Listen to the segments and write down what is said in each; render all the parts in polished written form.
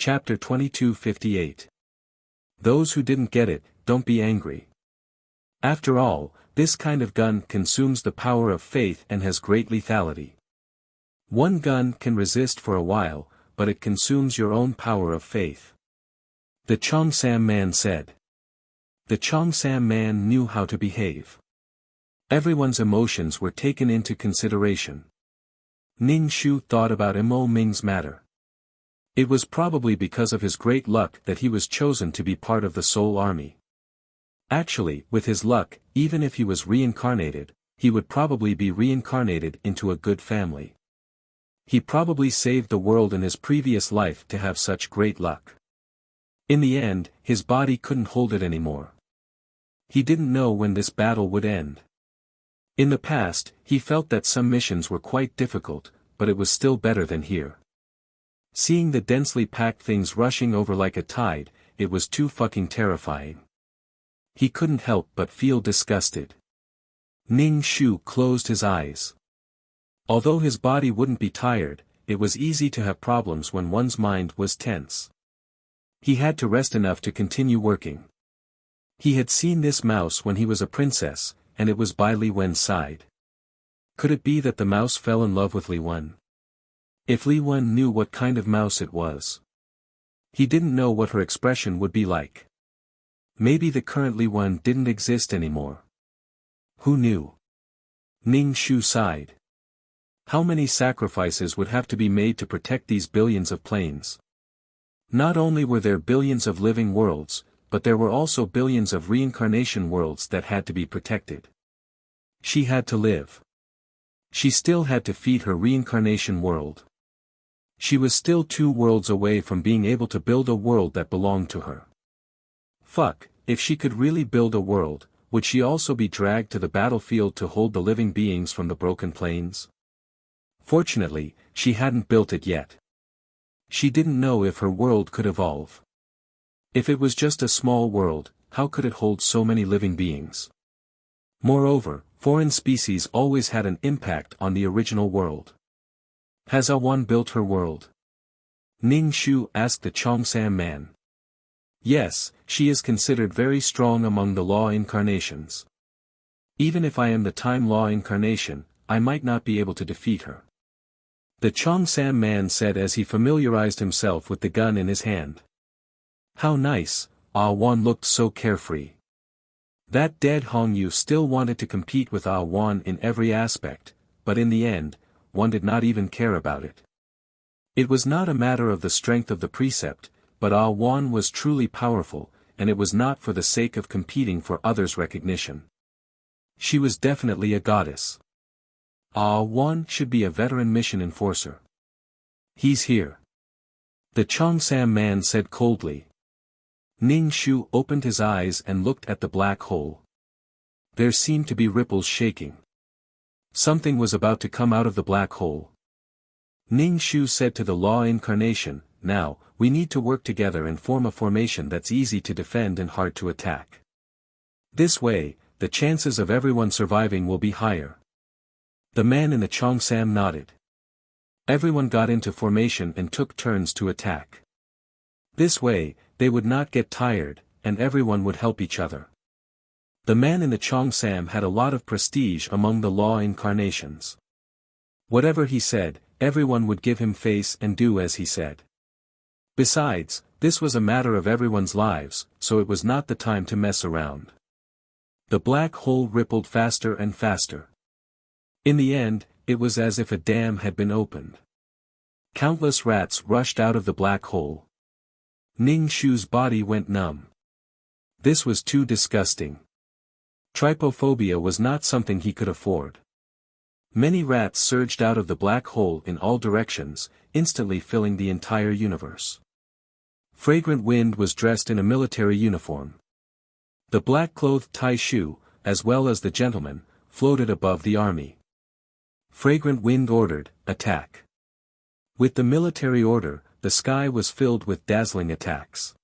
Chapter 2258. Those who didn't get it, don't be angry. After all, this kind of gun consumes the power of faith and has great lethality. One gun can resist for a while, but it consumes your own power of faith. The Cheongsam man said. The Cheongsam man knew how to behave. Everyone's emotions were taken into consideration. Ning Shu thought about Imo Ming's matter. It was probably because of his great luck that he was chosen to be part of the Soul Army. Actually, with his luck, even if he was reincarnated, he would probably be reincarnated into a good family. He probably saved the world in his previous life to have such great luck. In the end, his body couldn't hold it anymore. He didn't know when this battle would end. In the past, he felt that some missions were quite difficult, but it was still better than here. Seeing the densely packed things rushing over like a tide, it was too fucking terrifying. He couldn't help but feel disgusted. Ning Shu closed his eyes. Although his body wouldn't be tired, it was easy to have problems when one's mind was tense. He had to rest enough to continue working. He had seen this mouse when he was a princess, and it was by Li Wen's side. Could it be that the mouse fell in love with Li Wen? If Li Wen knew what kind of mouse it was. He didn't know what her expression would be like. Maybe the current Li Wen didn't exist anymore. Who knew? Ning Shu sighed. How many sacrifices would have to be made to protect these billions of planes? Not only were there billions of living worlds, but there were also billions of reincarnation worlds that had to be protected. She had to live. She still had to feed her reincarnation world. She was still 2 worlds away from being able to build a world that belonged to her. Fuck, if she could really build a world, would she also be dragged to the battlefield to hold the living beings from the broken planes? Fortunately, she hadn't built it yet. She didn't know if her world could evolve. If it was just a small world, how could it hold so many living beings? Moreover, foreign species always had an impact on the original world. Has Awan built her world? Ning Shu asked the Cheongsam man. Yes, she is considered very strong among the law incarnations. Even if I am the time law incarnation, I might not be able to defeat her. The Cheongsam man said as he familiarized himself with the gun in his hand. How nice, Awan looked so carefree. That dead Hongyu still wanted to compete with Awan in every aspect, but in the end, one did not even care about it. It was not a matter of the strength of the precept, but Awan was truly powerful, and it was not for the sake of competing for others' recognition. She was definitely a goddess. Awan should be a veteran mission enforcer. He's here. The Cheongsam man said coldly. Ning Shu opened his eyes and looked at the black hole. There seemed to be ripples shaking. Something was about to come out of the black hole. Ning Shu said to the law incarnation, now, we need to work together and form a formation that's easy to defend and hard to attack. This way, the chances of everyone surviving will be higher. The man in the Cheongsam nodded. Everyone got into formation and took turns to attack. This way, they would not get tired, and everyone would help each other. The man in the Cheongsam had a lot of prestige among the law incarnations. Whatever he said, everyone would give him face and do as he said. Besides, this was a matter of everyone's lives, so it was not the time to mess around. The black hole rippled faster and faster. In the end, it was as if a dam had been opened. Countless rats rushed out of the black hole. Ning Shu's body went numb. This was too disgusting. Trypophobia was not something he could afford. Many rats surged out of the black hole in all directions, instantly filling the entire universe. Fragrant Wind was dressed in a military uniform. The black-clothed Tai Shu, as well as the gentleman, floated above the army. Fragrant Wind ordered, attack. With the military order, the sky was filled with dazzling attacks.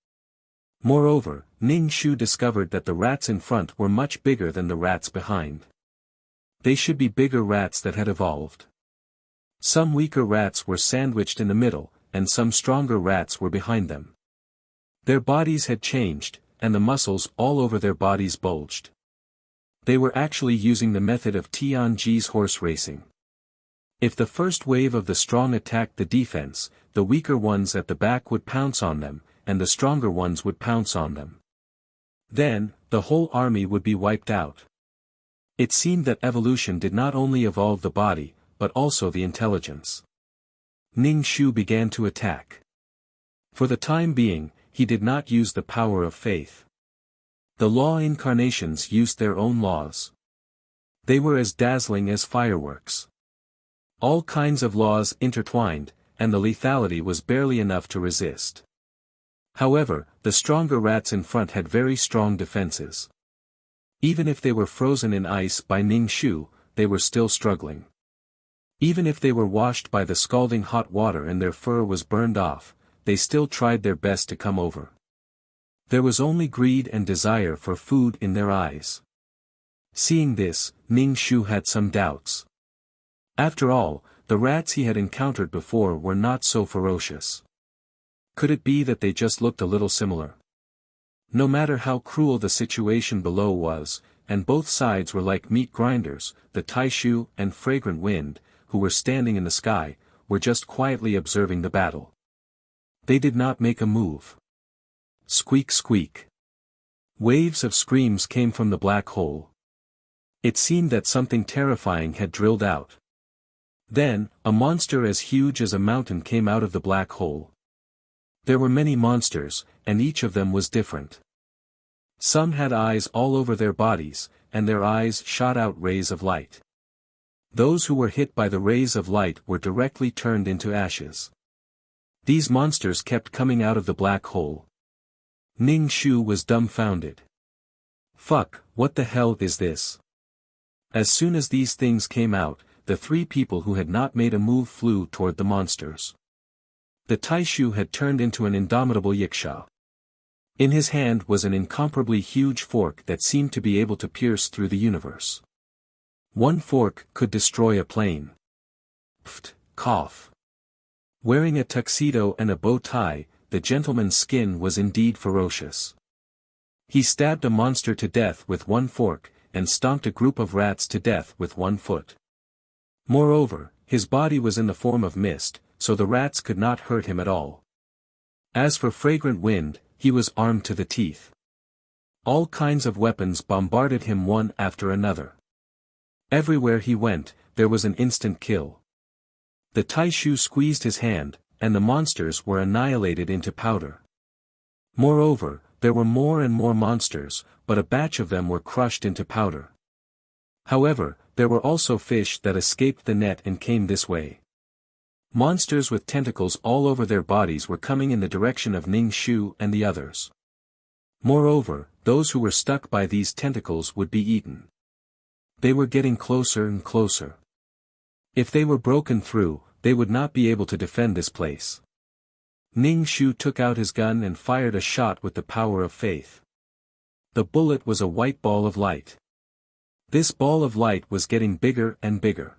Moreover, Ning Shu discovered that the rats in front were much bigger than the rats behind. They should be bigger rats that had evolved. Some weaker rats were sandwiched in the middle, and some stronger rats were behind them. Their bodies had changed, and the muscles all over their bodies bulged. They were actually using the method of Tianji's horse racing. If the first wave of the strong attacked the defense, the weaker ones at the back would pounce on them, and the stronger ones would pounce on them. Then, the whole army would be wiped out. It seemed that evolution did not only evolve the body, but also the intelligence. Ning Shu began to attack. For the time being, he did not use the power of faith. The law incarnations used their own laws. They were as dazzling as fireworks. All kinds of laws intertwined, and the lethality was barely enough to resist. However, the stronger rats in front had very strong defenses. Even if they were frozen in ice by Ning Shu, they were still struggling. Even if they were washed by the scalding hot water and their fur was burned off, they still tried their best to come over. There was only greed and desire for food in their eyes. Seeing this, Ning Shu had some doubts. After all, the rats he had encountered before were not so ferocious. Could it be that they just looked a little similar? No matter how cruel the situation below was, and both sides were like meat grinders, the Taishu and Fragrant Wind, who were standing in the sky, were just quietly observing the battle. They did not make a move. Squeak squeak. Waves of screams came from the black hole. It seemed that something terrifying had drilled out. Then, a monster as huge as a mountain came out of the black hole. There were many monsters, and each of them was different. Some had eyes all over their bodies, and their eyes shot out rays of light. Those who were hit by the rays of light were directly turned into ashes. These monsters kept coming out of the black hole. Ning Shu was dumbfounded. Fuck, what the hell is this? As soon as these things came out, the three people who had not made a move flew toward the monsters. The Taishu had turned into an indomitable yiksha. In his hand was an incomparably huge fork that seemed to be able to pierce through the universe. One fork could destroy a plane. Pft, cough. Wearing a tuxedo and a bow tie, the gentleman's skin was indeed ferocious. He stabbed a monster to death with one fork, and stomped a group of rats to death with one foot. Moreover, his body was in the form of mist, so the rats could not hurt him at all. As for Fragrant Wind, he was armed to the teeth. All kinds of weapons bombarded him one after another. Everywhere he went, there was an instant kill. The Taishu squeezed his hand, and the monsters were annihilated into powder. Moreover, there were more and more monsters, but a batch of them were crushed into powder. However, there were also fish that escaped the net and came this way. Monsters with tentacles all over their bodies were coming in the direction of Ning Shu and the others. Moreover, those who were stuck by these tentacles would be eaten. They were getting closer and closer. If they were broken through, they would not be able to defend this place. Ning Shu took out his gun and fired a shot with the power of faith. The bullet was a white ball of light. This ball of light was getting bigger and bigger.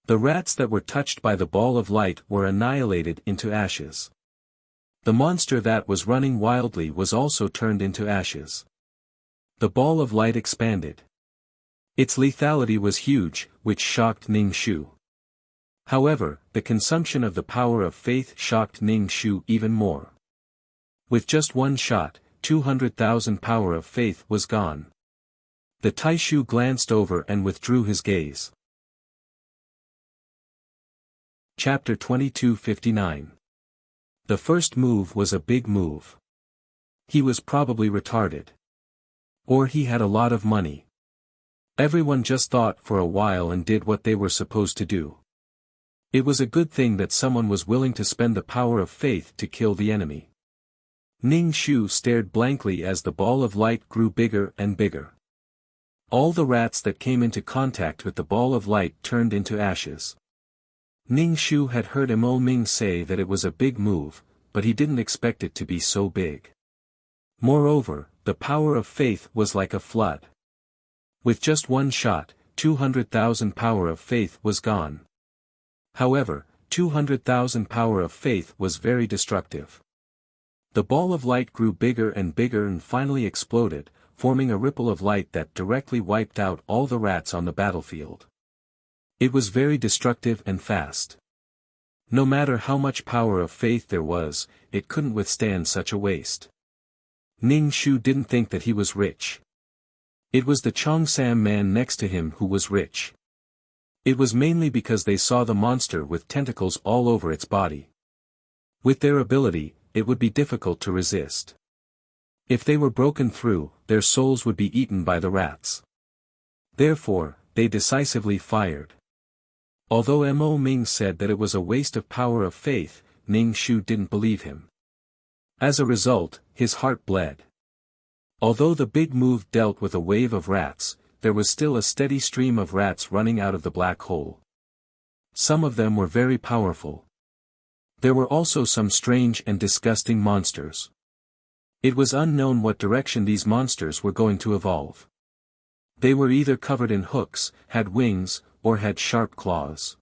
The rats that were touched by the ball of light were annihilated into ashes. The monster that was running wildly was also turned into ashes. The ball of light expanded. Its lethality was huge, which shocked Ning Shu. However, the consumption of the power of faith shocked Ning Shu even more. With just one shot, 200,000 power of faith was gone. The Taishu glanced over and withdrew his gaze. Chapter 2259. The first move was a big move. He was probably retarded. Or he had a lot of money. Everyone just thought for a while and did what they were supposed to do. It was a good thing that someone was willing to spend the power of faith to kill the enemy. Ning Shu stared blankly as the ball of light grew bigger and bigger. All the rats that came into contact with the ball of light turned into ashes. Ning Shu had heard Mo Ming say that it was a big move, but he didn't expect it to be so big. Moreover, the power of faith was like a flood. With just one shot, 200,000 power of faith was gone. However, 200,000 power of faith was very destructive. The ball of light grew bigger and finally exploded, forming a ripple of light that directly wiped out all the rats on the battlefield. It was very destructive and fast. No matter how much power of faith there was, it couldn't withstand such a waste. Ning Shu didn't think that he was rich. It was the Chongsam man next to him who was rich. It was mainly because they saw the monster with tentacles all over its body. With their ability, it would be difficult to resist. If they were broken through, their souls would be eaten by the rats. Therefore, they decisively fired. Although Mo Ming said that it was a waste of power of faith, Ning Shu didn't believe him. As a result, his heart bled. Although the big move dealt with a wave of rats, there was still a steady stream of rats running out of the black hole. Some of them were very powerful. There were also some strange and disgusting monsters. It was unknown what direction these monsters were going to evolve. They were either covered in hooks, had wings, or had sharp claws.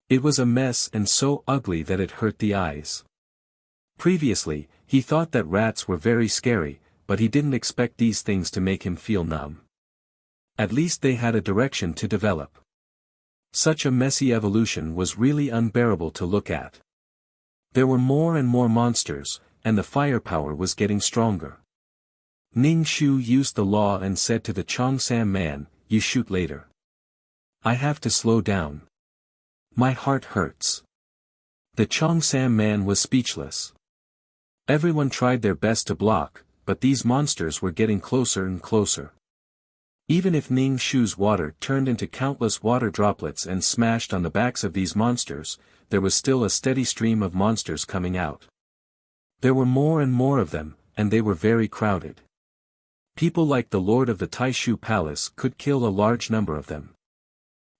It was a mess and so ugly that it hurt the eyes. Previously, he thought that rats were very scary, but he didn't expect these things to make him feel numb. At least they had a direction to develop. Such a messy evolution was really unbearable to look at. There were more and more monsters, and the firepower was getting stronger. Ning Shu used the law and said to the Chongsam man, "You shoot later. I have to slow down. My heart hurts." The Chongsam man was speechless. Everyone tried their best to block, but these monsters were getting closer and closer. Even if Ning Shu's water turned into countless water droplets and smashed on the backs of these monsters, there was still a steady stream of monsters coming out. There were more and more of them, and they were very crowded. People like the Lord of the Taishu Palace could kill a large number of them.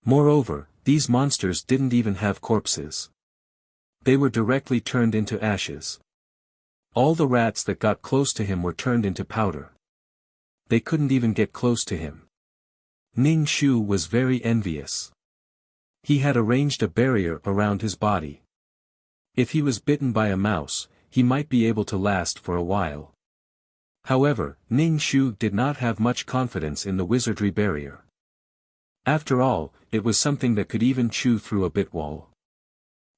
Moreover, these monsters didn't even have corpses. They were directly turned into ashes. All the rats that got close to him were turned into powder. They couldn't even get close to him. Ning Shu was very envious. He had arranged a barrier around his body. If he was bitten by a mouse, he might be able to last for a while. However, Ning Shu did not have much confidence in the wizardry barrier. After all, it was something that could even chew through a bit wall.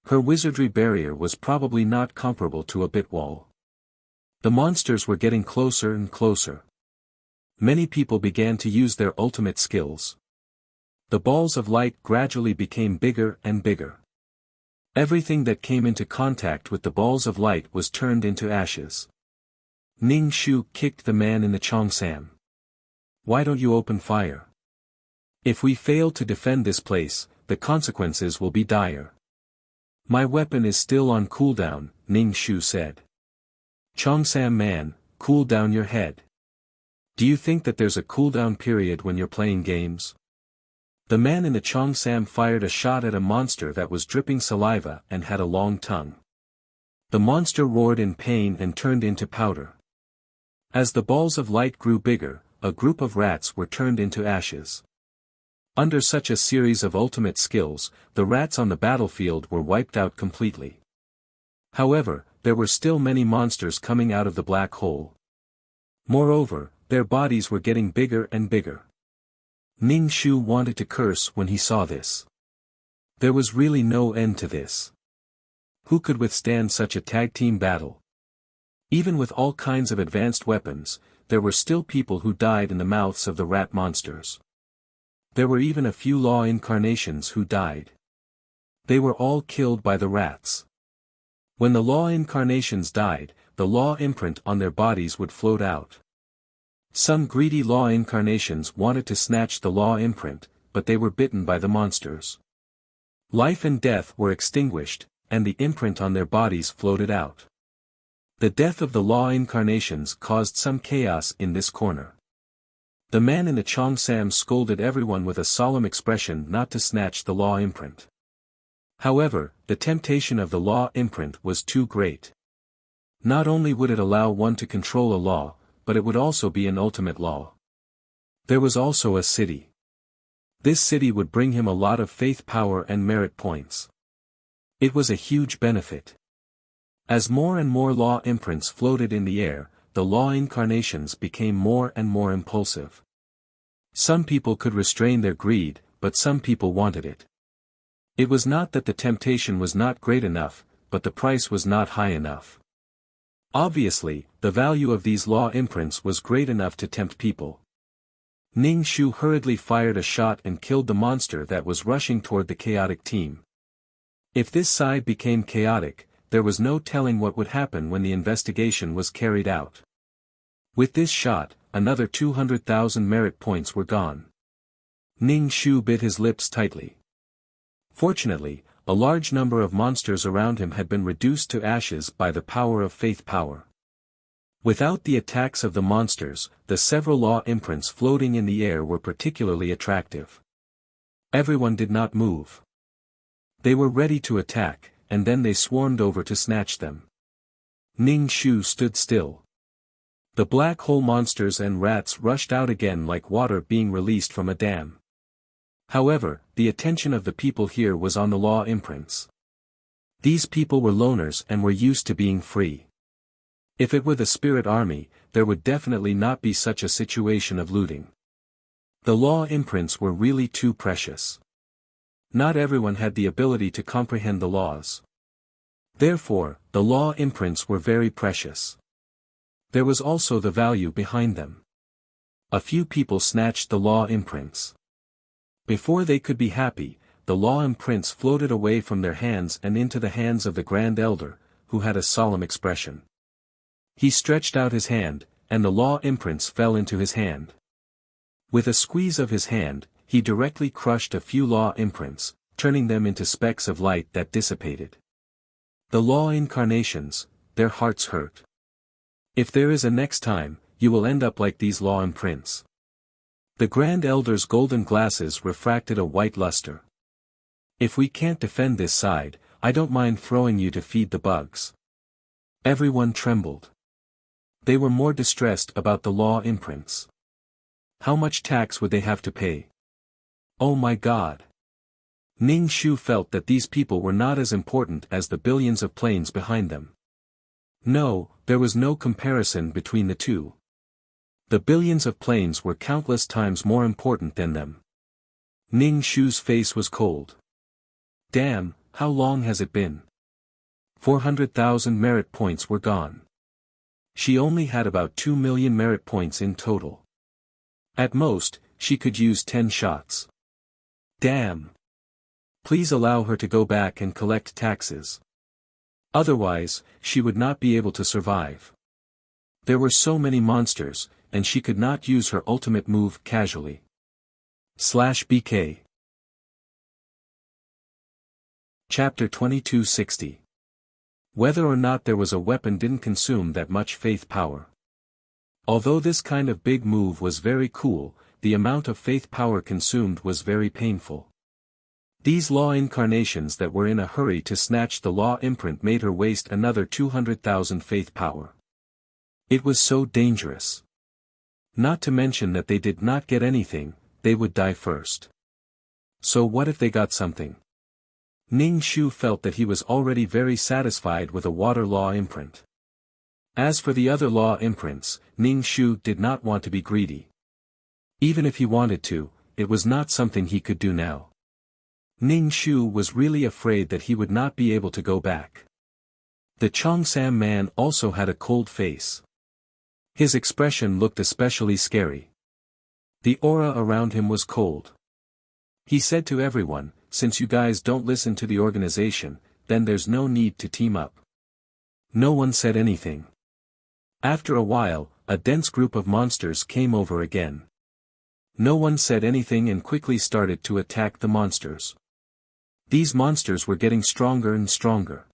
Her wizardry barrier was probably not comparable to a bit wall. The monsters were getting closer and closer. Many people began to use their ultimate skills. The balls of light gradually became bigger and bigger. Everything that came into contact with the balls of light was turned into ashes. Ning Shu kicked the man in the Chongsam. "Why don't you open fire? If we fail to defend this place, the consequences will be dire." "My weapon is still on cooldown," Ning Shu said. "Chongsam man, cool down your head. Do you think that there's a cooldown period when you're playing games?" The man in the Chongsam fired a shot at a monster that was dripping saliva and had a long tongue. The monster roared in pain and turned into powder. As the balls of light grew bigger, a group of rats were turned into ashes. Under such a series of ultimate skills, the rats on the battlefield were wiped out completely. However, there were still many monsters coming out of the black hole. Moreover, their bodies were getting bigger and bigger. Ning Shu wanted to curse when he saw this. There was really no end to this. Who could withstand such a tag-team battle? Even with all kinds of advanced weapons, there were still people who died in the mouths of the rat monsters. There were even a few law incarnations who died. They were all killed by the rats. When the law incarnations died, the law imprint on their bodies would float out. Some greedy law incarnations wanted to snatch the law imprint, but they were bitten by the monsters. Life and death were extinguished, and the imprint on their bodies floated out. The death of the law incarnations caused some chaos in this corner. The man in the Chongsam scolded everyone with a solemn expression not to snatch the law imprint. However, the temptation of the law imprint was too great. Not only would it allow one to control a law, but it would also be an ultimate law. There was also a city. This city would bring him a lot of faith power and merit points. It was a huge benefit. As more and more law imprints floated in the air, the law incarnations became more and more impulsive. Some people could restrain their greed, but some people wanted it. It was not that the temptation was not great enough, but the price was not high enough. Obviously, the value of these law imprints was great enough to tempt people. Ning Shu hurriedly fired a shot and killed the monster that was rushing toward the chaotic team. If this side became chaotic, there was no telling what would happen when the investigation was carried out. With this shot, another 200,000 merit points were gone. Ning Shu bit his lips tightly. Fortunately, a large number of monsters around him had been reduced to ashes by the power of faith power. Without the attacks of the monsters, the several law imprints floating in the air were particularly attractive. Everyone did not move. They were ready to attack, and then they swarmed over to snatch them. Ning Shu stood still. The black hole monsters and rats rushed out again like water being released from a dam. However, the attention of the people here was on the law imprints. These people were loners and were used to being free. If it were the spirit army, there would definitely not be such a situation of looting. The law imprints were really too precious. Not everyone had the ability to comprehend the laws. Therefore, the law imprints were very precious. There was also the value behind them. A few people snatched the law imprints. Before they could be happy, the law imprints floated away from their hands and into the hands of the Grand Elder, who had a solemn expression. He stretched out his hand, and the law imprints fell into his hand. With a squeeze of his hand, he directly crushed a few law imprints, turning them into specks of light that dissipated. The law incarnations, their hearts hurt. If there is a next time, you will end up like these law imprints. The Grand Elder's golden glasses refracted a white luster. If we can't defend this side, I don't mind throwing you to feed the bugs. Everyone trembled. They were more distressed about the law imprints. How much tax would they have to pay? Oh my God! Ning Shu felt that these people were not as important as the billions of planes behind them. No, there was no comparison between the two. The billions of planes were countless times more important than them. Ning Shu's face was cold. Damn, how long has it been? 400,000 merit points were gone. She only had about 2 million merit points in total. At most, she could use 10 shots. Damn. Please allow her to go back and collect taxes. Otherwise, she would not be able to survive. There were so many monsters, and she could not use her ultimate move casually. /BK Chapter 2260. Whether or not there was a weapon didn't consume that much faith power. Although this kind of big move was very cool, the amount of faith power consumed was very painful. These law incarnations that were in a hurry to snatch the law imprint made her waste another 200,000 faith power. It was so dangerous. Not to mention that they did not get anything, they would die first. So what if they got something? Ning Shu felt that he was already very satisfied with a water law imprint. As for the other law imprints, Ning Shu did not want to be greedy. Even if he wanted to, it was not something he could do now. Ning Shu was really afraid that he would not be able to go back. The Cheongsam man also had a cold face. His expression looked especially scary. The aura around him was cold. He said to everyone, "Since you guys don't listen to the organization, then there's no need to team up." No one said anything. After a while, a dense group of monsters came over again. No one said anything and quickly started to attack the monsters. These monsters were getting stronger and stronger.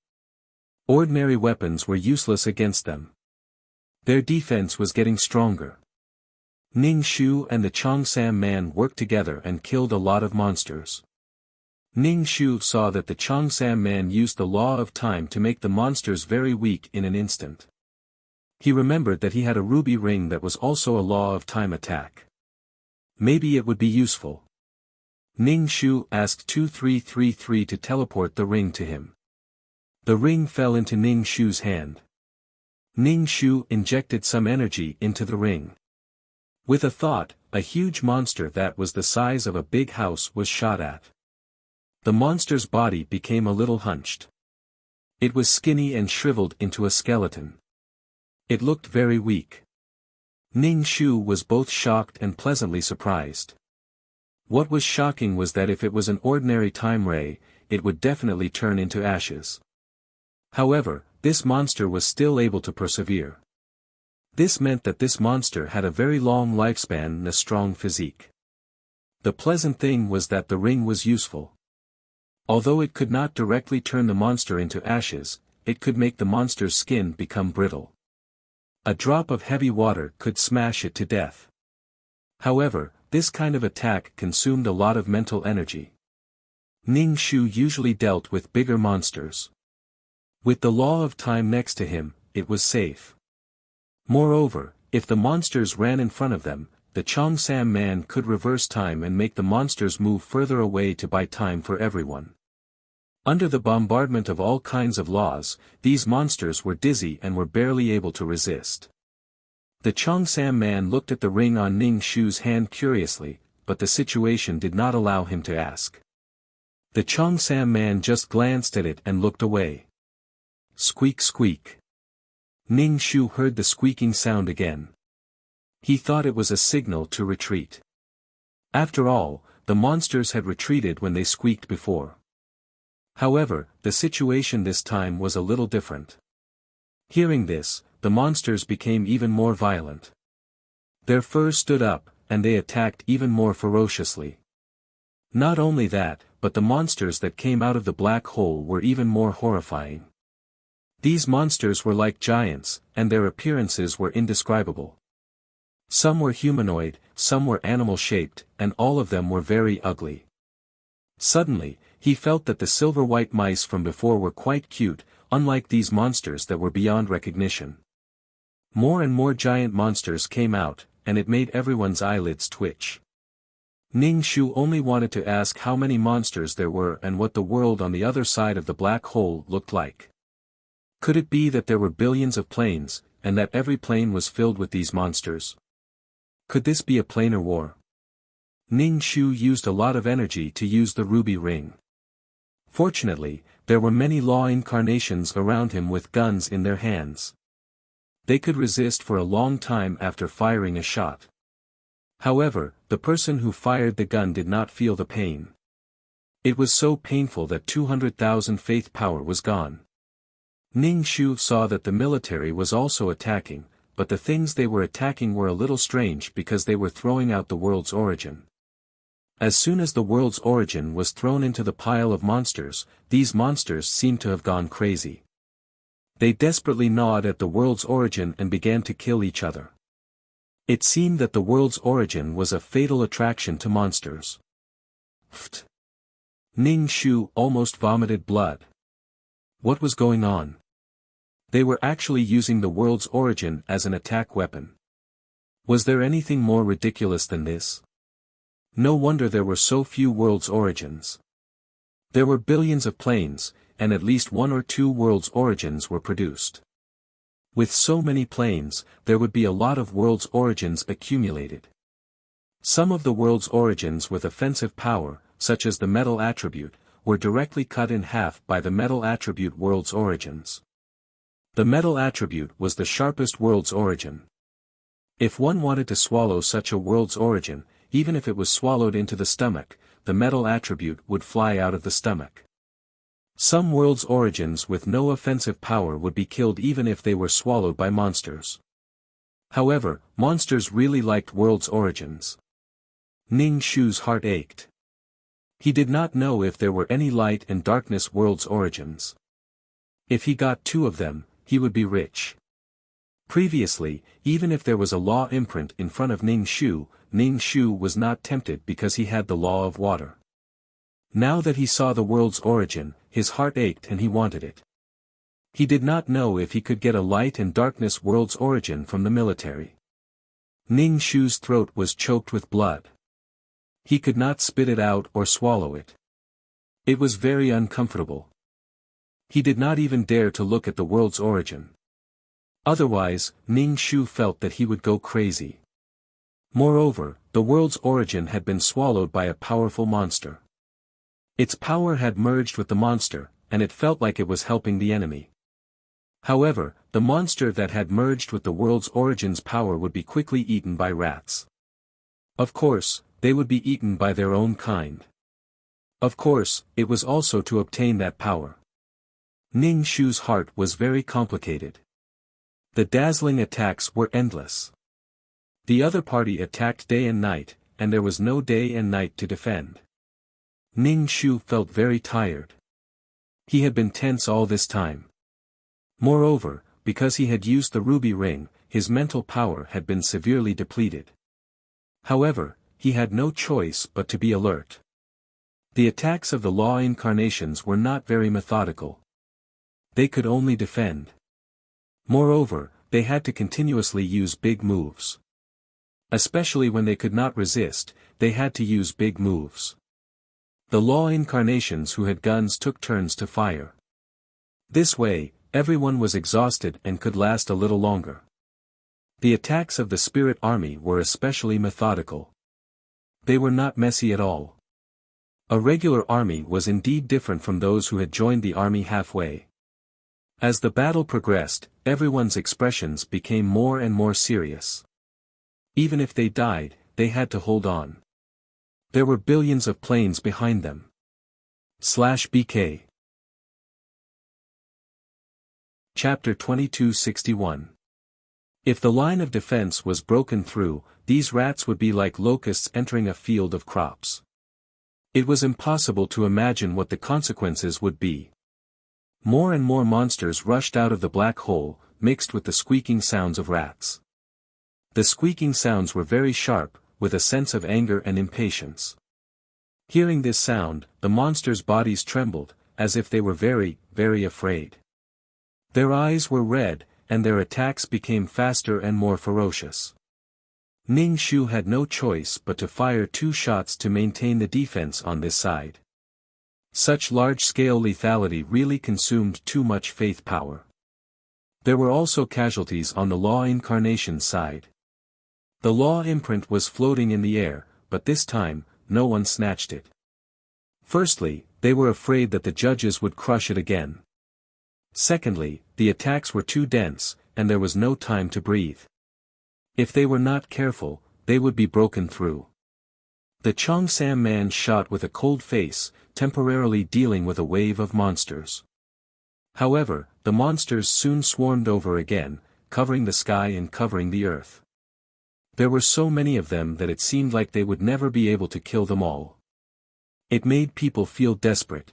Ordinary weapons were useless against them. Their defense was getting stronger. Ning Shu and the Cheongsam man worked together and killed a lot of monsters. Ning Shu saw that the Cheongsam man used the law of time to make the monsters very weak in an instant. He remembered that he had a ruby ring that was also a law of time attack. Maybe it would be useful. Ning Shu asked 2333 to teleport the ring to him. The ring fell into Ning Shu's hand. Ning Shu injected some energy into the ring. With a thought, a huge monster that was the size of a big house was shot at. The monster's body became a little hunched. It was skinny and shriveled into a skeleton. It looked very weak. Ning Shu was both shocked and pleasantly surprised. What was shocking was that if it was an ordinary time ray, it would definitely turn into ashes. However, this monster was still able to persevere. This meant that this monster had a very long lifespan and a strong physique. The pleasant thing was that the ring was useful. Although it could not directly turn the monster into ashes, it could make the monster's skin become brittle. A drop of heavy water could smash it to death. However, this kind of attack consumed a lot of mental energy. Ning Shu usually dealt with bigger monsters. With the law of time next to him, it was safe. Moreover, if the monsters ran in front of them, the Chongsam man could reverse time and make the monsters move further away to buy time for everyone. Under the bombardment of all kinds of laws, these monsters were dizzy and were barely able to resist. The Chongsam man looked at the ring on Ning Shu's hand curiously, but the situation did not allow him to ask. The Chongsam man just glanced at it and looked away. Squeak squeak. Ning Shu heard the squeaking sound again. He thought it was a signal to retreat. After all, the monsters had retreated when they squeaked before. However, the situation this time was a little different. Hearing this, the monsters became even more violent. Their fur stood up, and they attacked even more ferociously. Not only that, but the monsters that came out of the black hole were even more horrifying. These monsters were like giants, and their appearances were indescribable. Some were humanoid, some were animal-shaped, and all of them were very ugly. Suddenly, he felt that the silver-white mice from before were quite cute, unlike these monsters that were beyond recognition. More and more giant monsters came out, and it made everyone's eyelids twitch. Ning Shu only wanted to ask how many monsters there were and what the world on the other side of the black hole looked like. Could it be that there were billions of planes, and that every plane was filled with these monsters? Could this be a planar war? Ning Shu used a lot of energy to use the ruby ring. Fortunately, there were many law incarnations around him with guns in their hands. They could resist for a long time after firing a shot. However, the person who fired the gun did not feel the pain. It was so painful that 200,000 faith power was gone. Ning Shu saw that the military was also attacking, but the things they were attacking were a little strange because they were throwing out the world's origin. As soon as the world's origin was thrown into the pile of monsters, these monsters seemed to have gone crazy. They desperately gnawed at the world's origin and began to kill each other. It seemed that the world's origin was a fatal attraction to monsters. Pfft! Ning Shu almost vomited blood. What was going on? They were actually using the world's origin as an attack weapon. Was there anything more ridiculous than this? No wonder there were so few world's origins. There were billions of planes, and at least one or two world's origins were produced. With so many planes, there would be a lot of world's origins accumulated. Some of the world's origins with offensive power, such as the metal attribute, were directly cut in half by the metal attribute world's origins. The metal attribute was the sharpest world's origin. If one wanted to swallow such a world's origin, even if it was swallowed into the stomach, the metal attribute would fly out of the stomach. Some world's origins with no offensive power would be killed even if they were swallowed by monsters. However, monsters really liked world's origins. Ning Shu's heart ached. He did not know if there were any light and darkness world's origins. If he got 2 of them, he would be rich. Previously, even if there was a law imprint in front of Ning Shu was not tempted because he had the law of water. Now that he saw the world's origin, his heart ached and he wanted it. He did not know if he could get a light and darkness world's origin from the military. Ning Shu's throat was choked with blood. He could not spit it out or swallow it. It was very uncomfortable. He did not even dare to look at the world's origin. Otherwise, Ning Shu felt that he would go crazy. Moreover, the world's origin had been swallowed by a powerful monster. Its power had merged with the monster, and it felt like it was helping the enemy. However, the monster that had merged with the world's origin's power would be quickly eaten by rats. Of course, they would be eaten by their own kind. Of course, it was also to obtain that power. Ning Shu's heart was very complicated. The dazzling attacks were endless. The other party attacked day and night, and there was no day and night to defend. Ning Shu felt very tired. He had been tense all this time. Moreover, because he had used the ruby ring, his mental power had been severely depleted. However, he had no choice but to be alert. The attacks of the law incarnations were not very methodical. They could only defend. Moreover, they had to continuously use big moves. Especially when they could not resist, they had to use big moves. The law incarnations who had guns took turns to fire. This way, everyone was exhausted and could last a little longer. The attacks of the spirit army were especially methodical. They were not messy at all. A regular army was indeed different from those who had joined the army halfway. As the battle progressed, everyone's expressions became more and more serious. Even if they died, they had to hold on. There were billions of planes behind them. /BK Chapter 2261. If the line of defense was broken through, these rats would be like locusts entering a field of crops. It was impossible to imagine what the consequences would be. More and more monsters rushed out of the black hole, mixed with the squeaking sounds of rats. The squeaking sounds were very sharp, with a sense of anger and impatience. Hearing this sound, the monsters' bodies trembled, as if they were very, very afraid. Their eyes were red, and their attacks became faster and more ferocious. Ning Shu had no choice but to fire 2 shots to maintain the defense on this side. Such large-scale lethality really consumed too much faith power. There were also casualties on the law incarnation side. The law imprint was floating in the air, but this time, no one snatched it. Firstly, they were afraid that the judges would crush it again. Secondly, the attacks were too dense, and there was no time to breathe. If they were not careful, they would be broken through. The Cheongsam man shot with a cold face, temporarily dealing with a wave of monsters. However, the monsters soon swarmed over again, covering the sky and covering the earth. There were so many of them that it seemed like they would never be able to kill them all. It made people feel desperate.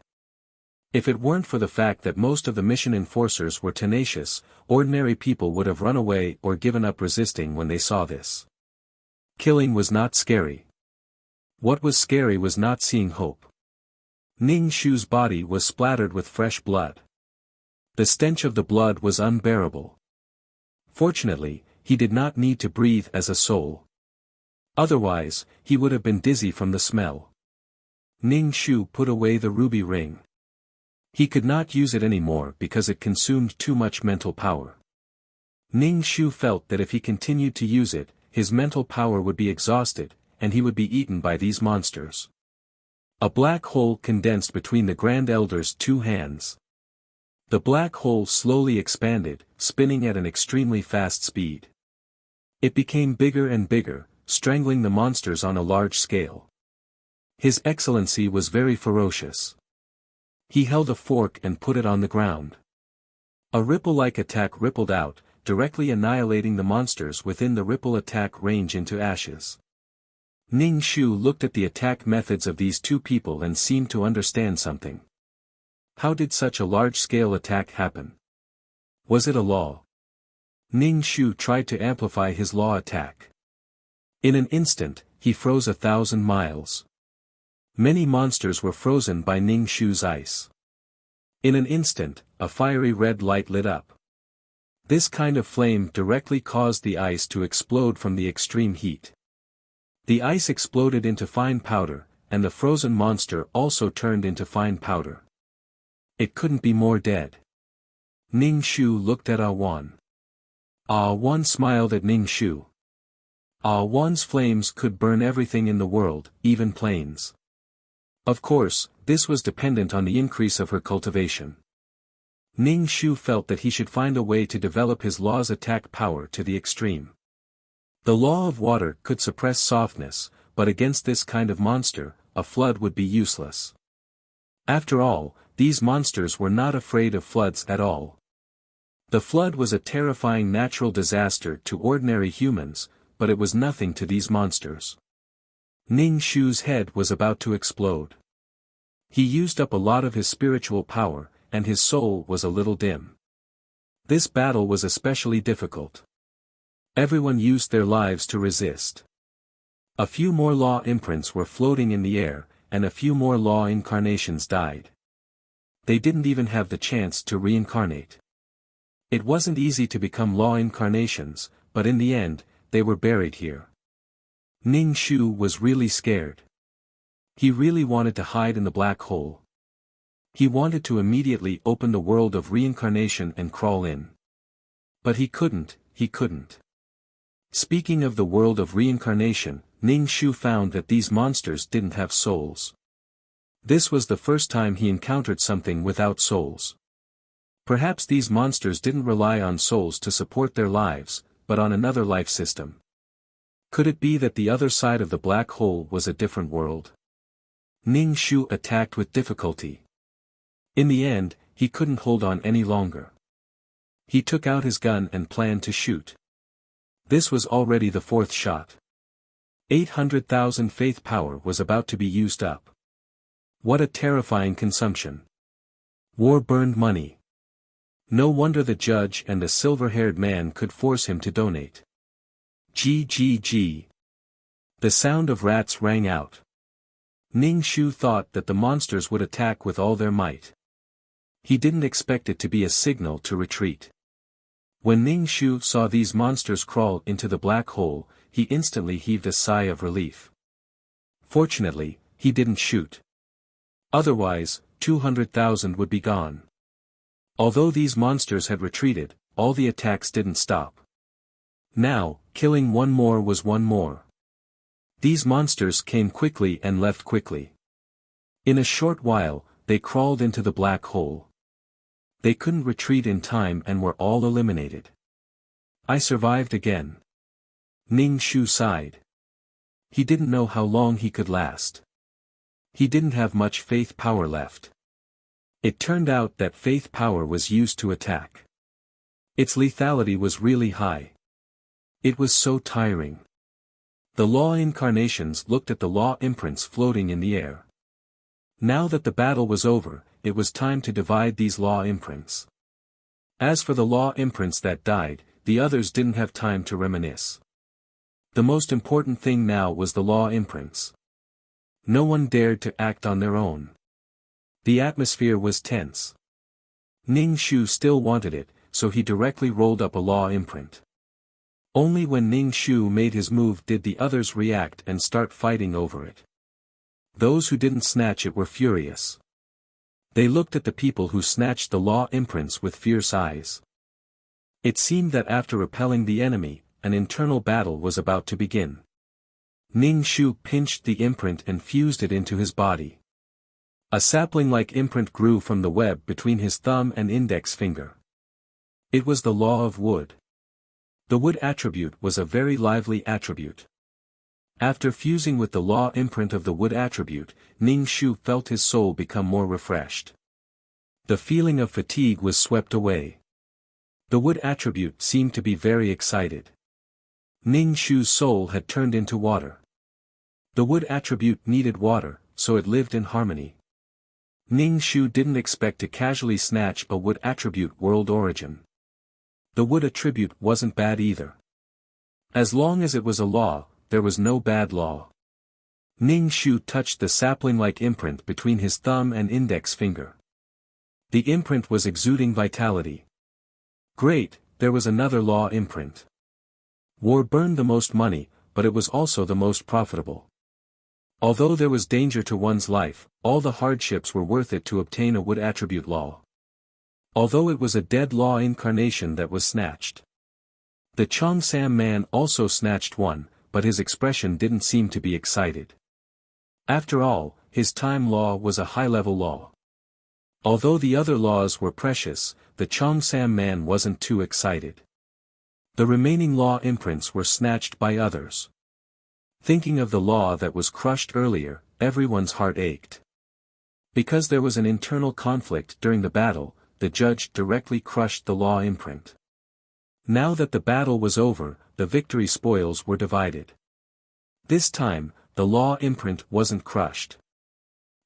If it weren't for the fact that most of the mission enforcers were tenacious, ordinary people would have run away or given up resisting when they saw this. Killing was not scary. What was scary was not seeing hope. Ning Shu's body was splattered with fresh blood. The stench of the blood was unbearable. Fortunately, he did not need to breathe as a soul. Otherwise, he would have been dizzy from the smell. Ning Shu put away the ruby ring. He could not use it anymore because it consumed too much mental power. Ning Shu felt that if he continued to use it, his mental power would be exhausted, and he would be eaten by these monsters. A black hole condensed between the Grand Elder's 2 hands. The black hole slowly expanded, spinning at an extremely fast speed. It became bigger and bigger, strangling the monsters on a large scale. His Excellency was very ferocious. He held a fork and put it on the ground. A ripple-like attack rippled out, directly annihilating the monsters within the ripple attack range into ashes. Ning Shu looked at the attack methods of these 2 people and seemed to understand something. How did such a large-scale attack happen? Was it a law? Ning Shu tried to amplify his law attack. In an instant, he froze 1,000 miles. Many monsters were frozen by Ning Shu's ice. In an instant, a fiery red light lit up. This kind of flame directly caused the ice to explode from the extreme heat. The ice exploded into fine powder, and the frozen monster also turned into fine powder. It couldn't be more dead. Ning Shu looked at Ah Wan. Ah Wan smiled at Ning Shu. Ah Wan's flames could burn everything in the world, even planes. Of course, this was dependent on the increase of her cultivation. Ning Shu felt that he should find a way to develop his law's attack power to the extreme. The law of water could suppress softness, but against this kind of monster, a flood would be useless. After all, these monsters were not afraid of floods at all. The flood was a terrifying natural disaster to ordinary humans, but it was nothing to these monsters. Ning Shu's head was about to explode. He used up a lot of his spiritual power, and his soul was a little dim. This battle was especially difficult. Everyone used their lives to resist. A few more law imprints were floating in the air, and a few more law incarnations died. They didn't even have the chance to reincarnate. It wasn't easy to become law incarnations, but in the end, they were buried here. Ning Shu was really scared. He really wanted to hide in the black hole. He wanted to immediately open the world of reincarnation and crawl in. But he couldn't. Speaking of the world of reincarnation, Ning Shu found that these monsters didn't have souls. This was the first time he encountered something without souls. Perhaps these monsters didn't rely on souls to support their lives, but on another life system. Could it be that the other side of the black hole was a different world? Ning Shu attacked with difficulty. In the end, he couldn't hold on any longer. He took out his gun and planned to shoot. This was already the fourth shot. 800,000 faith power was about to be used up. What a terrifying consumption. War burned money. No wonder the judge and the silver-haired man could force him to donate. GGG. The sound of rats rang out. Ning Shu thought that the monsters would attack with all their might. He didn't expect it to be a signal to retreat. When Ning Shu saw these monsters crawl into the black hole, he instantly heaved a sigh of relief. Fortunately, he didn't shoot. Otherwise, 200,000 would be gone. Although these monsters had retreated, all the attacks didn't stop. Now, killing one more was one more. These monsters came quickly and left quickly. In a short while, they crawled into the black hole. They couldn't retreat in time and were all eliminated. I survived again. Ning Shu sighed. He didn't know how long he could last. He didn't have much faith power left. It turned out that faith power was used to attack. Its lethality was really high. It was so tiring. The law incarnations looked at the law imprints floating in the air. Now that the battle was over, it was time to divide these law imprints. As for the law imprints that died, the others didn't have time to reminisce. The most important thing now was the law imprints. No one dared to act on their own. The atmosphere was tense. Ning Shu still wanted it, so he directly rolled up a law imprint. Only when Ning Shu made his move did the others react and start fighting over it. Those who didn't snatch it were furious. They looked at the people who snatched the law imprints with fierce eyes. It seemed that after repelling the enemy, an internal battle was about to begin. Ning Shu pinched the imprint and fused it into his body. A sapling-like imprint grew from the web between his thumb and index finger. It was the law of wood. The wood attribute was a very lively attribute. After fusing with the law imprint of the wood attribute, Ning Shu felt his soul become more refreshed. The feeling of fatigue was swept away. The wood attribute seemed to be very excited. Ning Shu's soul had turned into water. The wood attribute needed water, so it lived in harmony. Ning Shu didn't expect to casually snatch a wood attribute world origin. The wood attribute wasn't bad either. As long as it was a law, there was no bad law. Ning Shu touched the sapling-like imprint between his thumb and index finger. The imprint was exuding vitality. Great, there was another law imprint. War burned the most money, but it was also the most profitable. Although there was danger to one's life, all the hardships were worth it to obtain a wood attribute law. Although it was a dead law incarnation that was snatched. The Cheongsam man also snatched one, but his expression didn't seem to be excited. After all, his time law was a high-level law. Although the other laws were precious, the Cheongsam man wasn't too excited. The remaining law imprints were snatched by others. Thinking of the law that was crushed earlier, everyone's heart ached. Because there was an internal conflict during the battle, the judge directly crushed the law imprint. Now that the battle was over, the victory spoils were divided. This time, the law imprint wasn't crushed.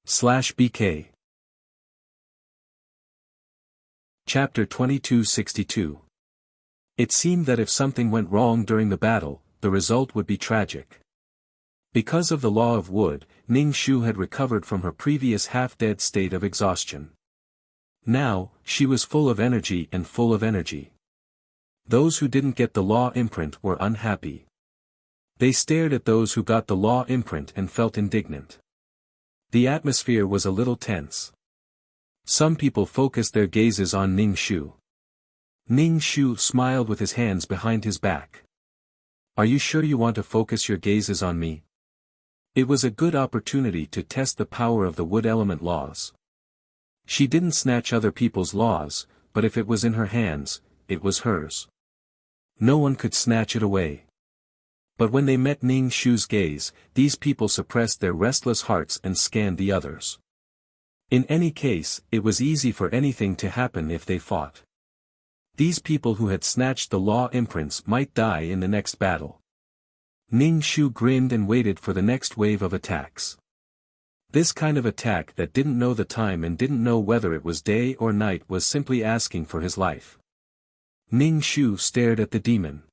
/BK Chapter 2262. It seemed that if something went wrong during the battle, the result would be tragic. Because of the law of wood, Ning Shu had recovered from her previous half-dead state of exhaustion. Now, she was full of energy and full of energy. Those who didn't get the law imprint were unhappy. They stared at those who got the law imprint and felt indignant. The atmosphere was a little tense. Some people focused their gazes on Ning Shu. Ning Shu smiled with his hands behind his back. "Are you sure you want to focus your gazes on me?" It was a good opportunity to test the power of the wood element laws. She didn't snatch other people's laws, but if it was in her hands, it was hers. No one could snatch it away. But when they met Ning Shu's gaze, these people suppressed their restless hearts and scanned the others. In any case, it was easy for anything to happen if they fought. These people who had snatched the law imprints might die in the next battle. Ning Shu grinned and waited for the next wave of attacks. This kind of attack that didn't know the time and didn't know whether it was day or night was simply asking for his life. Ning Shu stared at the demon.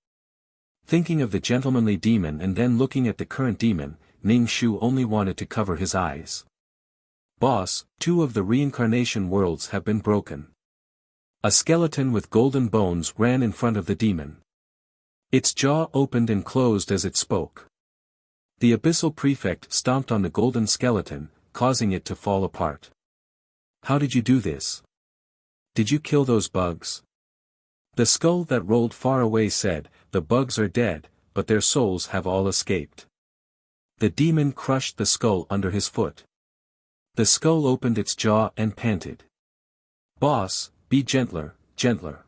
Thinking of the gentlemanly demon and then looking at the current demon, Ning Shu only wanted to cover his eyes. "Boss, 2 of the reincarnation worlds have been broken." A skeleton with golden bones ran in front of the demon. Its jaw opened and closed as it spoke. The abyssal prefect stomped on the golden skeleton, causing it to fall apart. "How did you do this? Did you kill those bugs?" The skull that rolled far away said, "The bugs are dead, but their souls have all escaped." The demon crushed the skull under his foot. The skull opened its jaw and panted. "Boss, be gentler, gentler."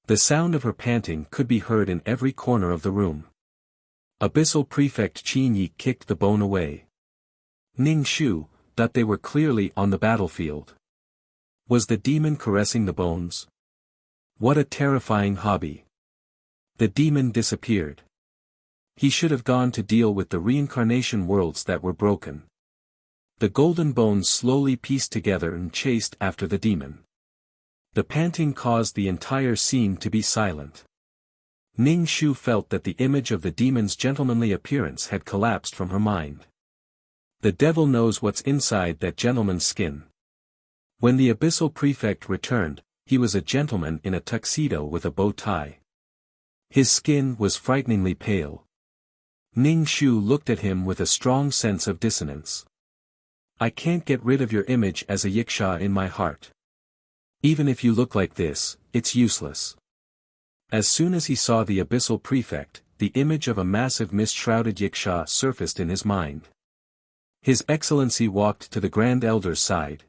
The sound of her panting could be heard in every corner of the room. Abyssal Prefect Qin Yi kicked the bone away. Ning Shu, that they were clearly on the battlefield. Was the demon caressing the bones? What a terrifying hobby. The demon disappeared. He should have gone to deal with the reincarnation worlds that were broken. The golden bones slowly pieced together and chased after the demon. The panting caused the entire scene to be silent. Ning Shu felt that the image of the demon's gentlemanly appearance had collapsed from her mind. The devil knows what's inside that gentleman's skin. When the abyssal prefect returned, he was a gentleman in a tuxedo with a bow tie. His skin was frighteningly pale. Ning Shu looked at him with a strong sense of dissonance. "I can't get rid of your image as a yiksha in my heart. Even if you look like this, it's useless." As soon as he saw the abyssal prefect, the image of a massive mist-shrouded yiksha surfaced in his mind. His Excellency walked to the Grand Elder's side.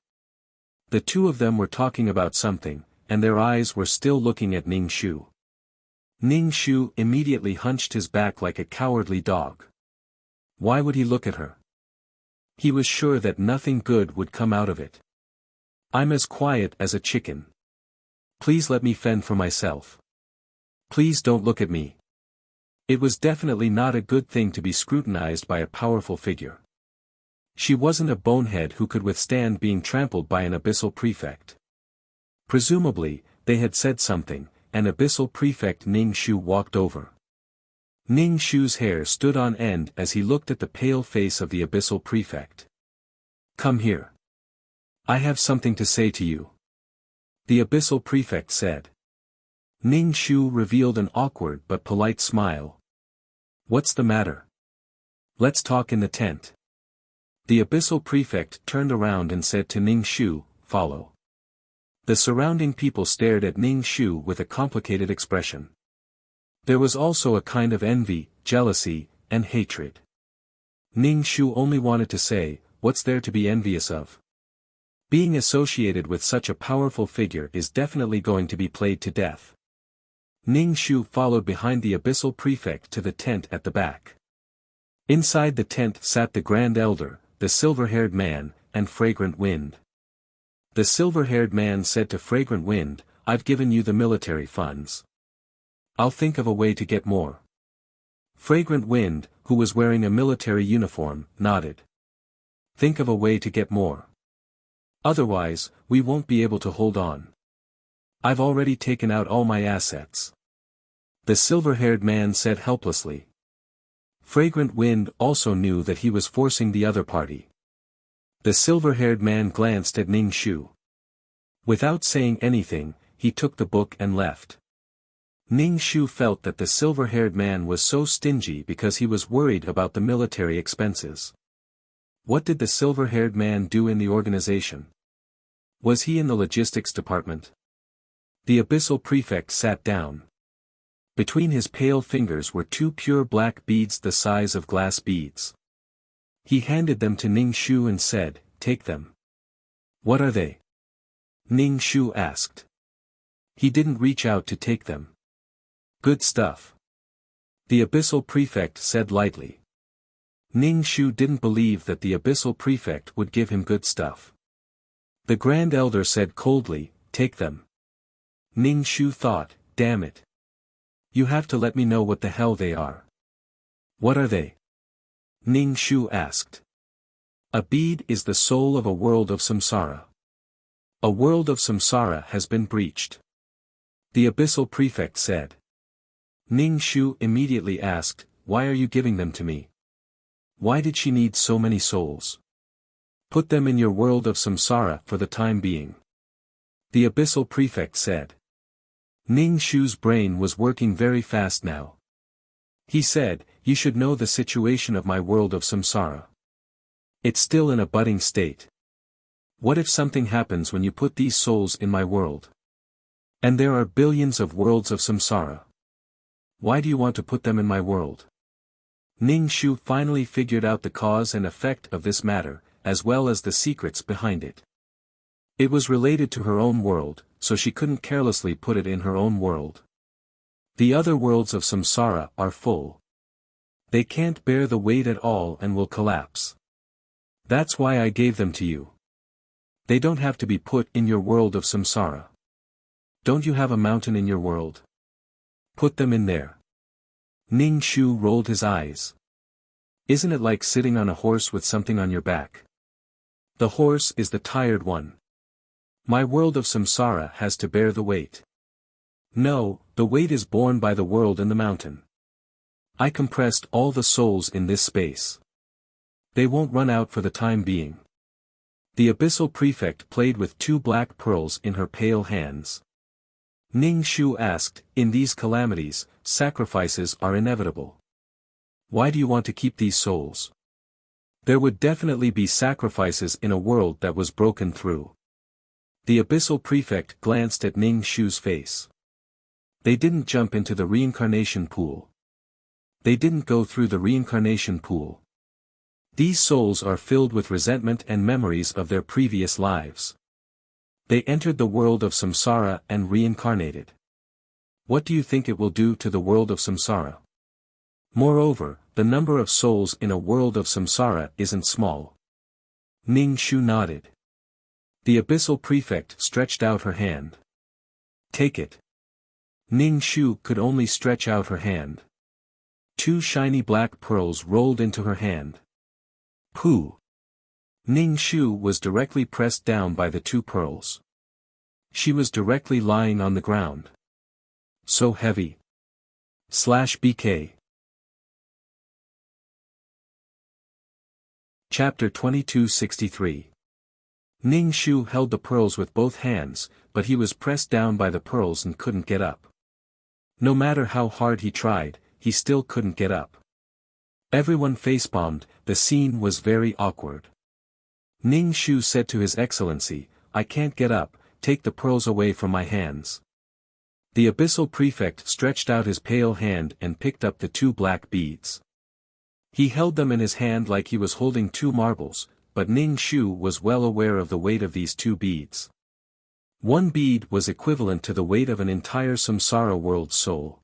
The 2 of them were talking about something, and their eyes were still looking at Ning Shu. Ning Shu immediately hunched his back like a cowardly dog. Why would he look at her? He was sure that nothing good would come out of it. "I'm as quiet as a chicken. Please let me fend for myself. Please don't look at me." It was definitely not a good thing to be scrutinized by a powerful figure. She wasn't a bonehead who could withstand being trampled by an abyssal prefect. Presumably, they had said something, and abyssal prefect Ning Shu walked over. Ning Shu's hair stood on end as he looked at the pale face of the abyssal prefect. "Come here. I have something to say to you," the abyssal prefect said. Ning Shu revealed an awkward but polite smile. "What's the matter? Let's talk in the tent." The abyssal prefect turned around and said to Ning Shu, "Follow." The surrounding people stared at Ning Shu with a complicated expression. There was also a kind of envy, jealousy, and hatred. Ning Shu only wanted to say, "What's there to be envious of?" Being associated with such a powerful figure is definitely going to be played to death. Ning Shu followed behind the abyssal prefect to the tent at the back. Inside the tent sat the Grand Elder, the silver-haired man, and Fragrant Wind. The silver-haired man said to Fragrant Wind, "I've given you the military funds. I'll think of a way to get more." Fragrant Wind, who was wearing a military uniform, nodded. "Think of a way to get more. Otherwise, we won't be able to hold on. I've already taken out all my assets." The silver-haired man said helplessly. Fragrant Wind also knew that he was forcing the other party. The silver-haired man glanced at Ning Shu. Without saying anything, he took the book and left. Ning Shu felt that the silver-haired man was so stingy because he was worried about the military expenses. What did the silver-haired man do in the organization? Was he in the logistics department? The abyssal prefect sat down. Between his pale fingers were two pure black beads the size of glass beads. He handed them to Ning Shu and said, "Take them." "What are they?" Ning Shu asked. He didn't reach out to take them. "Good stuff." The abyssal prefect said lightly. Ning Shu didn't believe that the abyssal prefect would give him good stuff. The Grand Elder said coldly, "Take them." Ning Shu thought, "Damn it. You have to let me know what the hell they are." "What are they?" Ning Shu asked. "A bead is the soul of a world of samsara. A world of samsara has been breached." The abyssal prefect said. Ning Shu immediately asked, "Why are you giving them to me? Why did she need so many souls? Put them in your world of samsara for the time being." The abyssal prefect said. Ning Shu's brain was working very fast now. He said, "You should know the situation of my world of samsara. It's still in a budding state. What if something happens when you put these souls in my world? And there are billions of worlds of samsara. Why do you want to put them in my world?" Ning Shu finally figured out the cause and effect of this matter, as well as the secrets behind it. It was related to her own world, so she couldn't carelessly put it in her own world. The other worlds of samsara are full. They can't bear the weight at all and will collapse. That's why I gave them to you. They don't have to be put in your world of samsara. Don't you have a mountain in your world? Put them in there. Ning Shu rolled his eyes. Isn't it like sitting on a horse with something on your back? The horse is the tired one. My world of samsara has to bear the weight. No, the weight is borne by the world and the mountain. I compressed all the souls in this space. They won't run out for the time being. The abyssal prefect played with two black pearls in her pale hands. Ning Shu asked, "In these calamities, sacrifices are inevitable. Why do you want to keep these souls?" There would definitely be sacrifices in a world that was broken through. The abyssal prefect glanced at Ning Shu's face. They didn't jump into the reincarnation pool. They didn't go through the reincarnation pool. These souls are filled with resentment and memories of their previous lives. They entered the world of samsara and reincarnated. What do you think it will do to the world of samsara? Moreover, the number of souls in a world of samsara isn't small. Ning Shu nodded. The abyssal prefect stretched out her hand. "Take it." Ning Shu could only stretch out her hand. Two shiny black pearls rolled into her hand. Pooh! Ning Shu was directly pressed down by the two pearls. She was directly lying on the ground. So heavy. /BK. Chapter 2263. Ning Shu held the pearls with both hands, but he was pressed down by the pearls and couldn't get up. No matter how hard he tried, he still couldn't get up. Everyone facepalmed. The scene was very awkward. Ning Shu said to His Excellency, I can't get up, take the pearls away from my hands. The abyssal prefect stretched out his pale hand and picked up the 2 black beads. He held them in his hand like he was holding 2 marbles, but Ning Shu was well aware of the weight of these 2 beads. 1 bead was equivalent to the weight of an entire samsara world's soul.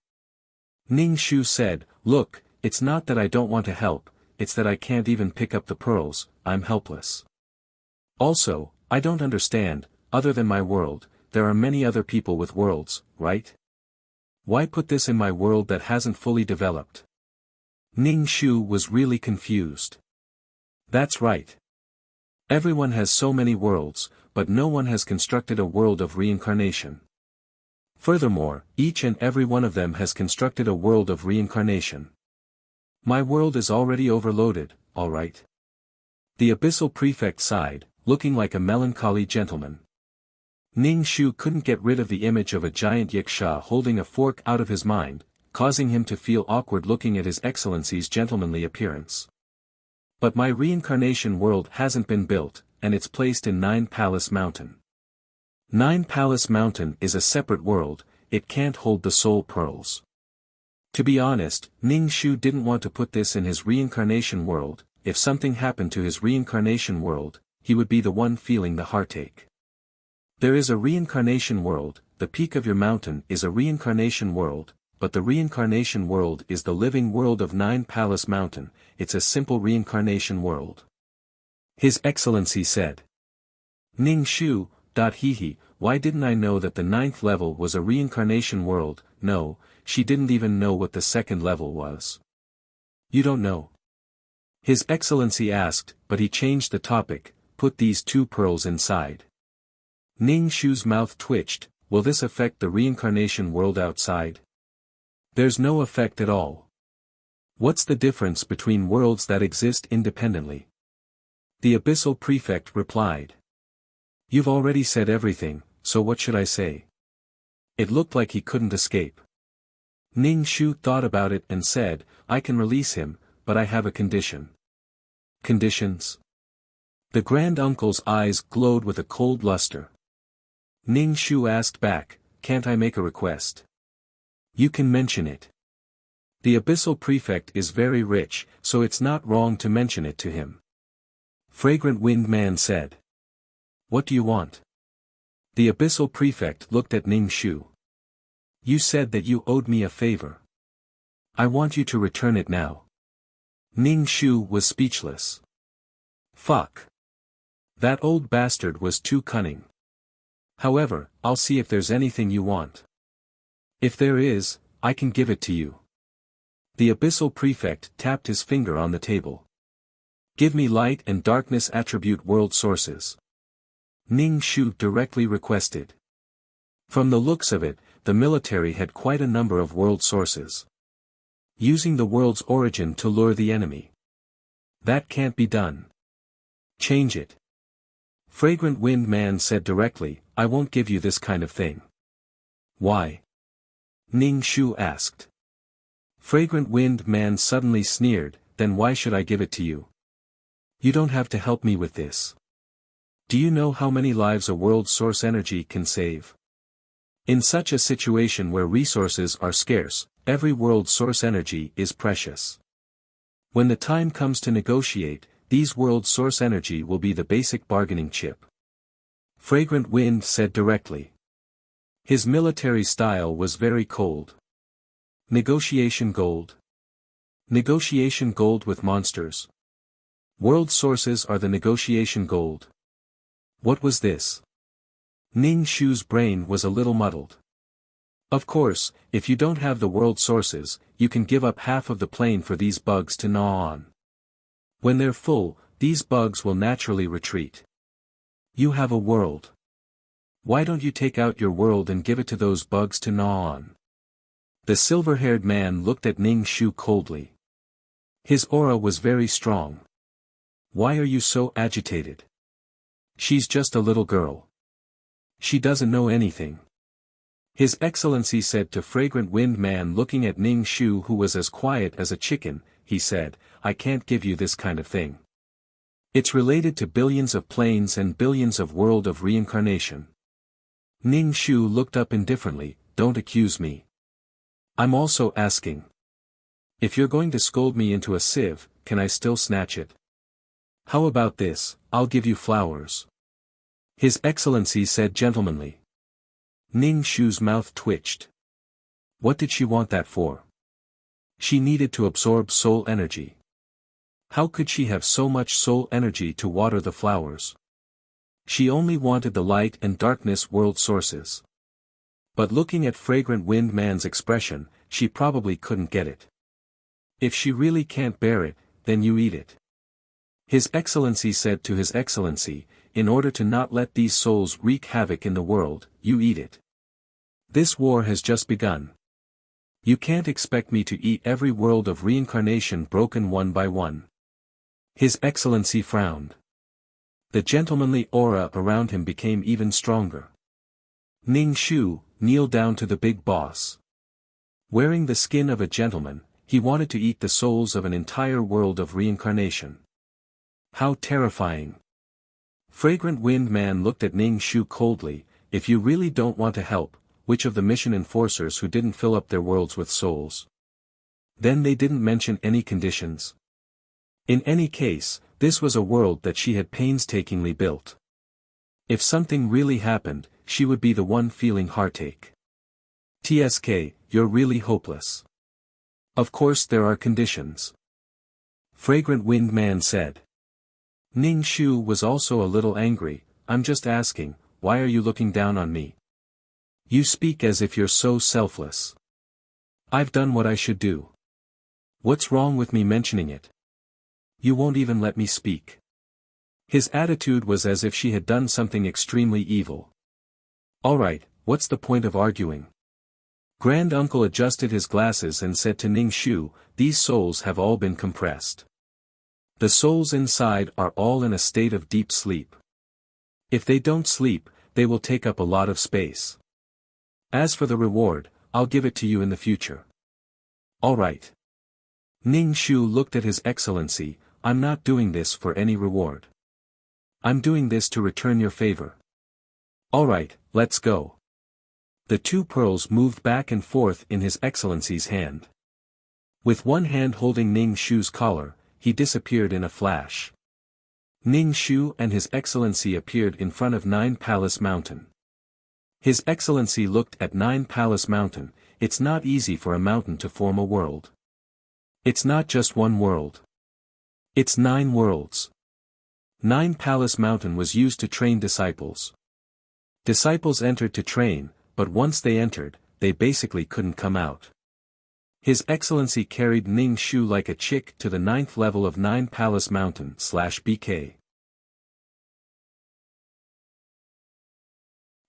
Ning Shu said, Look, it's not that I don't want to help, it's that I can't even pick up the pearls, I'm helpless. Also, I don't understand, other than my world, there are many other people with worlds, right? Why put this in my world that hasn't fully developed? Ning Shu was really confused. That's right. Everyone has so many worlds, but no one has constructed a world of reincarnation. Furthermore, each and every one of them has constructed a world of reincarnation. My world is already overloaded, all right? The abyssal prefect sighed, looking like a melancholy gentleman. Ning Shu couldn't get rid of the image of a giant yiksha holding a fork out of his mind, causing him to feel awkward looking at His Excellency's gentlemanly appearance. But my reincarnation world hasn't been built, and it's placed in 9 Palace Mountain. 9 Palace Mountain is a separate world, it can't hold the soul pearls. To be honest, Ning Shu didn't want to put this in his reincarnation world. If something happened to his reincarnation world, he would be the one feeling the heartache. There is a reincarnation world, the peak of your mountain is a reincarnation world, but the reincarnation world is the living world of 9 Palace Mountain, it's a simple reincarnation world. His Excellency said. Ning Shu, hehe, why didn't I know that the 9th level was a reincarnation world? No, she didn't even know what the 2nd level was. You don't know? His Excellency asked, but he changed the topic, put these 2 pearls inside. Ning Shu's mouth twitched, will this affect the reincarnation world outside? There's no effect at all. What's the difference between worlds that exist independently? The abyssal prefect replied. You've already said everything, so what should I say? It looked like he couldn't escape. Ning Shu thought about it and said, I can release him, but I have a condition. Conditions? The Grand Uncle's eyes glowed with a cold luster. Ning Shu asked back, can't I make a request? You can mention it. The abyssal prefect is very rich, so it's not wrong to mention it to him. Fragrant Wind Man said. What do you want? The abyssal prefect looked at Ning Shu. You said that you owed me a favor. I want you to return it now. Ning Shu was speechless. Fuck. That old bastard was too cunning. However, I'll see if there's anything you want. If there is, I can give it to you. The abyssal prefect tapped his finger on the table. Give me light and darkness attribute world sources. Ning Shu directly requested. From the looks of it, the military had quite a number of world sources. Using the world's origin to lure the enemy. That can't be done. Change it. Fragrant Wind Man said directly, I won't give you this kind of thing. Why? Ning Shu asked. Fragrant Wind Man suddenly sneered, then why should I give it to you? You don't have to help me with this. Do you know how many lives a world source energy can save? In such a situation where resources are scarce, every world source energy is precious. When the time comes to negotiate, these world source energy will be the basic bargaining chip. Fragrant Wind said directly. His military style was very cold. Negotiation gold. Negotiation gold with monsters. World sources are the negotiation gold. What was this? Ning Shu's brain was a little muddled. Of course, if you don't have the world sources, you can give up half of the plane for these bugs to gnaw on. When they're full, these bugs will naturally retreat. You have a world. Why don't you take out your world and give it to those bugs to gnaw on? The silver-haired man looked at Ning Shu coldly. His aura was very strong. Why are you so agitated? She's just a little girl. She doesn't know anything. His Excellency said to Fragrant Wind Man looking at Ning Shu who was as quiet as a chicken, he said, I can't give you this kind of thing. It's related to billions of planes and billions of world of reincarnation. Ning Shu looked up indifferently, don't accuse me. I'm also asking. If you're going to scold me into a sieve, can I still snatch it? How about this, I'll give you flowers. His Excellency said gentlemanly. Ning Shu's mouth twitched. What did she want that for? She needed to absorb soul energy. How could she have so much soul energy to water the flowers? She only wanted the light and darkness world sources. But looking at Fragrant Wind Man's expression, she probably couldn't get it. If she really can't bear it, then you eat it. His Excellency said to His Excellency, in order to not let these souls wreak havoc in the world, you eat it. This war has just begun. You can't expect me to eat every world of reincarnation broken one by one. His Excellency frowned. The gentlemanly aura around him became even stronger. Ning Shu, kneel down to the big boss. Wearing the skin of a gentleman, he wanted to eat the souls of an entire world of reincarnation. How terrifying. Fragrant Wind Man looked at Ning Shu coldly, if you really don't want to help, which of the mission enforcers who didn't fill up their worlds with souls? Then they didn't mention any conditions. In any case, this was a world that she had painstakingly built. If something really happened, she would be the one feeling heartache. TSK, you're really hopeless. Of course there are conditions. Fragrant Wind Man said. Ning Shu was also a little angry, I'm just asking, why are you looking down on me? You speak as if you're so selfless. I've done what I should do. What's wrong with me mentioning it? You won't even let me speak. His attitude was as if she had done something extremely evil. Alright, what's the point of arguing? Grand Uncle adjusted his glasses and said to Ning Shu, these souls have all been compressed. The souls inside are all in a state of deep sleep. If they don't sleep, they will take up a lot of space. As for the reward, I'll give it to you in the future. Alright. Ning Shu looked at His Excellency, I'm not doing this for any reward. I'm doing this to return your favor. Alright, let's go. The two pearls moved back and forth in His Excellency's hand. With one hand holding Ning Shu's collar, he disappeared in a flash. Ning Shu and His Excellency appeared in front of Nine Palace Mountain. His Excellency looked at Nine Palace Mountain. It's not easy for a mountain to form a world. It's not just one world. It's 9 worlds. Nine Palace Mountain was used to train disciples. Disciples entered to train, but once they entered, they basically couldn't come out. His Excellency carried Ning Shu like a chick to the 9th level of Nine Palace Mountain /BK.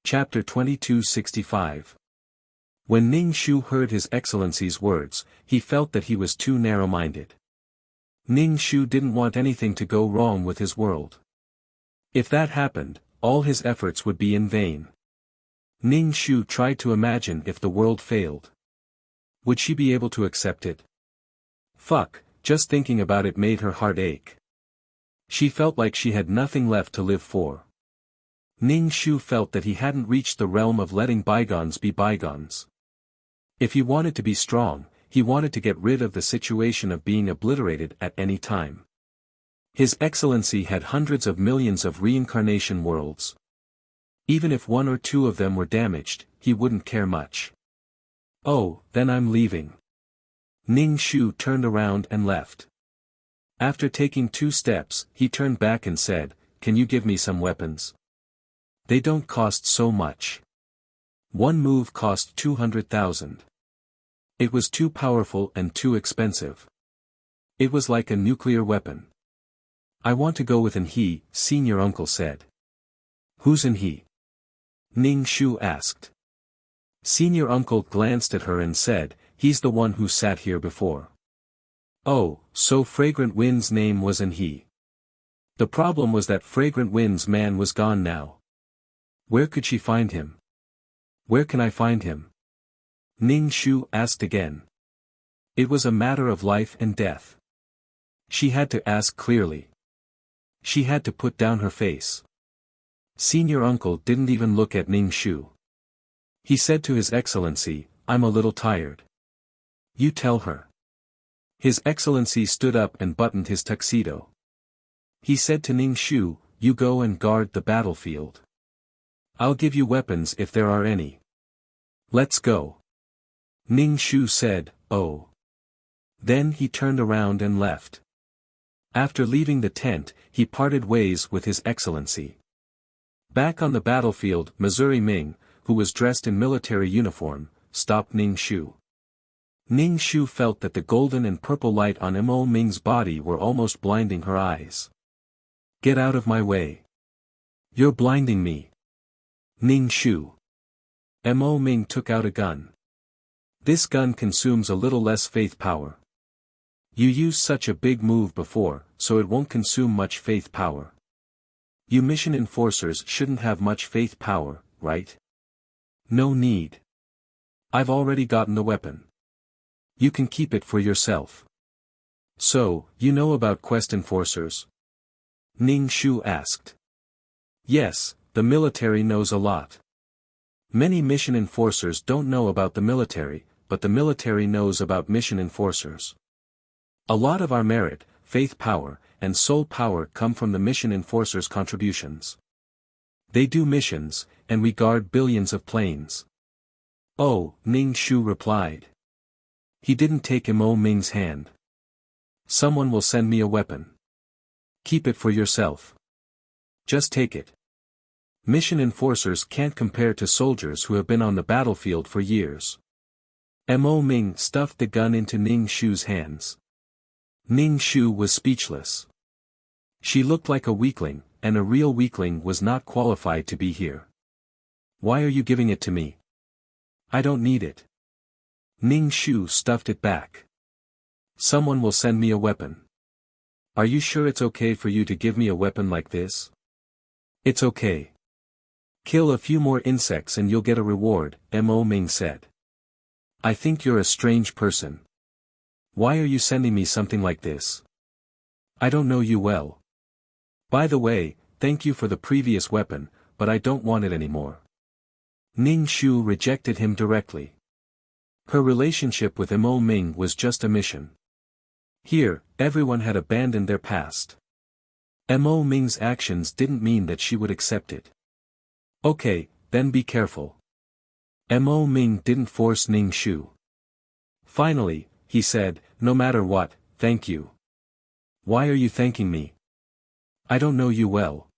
Chapter 2265. When Ning Shu heard His Excellency's words, he felt that he was too narrow-minded. Ning Shu didn't want anything to go wrong with his world. If that happened, all his efforts would be in vain. Ning Shu tried to imagine if the world failed. Would she be able to accept it? Fuck, just thinking about it made her heart ache. She felt like she had nothing left to live for. Ning Shu felt that he hadn't reached the realm of letting bygones be bygones. If he wanted to be strong, he wanted to get rid of the situation of being obliterated at any time. His Excellency had hundreds of millions of reincarnation worlds. Even if 1 or 2 of them were damaged, he wouldn't care much. Oh, then I'm leaving. Ning Shu turned around and left. After taking 2 steps, he turned back and said, can you give me some weapons? They don't cost so much. One move cost 200,000. It was too powerful and too expensive. It was like a nuclear weapon. I want to go with an he, Senior Uncle said. Who's an he? Ning Shu asked. Senior Uncle glanced at her and said, he's the one who sat here before. Oh, so Fragrant Wind's name was an he. The problem was that Fragrant Wind's man was gone now. Where could she find him? Where can I find him? Ning Shu asked again. It was a matter of life and death. She had to ask clearly. She had to put down her face. Senior uncle didn't even look at Ning Shu. He said to His Excellency, "I'm a little tired." "You tell her." His Excellency stood up and buttoned his tuxedo. He said to Ning Shu, "You go and guard the battlefield. I'll give you weapons if there are any. Let's go." Ning Shu said, "Oh." Then he turned around and left. After leaving the tent, he parted ways with His Excellency. Back on the battlefield, Missouri Ming, who was dressed in military uniform, stopped Ning Shu. Ning Shu felt that the golden and purple light on Mo Ming's body were almost blinding her eyes. "Get out of my way. You're blinding me." Ning Shu. Mo Ming took out a gun. "This gun consumes a little less faith power. You used such a big move before, so it won't consume much faith power. You mission enforcers shouldn't have much faith power, right? No need. I've already gotten the weapon. You can keep it for yourself." "So, you know about quest enforcers?" Ning Shu asked. "Yes, the military knows a lot. Many mission enforcers don't know about the military, but the military knows about mission enforcers. A lot of our merit, faith power, and soul power come from the mission enforcers' contributions. They do missions, and we guard billions of planes." "Oh," Ning Shu replied. He didn't take Mo Ming's hand. "Someone will send me a weapon. Keep it for yourself. Just take it. Mission enforcers can't compare to soldiers who have been on the battlefield for years." Mo Ming stuffed the gun into Ning Shu's hands. Ning Shu was speechless. She looked like a weakling, and a real weakling was not qualified to be here. "Why are you giving it to me? I don't need it." Ning Shu stuffed it back. "Someone will send me a weapon. Are you sure it's okay for you to give me a weapon like this?" "It's okay. Kill a few more insects and you'll get a reward," Mo Ming said. "I think you're a strange person. Why are you sending me something like this? I don't know you well. By the way, thank you for the previous weapon, but I don't want it anymore." Ning Shu rejected him directly. Her relationship with Mo Ming was just a mission. Here, everyone had abandoned their past. Mo Ming's actions didn't mean that she would accept it. "Okay, then be careful." Mo Ming didn't force Ning Shu. Finally, he said, "No matter what, thank you." "Why are you thanking me? I don't know you well."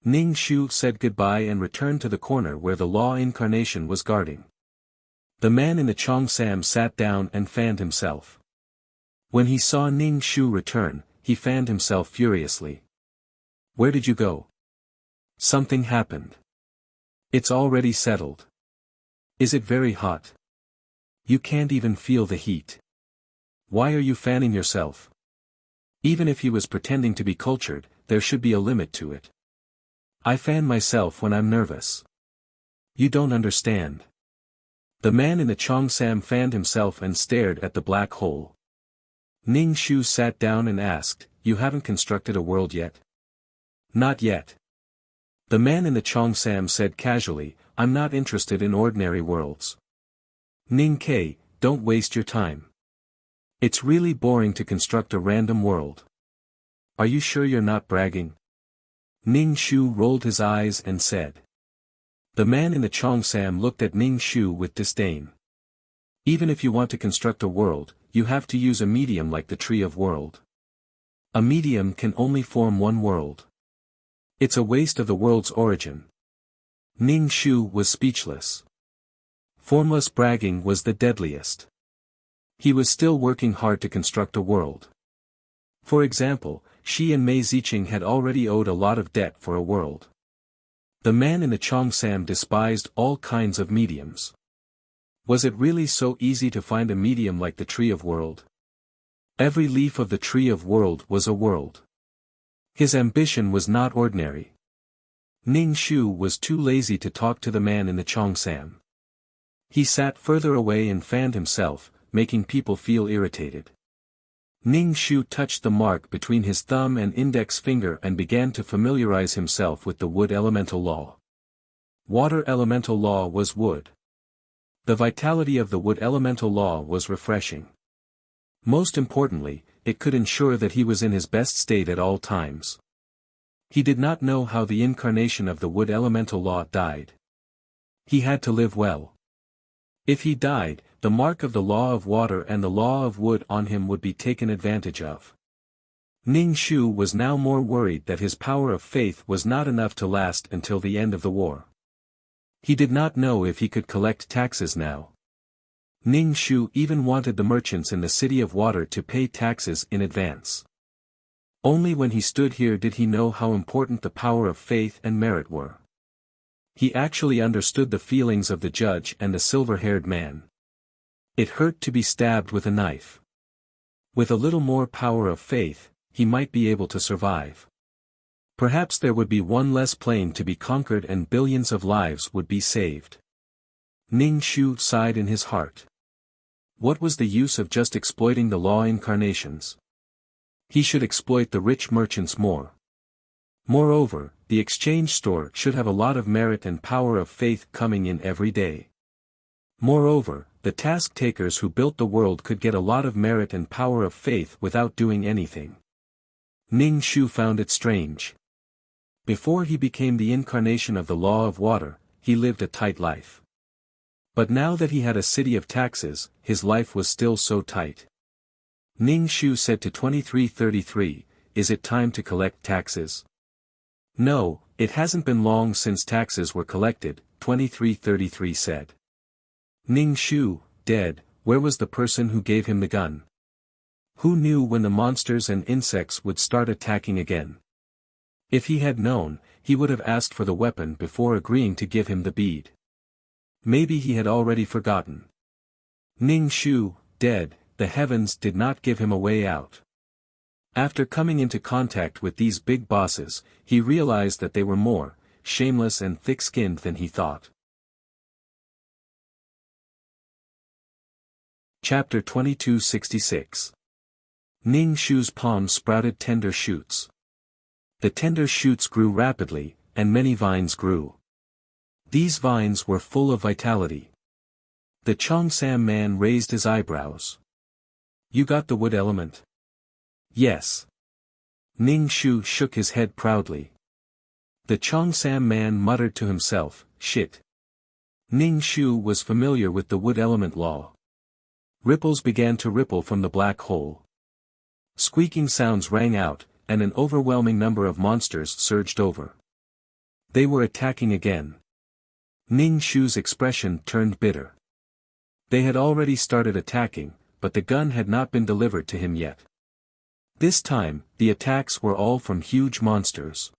Ning Shu said goodbye and returned to the corner where the law incarnation was guarding. The man in the Cheongsam sat down and fanned himself. When he saw Ning Shu return, he fanned himself furiously. "Where did you go? Something happened. It's already settled. Is it very hot? You can't even feel the heat. Why are you fanning yourself?" Even if he was pretending to be cultured, there should be a limit to it. "I fan myself when I'm nervous." "You don't understand." The man in the Cheongsam fanned himself and stared at the black hole. Ning Shu sat down and asked, "You haven't constructed a world yet?" "Not yet." The man in the Cheongsam said casually, "I'm not interested in ordinary worlds." "Ning K, don't waste your time. It's really boring to construct a random world. Are you sure you're not bragging?" Ning Shu rolled his eyes and said. The man in the Cheongsam looked at Ning Shu with disdain. "Even if you want to construct a world, you have to use a medium like the Tree of World. A medium can only form one world. It's a waste of the world's origin." Ning Shu was speechless. Formless bragging was the deadliest. He was still working hard to construct a world. For example, she and Mei Ziqing had already owed a lot of debt for a world. The man in the Cheongsam despised all kinds of mediums. Was it really so easy to find a medium like the Tree of World? Every leaf of the Tree of World was a world. His ambition was not ordinary. Ning Shu was too lazy to talk to the man in the Cheongsam. He sat further away and fanned himself, making people feel irritated. Ning Shu touched the mark between his thumb and index finger and began to familiarize himself with the wood elemental law. Water elemental law was wood. The vitality of the wood elemental law was refreshing. Most importantly, it could ensure that he was in his best state at all times. He did not know how the incarnation of the wood elemental law died. He had to live well. If he died, the mark of the law of water and the law of wood on him would be taken advantage of. Ning Shu was now more worried that his power of faith was not enough to last until the end of the war. He did not know if he could collect taxes now. Ning Shu even wanted the merchants in the City of Water to pay taxes in advance. Only when he stood here did he know how important the power of faith and merit were. He actually understood the feelings of the judge and the silver-haired man. It hurt to be stabbed with a knife. With a little more power of faith, he might be able to survive. Perhaps there would be one less plane to be conquered and billions of lives would be saved. Ning Shu sighed in his heart. What was the use of just exploiting the law incarnations? He should exploit the rich merchants more. Moreover, the exchange store should have a lot of merit and power of faith coming in every day. Moreover, the task takers who built the world could get a lot of merit and power of faith without doing anything. Ning Shu found it strange. Before he became the incarnation of the law of water, he lived a tight life. But now that he had a city of taxes, his life was still so tight. Ning Shu said to 2333, "Is it time to collect taxes?" "No, it hasn't been long since taxes were collected," 2333 said. Ning Shu, dead, where was the person who gave him the gun? Who knew when the monsters and insects would start attacking again? If he had known, he would have asked for the weapon before agreeing to give him the bead. Maybe he had already forgotten. Ning Shu, dead, the heavens did not give him a way out. After coming into contact with these big bosses, he realized that they were more shameless and thick-skinned than he thought. Chapter 2266. Ning Shu's palm sprouted tender shoots. The tender shoots grew rapidly, and many vines grew. These vines were full of vitality. The Cheongsam man raised his eyebrows. "You got the wood element?" "Yes." Ning Shu shook his head proudly. The Cheongsam man muttered to himself, "Shit." Ning Shu was familiar with the wood element law. Ripples began to ripple from the black hole. Squeaking sounds rang out, and an overwhelming number of monsters surged over. They were attacking again. Ning Shu's expression turned bitter. They had already started attacking, but the gun had not been delivered to him yet. This time, the attacks were all from huge monsters.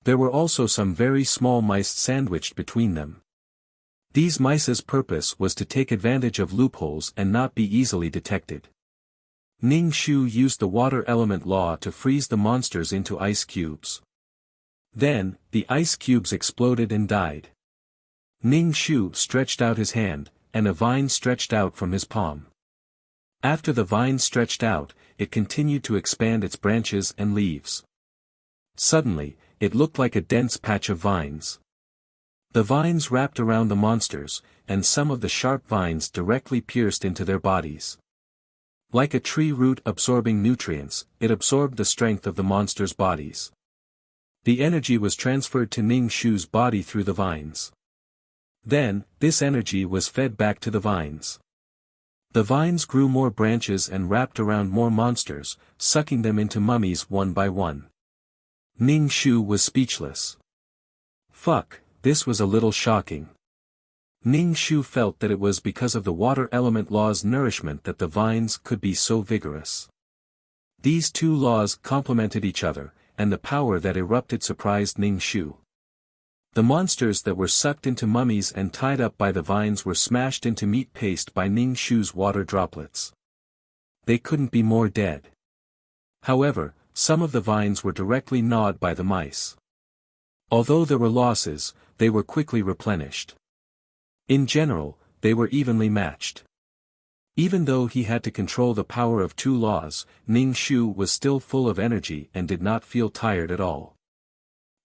There were also some very small mice sandwiched between them. These mice's purpose was to take advantage of loopholes and not be easily detected. Ning Shu used the water element law to freeze the monsters into ice cubes. Then, the ice cubes exploded and died. Ning Shu stretched out his hand, and a vine stretched out from his palm. After the vine stretched out, it continued to expand its branches and leaves. Suddenly, it looked like a dense patch of vines. The vines wrapped around the monsters, and some of the sharp vines directly pierced into their bodies. Like a tree root absorbing nutrients, it absorbed the strength of the monsters' bodies. The energy was transferred to Ning Shu's body through the vines. Then, this energy was fed back to the vines. The vines grew more branches and wrapped around more monsters, sucking them into mummies one by one. Ning Shu was speechless. Fuck, this was a little shocking. Ning Shu felt that it was because of the water element law's nourishment that the vines could be so vigorous. These two laws complemented each other, and the power that erupted surprised Ning Shu. The monsters that were sucked into mummies and tied up by the vines were smashed into meat paste by Ning Shu's water droplets. They couldn't be more dead. However, some of the vines were directly gnawed by the mice. Although there were losses, they were quickly replenished. In general, they were evenly matched. Even though he had to control the power of two laws, Ning Shu was still full of energy and did not feel tired at all.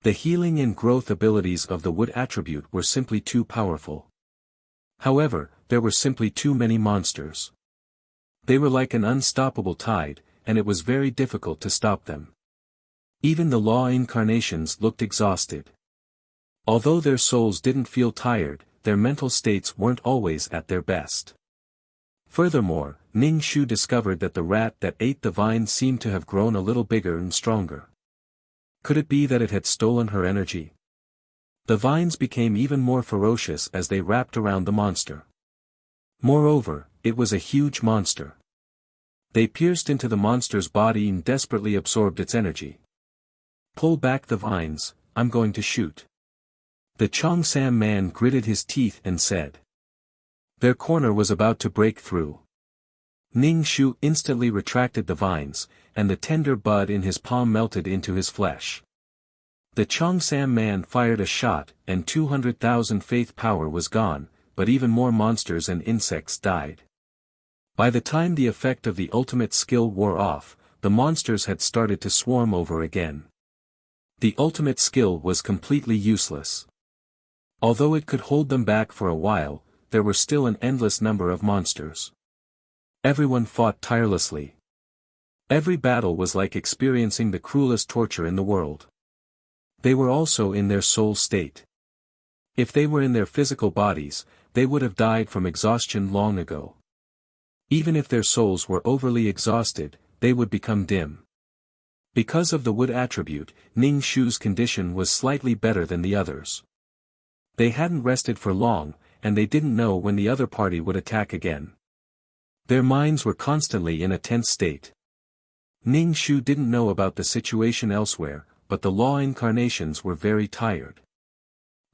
The healing and growth abilities of the wood attribute were simply too powerful. However, there were simply too many monsters. They were like an unstoppable tide, and it was very difficult to stop them. Even the law incarnations looked exhausted. Although their souls didn't feel tired, their mental states weren't always at their best. Furthermore, Ning Shu discovered that the rat that ate the vine seemed to have grown a little bigger and stronger. Could it be that it had stolen her energy? The vines became even more ferocious as they wrapped around the monster. Moreover, it was a huge monster. They pierced into the monster's body and desperately absorbed its energy. Pull back the vines, I'm going to shoot. The Cheongsam man gritted his teeth and said. Their corner was about to break through. Ning Shu instantly retracted the vines, and the tender bud in his palm melted into his flesh. The Cheongsam man fired a shot, and 200,000 faith power was gone, but even more monsters and insects died. By the time the effect of the ultimate skill wore off, the monsters had started to swarm over again. The ultimate skill was completely useless. Although it could hold them back for a while, there were still an endless number of monsters. Everyone fought tirelessly. Every battle was like experiencing the cruelest torture in the world. They were also in their soul state. If they were in their physical bodies, they would have died from exhaustion long ago. Even if their souls were overly exhausted, they would become dim. Because of the wood attribute, Ning Shu's condition was slightly better than the others. They hadn't rested for long, and they didn't know when the other party would attack again. Their minds were constantly in a tense state. Ning Shu didn't know about the situation elsewhere, but the law incarnations were very tired.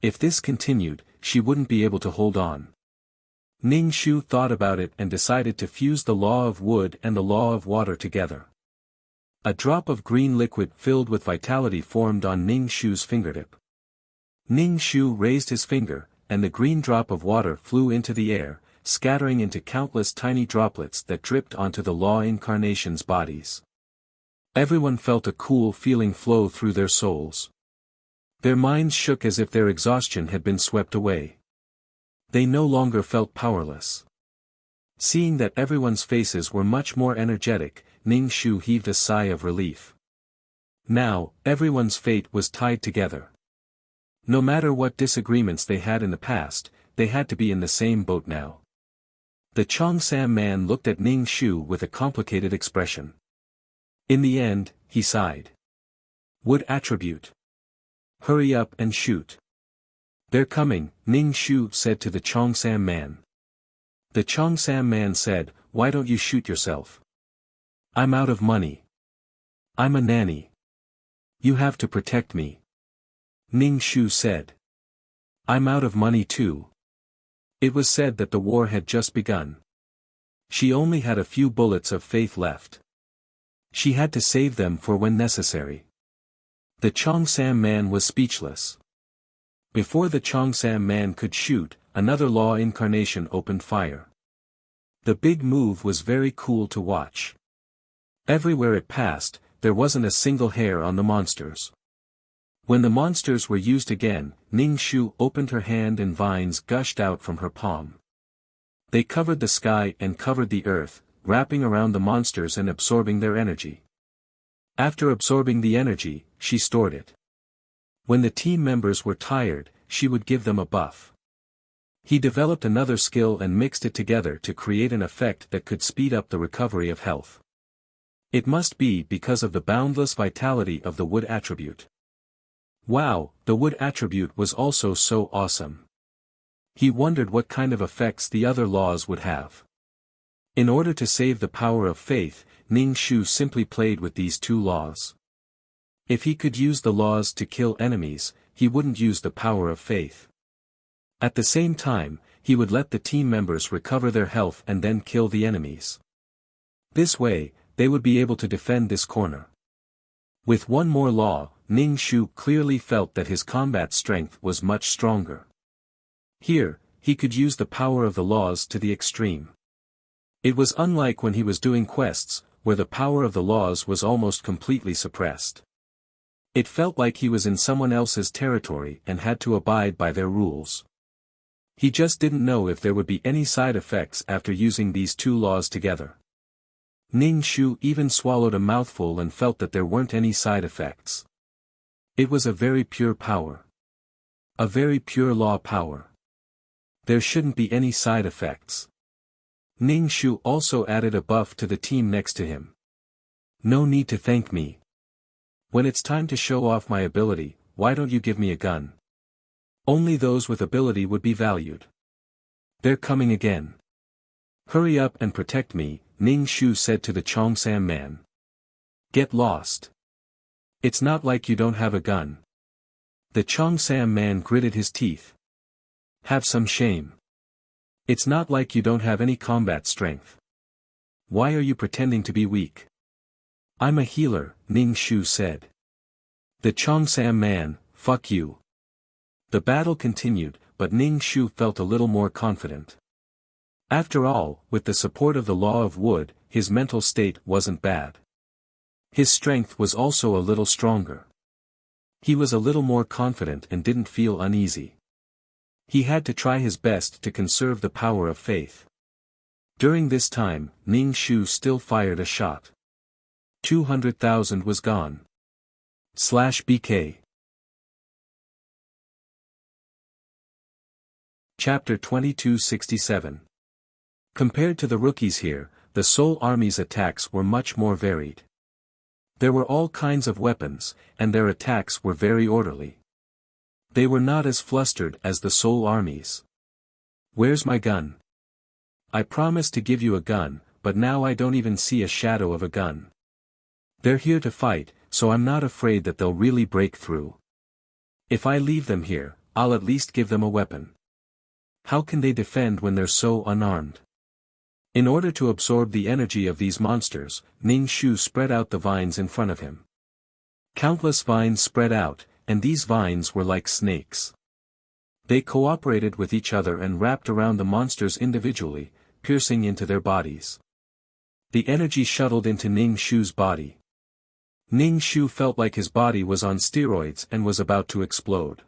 If this continued, she wouldn't be able to hold on. Ning Shu thought about it and decided to fuse the law of wood and the law of water together. A drop of green liquid filled with vitality formed on Ning Shu's fingertip. Ning Shu raised his finger, and the green drop of water flew into the air, scattering into countless tiny droplets that dripped onto the law incarnations' bodies. Everyone felt a cool feeling flow through their souls. Their minds shook as if their exhaustion had been swept away. They no longer felt powerless. Seeing that everyone's faces were much more energetic, Ning Shu heaved a sigh of relief. Now, everyone's fate was tied together. No matter what disagreements they had in the past, they had to be in the same boat now. The Cheongsam man looked at Ning Shu with a complicated expression. In the end, he sighed. Wood attribute. Hurry up and shoot. They're coming, Ning Shu said to the Cheongsam man. The Cheongsam man said, why don't you shoot yourself? I'm out of money. I'm a nanny. You have to protect me. Ning Shu said. I'm out of money too. It was said that the war had just begun. She only had a few bullets of faith left. She had to save them for when necessary. The Cheongsam man was speechless. Before the Cheongsam man could shoot, another law incarnation opened fire. The big move was very cool to watch. Everywhere it passed, there wasn't a single hair on the monsters. When the monsters were used again, Ning Shu opened her hand and vines gushed out from her palm. They covered the sky and covered the earth, wrapping around the monsters and absorbing their energy. After absorbing the energy, she stored it. When the team members were tired, she would give them a buff. He developed another skill and mixed it together to create an effect that could speed up the recovery of health. It must be because of the boundless vitality of the wood attribute. Wow, the wood attribute was also so awesome. He wondered what kind of effects the other laws would have. In order to save the power of faith, Ning Shu simply played with these two laws. If he could use the laws to kill enemies, he wouldn't use the power of faith. At the same time, he would let the team members recover their health and then kill the enemies. This way, they would be able to defend this corner. With one more law, Ning Shu clearly felt that his combat strength was much stronger. Here, he could use the power of the laws to the extreme. It was unlike when he was doing quests, where the power of the laws was almost completely suppressed. It felt like he was in someone else's territory and had to abide by their rules. He just didn't know if there would be any side effects after using these two laws together. Ning Shu even swallowed a mouthful and felt that there weren't any side effects. It was a very pure power. A very pure law power. There shouldn't be any side effects. Ning Shu also added a buff to the team next to him. No need to thank me. When it's time to show off my ability, why don't you give me a gun? Only those with ability would be valued. They're coming again. Hurry up and protect me, Ning Shu said to the Chongsam man. Get lost. It's not like you don't have a gun. The Chongsam man gritted his teeth. Have some shame. It's not like you don't have any combat strength. Why are you pretending to be weak? I'm a healer, Ning Shu said. The Chongsam man, fuck you. The battle continued, but Ning Shu felt a little more confident. After all, with the support of the law of wood, his mental state wasn't bad. His strength was also a little stronger. He was a little more confident and didn't feel uneasy. He had to try his best to conserve the power of faith. During this time, Ning Shu still fired a shot. 200,000 was gone. /BK. Chapter 2267. Compared to the rookies here, the Soul Army's attacks were much more varied. There were all kinds of weapons, and their attacks were very orderly. They were not as flustered as the Soul Army's. Where's my gun? I promised to give you a gun, but now I don't even see a shadow of a gun. They're here to fight, so I'm not afraid that they'll really break through. If I leave them here, I'll at least give them a weapon. How can they defend when they're so unarmed? In order to absorb the energy of these monsters, Ning Shu spread out the vines in front of him. Countless vines spread out, and these vines were like snakes. They cooperated with each other and wrapped around the monsters individually, piercing into their bodies. The energy shuttled into Ning Shu's body. Ning Shu felt like his body was on steroids and was about to explode.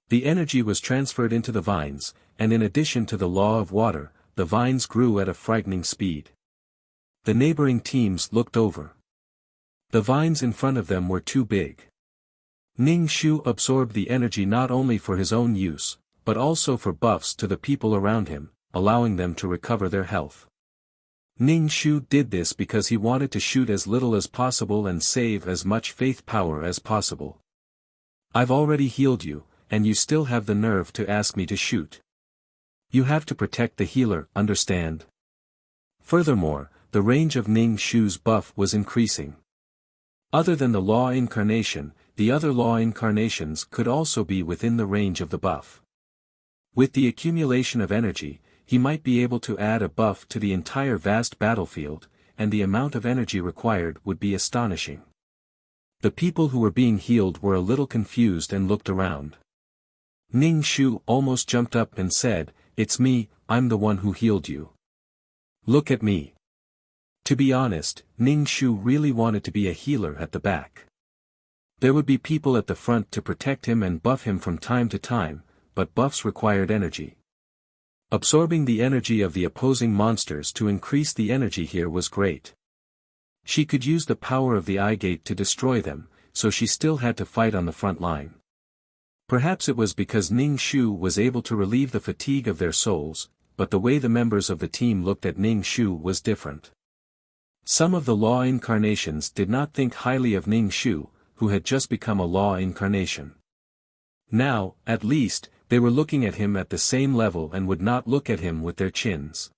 The energy was transferred into the vines, and in addition to the law of water, the vines grew at a frightening speed. The neighboring teams looked over. The vines in front of them were too big. Ning Shu absorbed the energy not only for his own use, but also for buffs to the people around him, allowing them to recover their health. Ning Shu did this because he wanted to shoot as little as possible and save as much faith power as possible. I've already healed you, and you still have the nerve to ask me to shoot. You have to protect the healer, understand? Furthermore, the range of Ning Shu's buff was increasing. Other than the Law Incarnation, the other Law Incarnations could also be within the range of the buff. With the accumulation of energy, he might be able to add a buff to the entire vast battlefield, and the amount of energy required would be astonishing. The people who were being healed were a little confused and looked around. Ning Shu almost jumped up and said, "It's me, I'm the one who healed you. Look at me." To be honest, Ning Shu really wanted to be a healer at the back. There would be people at the front to protect him and buff him from time to time, but buffs required energy. Absorbing the energy of the opposing monsters to increase the energy here was great. She could use the power of the Eye Gate to destroy them, so she still had to fight on the front line. Perhaps it was because Ning Shu was able to relieve the fatigue of their souls, but the way the members of the team looked at Ning Shu was different. Some of the Law Incarnations did not think highly of Ning Shu, who had just become a Law Incarnation. Now, at least, they were looking at him at the same level and would not look at him with their chins.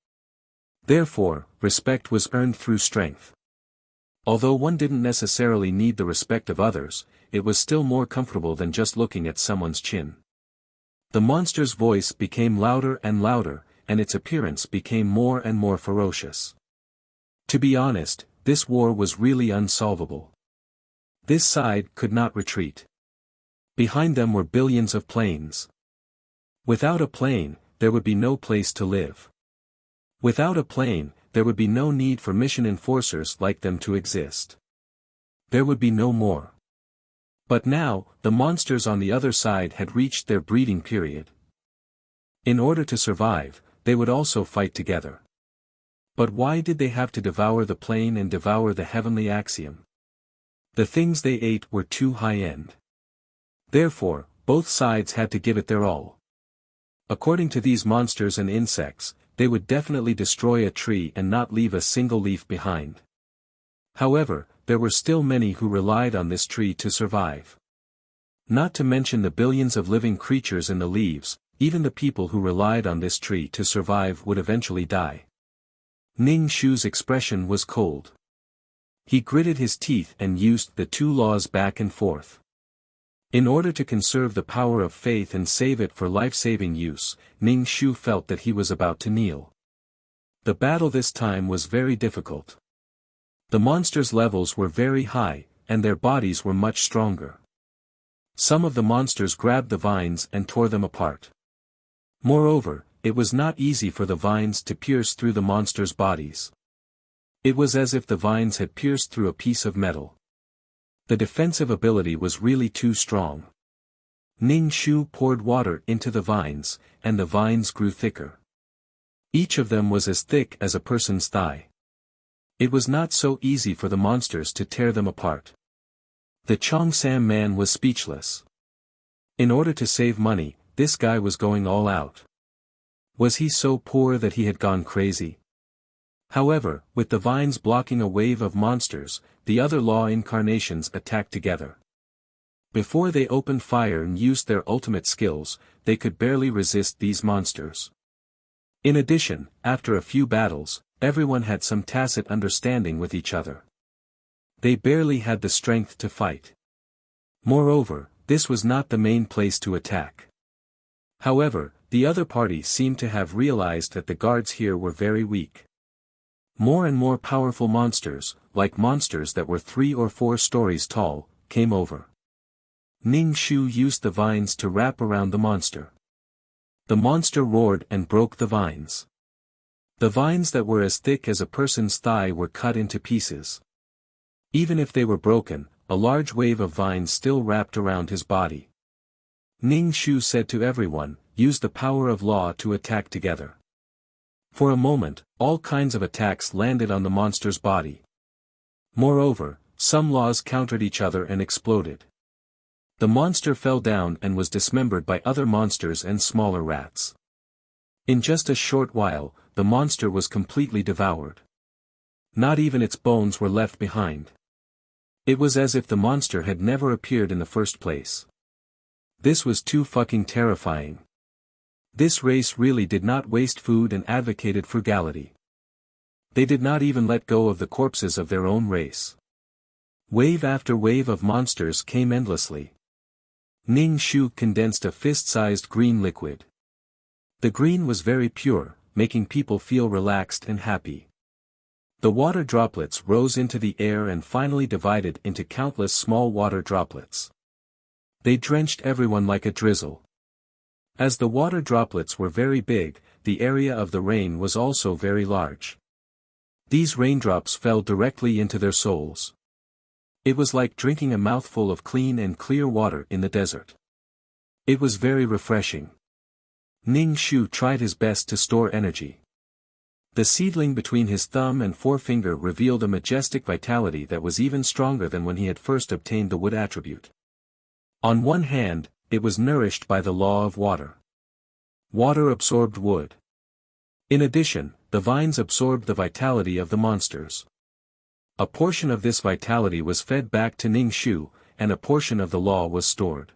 Therefore, respect was earned through strength. Although one didn't necessarily need the respect of others, it was still more comfortable than just looking at someone's chin. The monster's voice became louder and louder, and its appearance became more and more ferocious. To be honest, this war was really unsolvable. This side could not retreat. Behind them were billions of planes. Without a plane, there would be no place to live. Without a plane, there would be no need for mission enforcers like them to exist. There would be no more. But now, the monsters on the other side had reached their breeding period. In order to survive, they would also fight together. But why did they have to devour the plane and devour the heavenly axiom? The things they ate were too high-end. Therefore, both sides had to give it their all. According to these monsters and insects, they would definitely destroy a tree and not leave a single leaf behind. However, there were still many who relied on this tree to survive. Not to mention the billions of living creatures in the leaves, even the people who relied on this tree to survive would eventually die. Ning Shu's expression was cold. He gritted his teeth and used the two laws back and forth. In order to conserve the power of faith and save it for life-saving use, Ning Shu felt that he was about to kneel. The battle this time was very difficult. The monsters' levels were very high, and their bodies were much stronger. Some of the monsters grabbed the vines and tore them apart. Moreover, it was not easy for the vines to pierce through the monsters' bodies. It was as if the vines had pierced through a piece of metal. The defensive ability was really too strong. Ning Shu poured water into the vines, and the vines grew thicker. Each of them was as thick as a person's thigh. It was not so easy for the monsters to tear them apart. The Cheongsam man was speechless. In order to save money, this guy was going all out. Was he so poor that he had gone crazy? However, with the vines blocking a wave of monsters, the other law incarnations attacked together. Before they opened fire and used their ultimate skills, they could barely resist these monsters. In addition, after a few battles, everyone had some tacit understanding with each other. They barely had the strength to fight. Moreover, this was not the main place to attack. However, the other party seemed to have realized that the guards here were very weak. More and more powerful monsters, like monsters that were 3 or 4 stories tall, came over. Ning Shu used the vines to wrap around the monster. The monster roared and broke the vines. The vines that were as thick as a person's thigh were cut into pieces. Even if they were broken, a large wave of vines still wrapped around his body. Ning Shu said to everyone, "Use the power of law to attack together." For a moment, all kinds of attacks landed on the monster's body. Moreover, some laws countered each other and exploded. The monster fell down and was dismembered by other monsters and smaller rats. In just a short while, the monster was completely devoured. Not even its bones were left behind. It was as if the monster had never appeared in the first place. This was too fucking terrifying. This race really did not waste food and advocated frugality. They did not even let go of the corpses of their own race. Wave after wave of monsters came endlessly. Ning Shu condensed a fist-sized green liquid. The green was very pure, making people feel relaxed and happy. The water droplets rose into the air and finally divided into countless small water droplets. They drenched everyone like a drizzle. As the water droplets were very big, the area of the rain was also very large. These raindrops fell directly into their souls. It was like drinking a mouthful of clean and clear water in the desert. It was very refreshing. Ning Shu tried his best to store energy. The seedling between his thumb and forefinger revealed a majestic vitality that was even stronger than when he had first obtained the wood attribute. On one hand, it was nourished by the law of water. Water absorbed wood. In addition, the vines absorbed the vitality of the monsters. A portion of this vitality was fed back to Ning Shu, and a portion of the law was stored.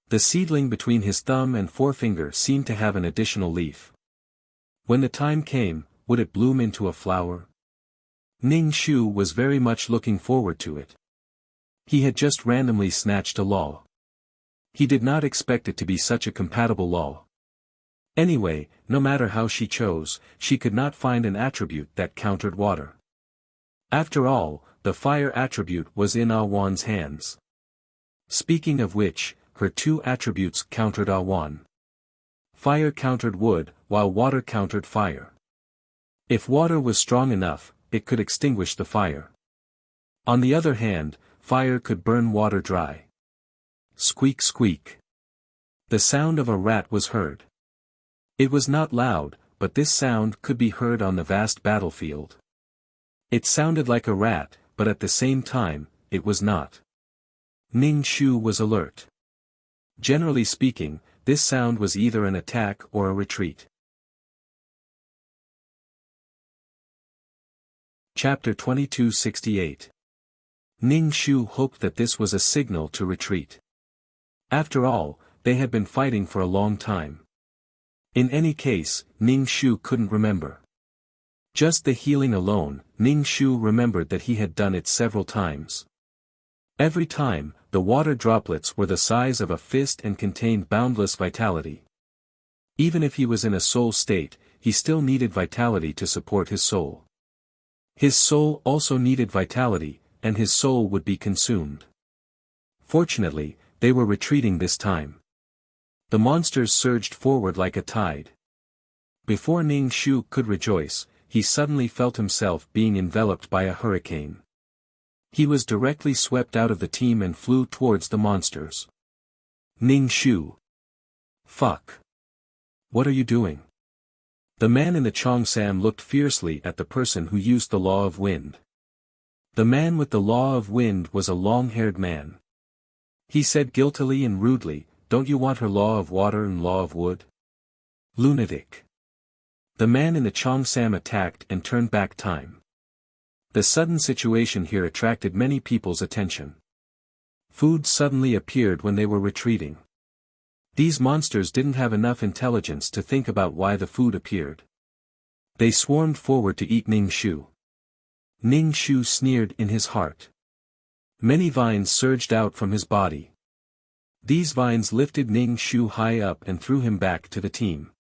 The seedling between his thumb and forefinger seemed to have an additional leaf. When the time came, would it bloom into a flower? Ning Shu was very much looking forward to it. He had just randomly snatched a law. He did not expect it to be such a compatible law. Anyway, no matter how she chose, she could not find an attribute that countered water. After all, the fire attribute was in Ah Wan's hands. Speaking of which, her 2 attributes countered Ah Wan. Fire countered wood, while water countered fire. If water was strong enough, it could extinguish the fire. On the other hand, fire could burn water dry. Squeak squeak. The sound of a rat was heard. It was not loud, but this sound could be heard on the vast battlefield. It sounded like a rat, but at the same time, it was not. Ning Shu was alert. Generally speaking, this sound was either an attack or a retreat. Chapter 2268. Ning Shu hoped that this was a signal to retreat. After all, they had been fighting for a long time. In any case, Ning Shu couldn't remember. Just the healing alone, Ning Shu remembered that he had done it several times. Every time, the water droplets were the size of a fist and contained boundless vitality. Even if he was in a soul state, he still needed vitality to support his soul. His soul also needed vitality, and his soul would be consumed. Fortunately, they were retreating this time. The monsters surged forward like a tide. Before Ning Shu could rejoice, he suddenly felt himself being enveloped by a hurricane. He was directly swept out of the team and flew towards the monsters. Ning Shu. Fuck. What are you doing? The man in the Cheongsam looked fiercely at the person who used the law of wind. The man with the law of wind was a long-haired man. He said guiltily and rudely, "Don't you want her law of water and law of wood? Lunatic." The man in the Cheongsam attacked and turned back time. The sudden situation here attracted many people's attention. Food suddenly appeared when they were retreating. These monsters didn't have enough intelligence to think about why the food appeared. They swarmed forward to eat Ning Shu. Ning Shu sneered in his heart. Many vines surged out from his body. These vines lifted Ning Shu high up and threw him back to the team.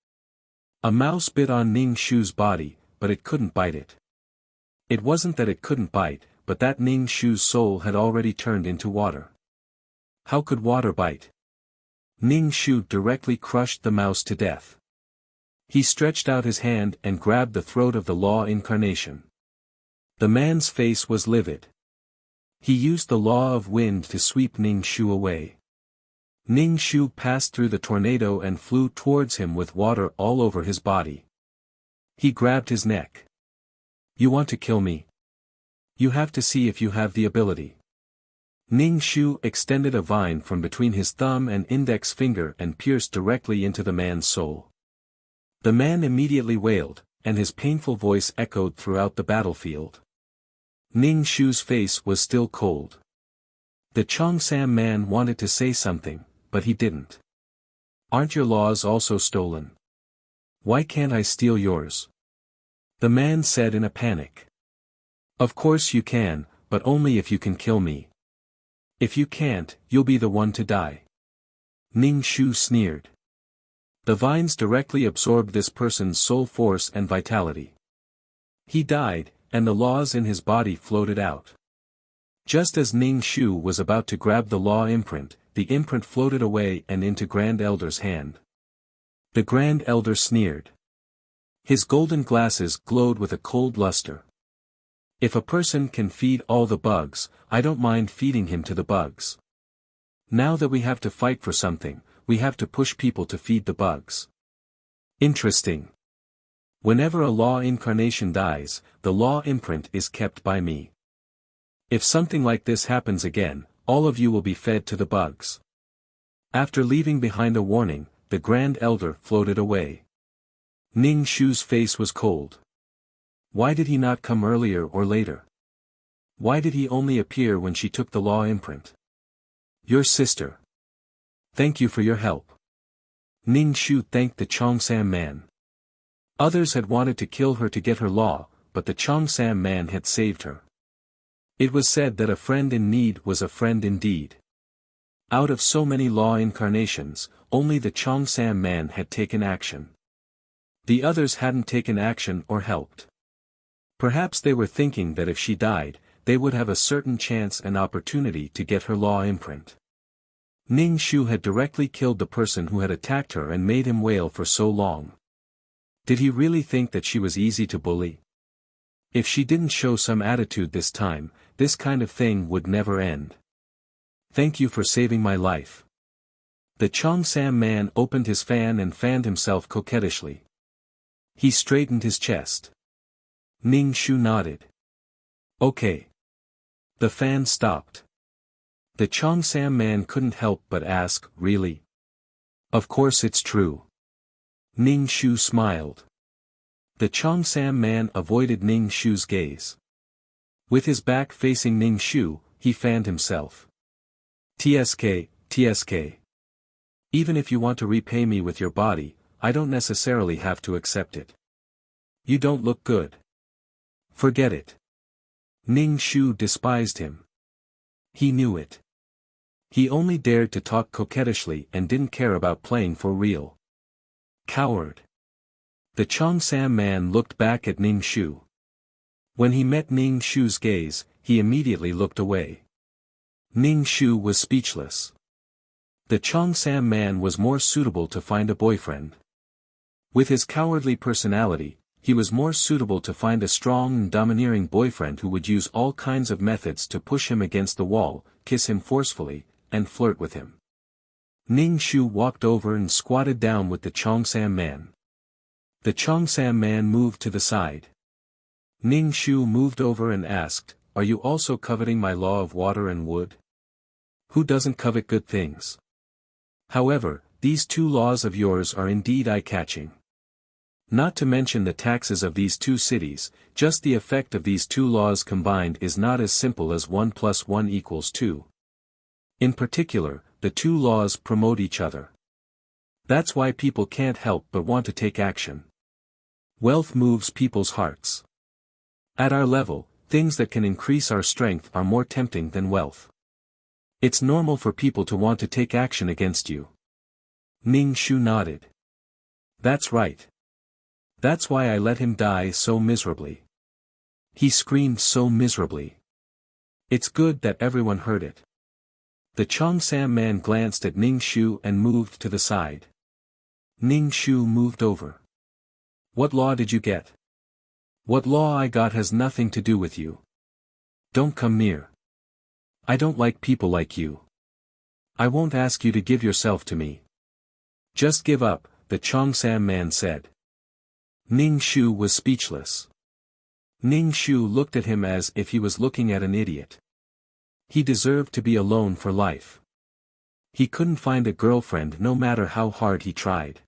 A mouse bit on Ning Shu's body, but it couldn't bite it. It wasn't that it couldn't bite, but that Ning Shu's soul had already turned into water. How could water bite? Ning Shu directly crushed the mouse to death. He stretched out his hand and grabbed the throat of the law incarnation. The man's face was livid. He used the law of wind to sweep Ning Shu away. Ning Shu passed through the tornado and flew towards him with water all over his body. He grabbed his neck. "You want to kill me? You have to see if you have the ability." Ning Shu extended a vine from between his thumb and index finger and pierced directly into the man's soul. The man immediately wailed, and his painful voice echoed throughout the battlefield. Ning Shu's face was still cold. The Cheongsam man wanted to say something, but he didn't. "Aren't your laws also stolen? Why can't I steal yours?" The man said in a panic. "Of course you can, but only if you can kill me. If you can't, you'll be the one to die." Ning Shu sneered. The vines directly absorbed this person's soul force and vitality. He died, and the laws in his body floated out. Just as Ning Shu was about to grab the law imprint, the imprint floated away and into Grand Elder's hand. The Grand Elder sneered. His golden glasses glowed with a cold luster. "If a person can feed all the bugs, I don't mind feeding him to the bugs. Now that we have to fight for something, we have to push people to feed the bugs." Interesting. Whenever a law incarnation dies, the law imprint is kept by me. If something like this happens again, all of you will be fed to the bugs. After leaving behind a warning, the Grand Elder floated away. Ning Shu's face was cold. Why did he not come earlier or later? Why did he only appear when she took the law imprint? "Your sister. Thank you for your help." Ning Shu thanked the Cheongsam man. Others had wanted to kill her to get her law, but the Cheongsam man had saved her. It was said that a friend in need was a friend indeed. Out of so many law incarnations, only the Cheongsam man had taken action. The others hadn't taken action or helped. Perhaps they were thinking that if she died, they would have a certain chance and opportunity to get her law imprint. Ning Shu had directly killed the person who had attacked her and made him wail for so long. Did he really think that she was easy to bully? If she didn't show some attitude this time, this kind of thing would never end. Thank you for saving my life. The Cheongsam man opened his fan and fanned himself coquettishly. He straightened his chest. Ning Shu nodded. Okay. The fan stopped. The Cheongsam man couldn't help but ask, really? Of course it's true. Ning Shu smiled. The Cheongsam man avoided Ning Shu's gaze. With his back facing Ning Shu, he fanned himself. TSK, TSK. Even if you want to repay me with your body, I don't necessarily have to accept it. You don't look good. Forget it. Ning Shu despised him. He knew it. He only dared to talk coquettishly and didn't care about playing for real. Coward. The Cheongsam man looked back at Ning Shu. When he met Ning Shu's gaze, he immediately looked away. Ning Shu was speechless. The Cheongsam man was more suitable to find a boyfriend. With his cowardly personality, he was more suitable to find a strong and domineering boyfriend who would use all kinds of methods to push him against the wall, kiss him forcefully, and flirt with him. Ning Shu walked over and squatted down with the Cheongsam man. The Cheongsam man moved to the side. Ning Shu moved over and asked, "Are you also coveting my law of water and wood? Who doesn't covet good things? However, these two laws of yours are indeed eye-catching. Not to mention the taxes of these two cities, just the effect of these two laws combined is not as simple as 1 + 1 = 2. In particular, the two laws promote each other. That's why people can't help but want to take action. Wealth moves people's hearts. At our level, things that can increase our strength are more tempting than wealth. It's normal for people to want to take action against you." Ning Shu nodded. "That's right. That's why I let him die so miserably. He screamed so miserably. It's good that everyone heard it." The Cheongsam man glanced at Ning Shu and moved to the side. Ning Shu moved over. "What law did you get?" "What law I got has nothing to do with you. Don't come near. I don't like people like you. I won't ask you to give yourself to me. Just give up," the Cheongsam man said. Ning Shu was speechless. Ning Shu looked at him as if he was looking at an idiot. He deserved to be alone for life. He couldn't find a girlfriend no matter how hard he tried.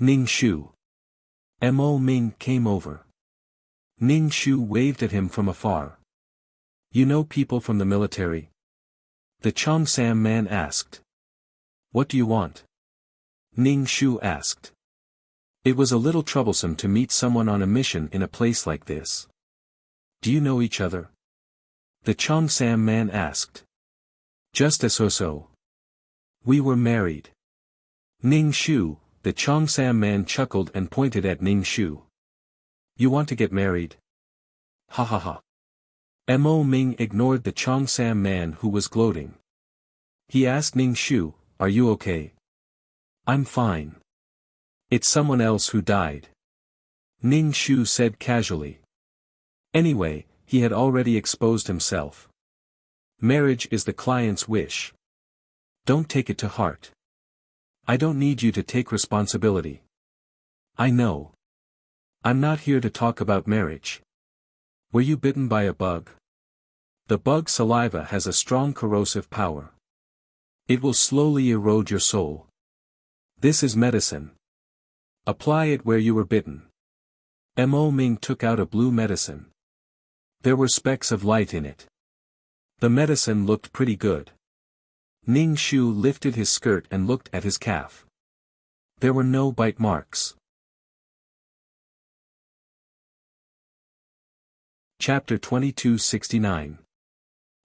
Ning Shu. Mo Ming came over. Ning Shu waved at him from afar. "You know people from the military?" The Cheongsam man asked. "What do you want?" Ning Shu asked. It was a little troublesome to meet someone on a mission in a place like this. "Do you know each other?" The Cheongsam man asked. "Just as so. We were married." Ning Shu, the Cheongsam man chuckled and pointed at Ning Shu. "You want to get married?" "Ha ha ha." Mo Ming ignored the Cheongsam man who was gloating. He asked Ning Shu, "Are you okay?" "I'm fine. It's someone else who died." Ning Shu said casually. Anyway, he had already exposed himself. Marriage is the client's wish. Don't take it to heart. I don't need you to take responsibility. I know. I'm not here to talk about marriage. Were you bitten by a bug? The bug saliva has a strong corrosive power. It will slowly erode your soul. This is medicine. Apply it where you were bitten. Mo Ming took out a blue medicine. There were specks of light in it. The medicine looked pretty good. Ning Shu lifted his skirt and looked at his calf. There were no bite marks. Chapter 2269.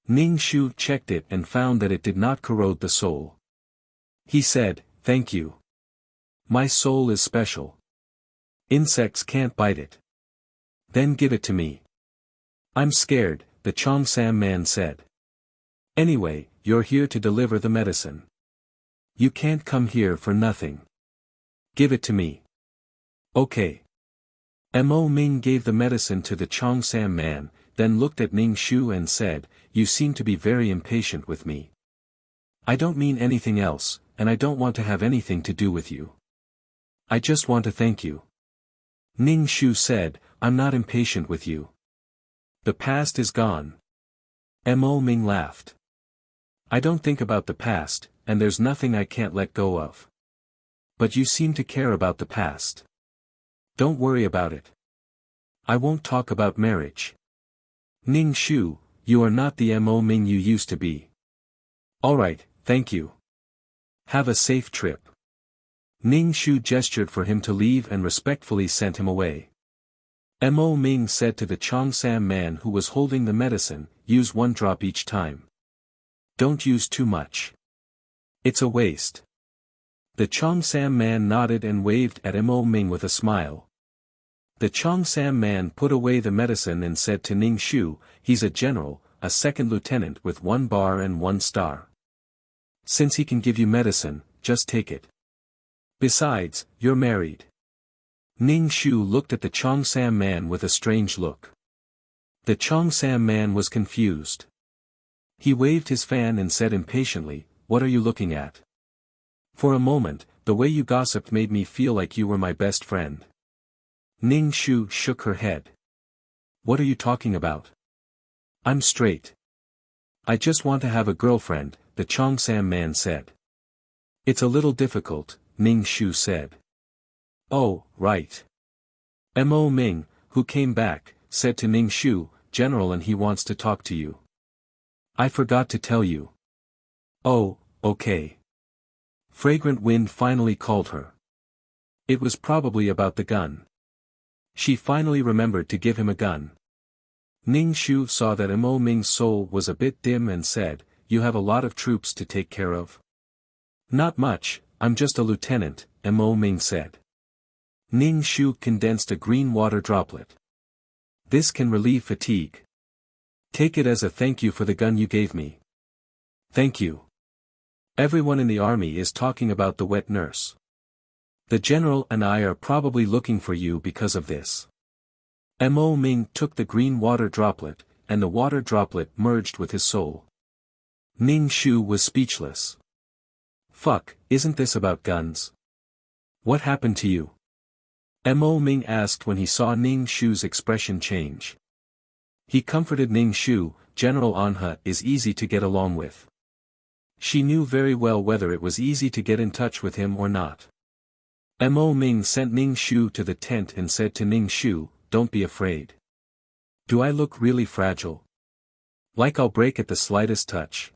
Ning Shu checked it and found that it did not corrode the soul. He said, "Thank you. My soul is special. Insects can't bite it." "Then give it to me." "I'm scared," the Cheongsam man said. "Anyway, you're here to deliver the medicine. You can't come here for nothing. Give it to me." "Okay." Mo Ming gave the medicine to the Chongsam man, then looked at Ning Shu and said, "You seem to be very impatient with me. I don't mean anything else, and I don't want to have anything to do with you. I just want to thank you." Ning Shu said, "I'm not impatient with you. The past is gone." Mo Ming laughed. "I don't think about the past, and there's nothing I can't let go of. But you seem to care about the past. Don't worry about it. I won't talk about marriage. Ning Shu, you are not the Mo Ming you used to be. Alright, thank you. Have a safe trip." Ning Shu gestured for him to leave and respectfully sent him away. Mo Ming said to the Chongsam man who was holding the medicine, "Use 1 drop each time. Don't use too much. It's a waste." The Chongsam man nodded and waved at Mo Ming with a smile. The Chongsam man put away the medicine and said to Ning Shu, "He's a general, a second lieutenant with 1 bar and 1 star. Since he can give you medicine, just take it. Besides, you're married." Ning Shu looked at the Chongsam man with a strange look. The Chongsam man was confused. He waved his fan and said impatiently, "What are you looking at? For a moment, the way you gossiped made me feel like you were my best friend." Ning Shu shook her head. "What are you talking about? I'm straight. I just want to have a girlfriend," the Chongsam man said. "It's a little difficult," Ning Shu said. "Oh, right." Mo Ming, who came back, said to Ning Shu, "General, and he wants to talk to you. I forgot to tell you." "Oh, okay." Fragrant Wind finally called her. It was probably about the gun. She finally remembered to give him a gun. Ning Shu saw that Mo Ming's soul was a bit dim and said, "You have a lot of troops to take care of." "Not much, I'm just a lieutenant," Mo Ming said. Ning Shu condensed a green water droplet. "This can relieve fatigue. Take it as a thank you for the gun you gave me." "Thank you. Everyone in the army is talking about the wet nurse. The general and I are probably looking for you because of this." Mo Ming took the green water droplet, and the water droplet merged with his soul. Ning Shu was speechless. "Fuck, isn't this about guns? What happened to you?" Mo Ming asked when he saw Ning Shu's expression change. He comforted Ning Shu, "General Anha is easy to get along with." She knew very well whether it was easy to get in touch with him or not. Mo Ming sent Ning Shu to the tent and said to Ning Shu, "Don't be afraid. Do I look really fragile? Like I'll break at the slightest touch?"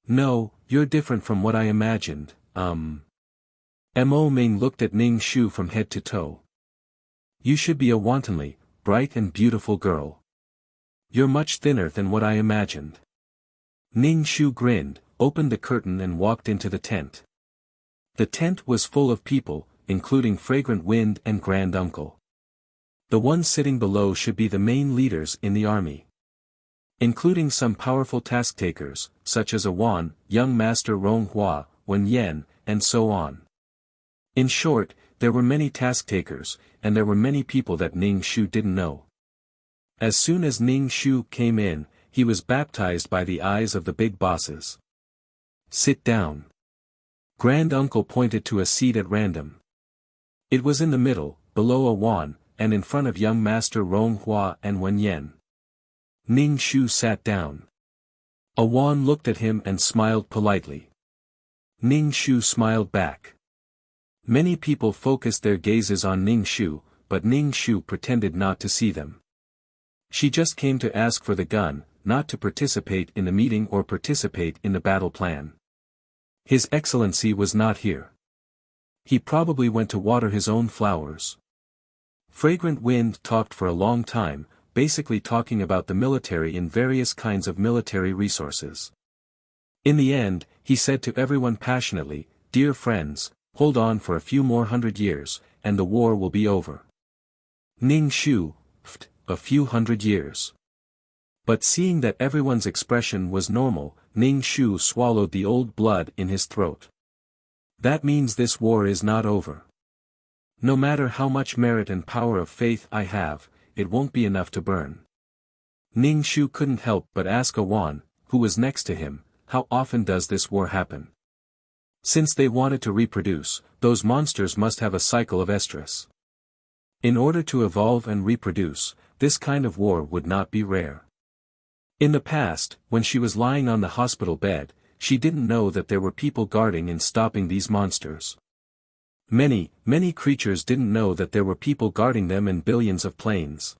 "No, you're different from what I imagined, Mo Ming looked at Ning Shu from head to toe. "You should be a wantonly, bright and beautiful girl. You're much thinner than what I imagined." Ning Shu grinned, opened the curtain and walked into the tent. The tent was full of people, including Fragrant Wind and Grand Uncle. The ones sitting below should be the main leaders in the army, including some powerful task takers, such as Awan, Young Master Rong Hua, Wen Yen, and so on. In short, there were many task takers, and there were many people that Ning Shu didn't know. As soon as Ning Shu came in, he was baptized by the eyes of the big bosses. "Sit down." Grand Uncle pointed to a seat at random. It was in the middle, below Awan, and in front of Young Master Rong Hua and Wen Yen. Ning Shu sat down. Awan looked at him and smiled politely. Ning Shu smiled back. Many people focused their gazes on Ning Shu, but Ning Shu pretended not to see them. She just came to ask for the gun, not to participate in the meeting or participate in the battle plan. His Excellency was not here. He probably went to water his own flowers. Fragrant Wind talked for a long time, basically talking about the military and various kinds of military resources. In the end, he said to everyone passionately, "Dear friends, hold on for a few more 100 years, and the war will be over." Ning Shu, a few 100 years. But seeing that everyone's expression was normal, Ning Shu swallowed the old blood in his throat. That means this war is not over. No matter how much merit and power of faith I have, it won't be enough to burn. Ning Shu couldn't help but ask Awan, who was next to him, how often does this war happen? Since they wanted to reproduce, those monsters must have a cycle of estrus. In order to evolve and reproduce, this kind of war would not be rare. In the past, when she was lying on the hospital bed, she didn't know that there were people guarding and stopping these monsters. Many creatures didn't know that there were people guarding them and billions of planes.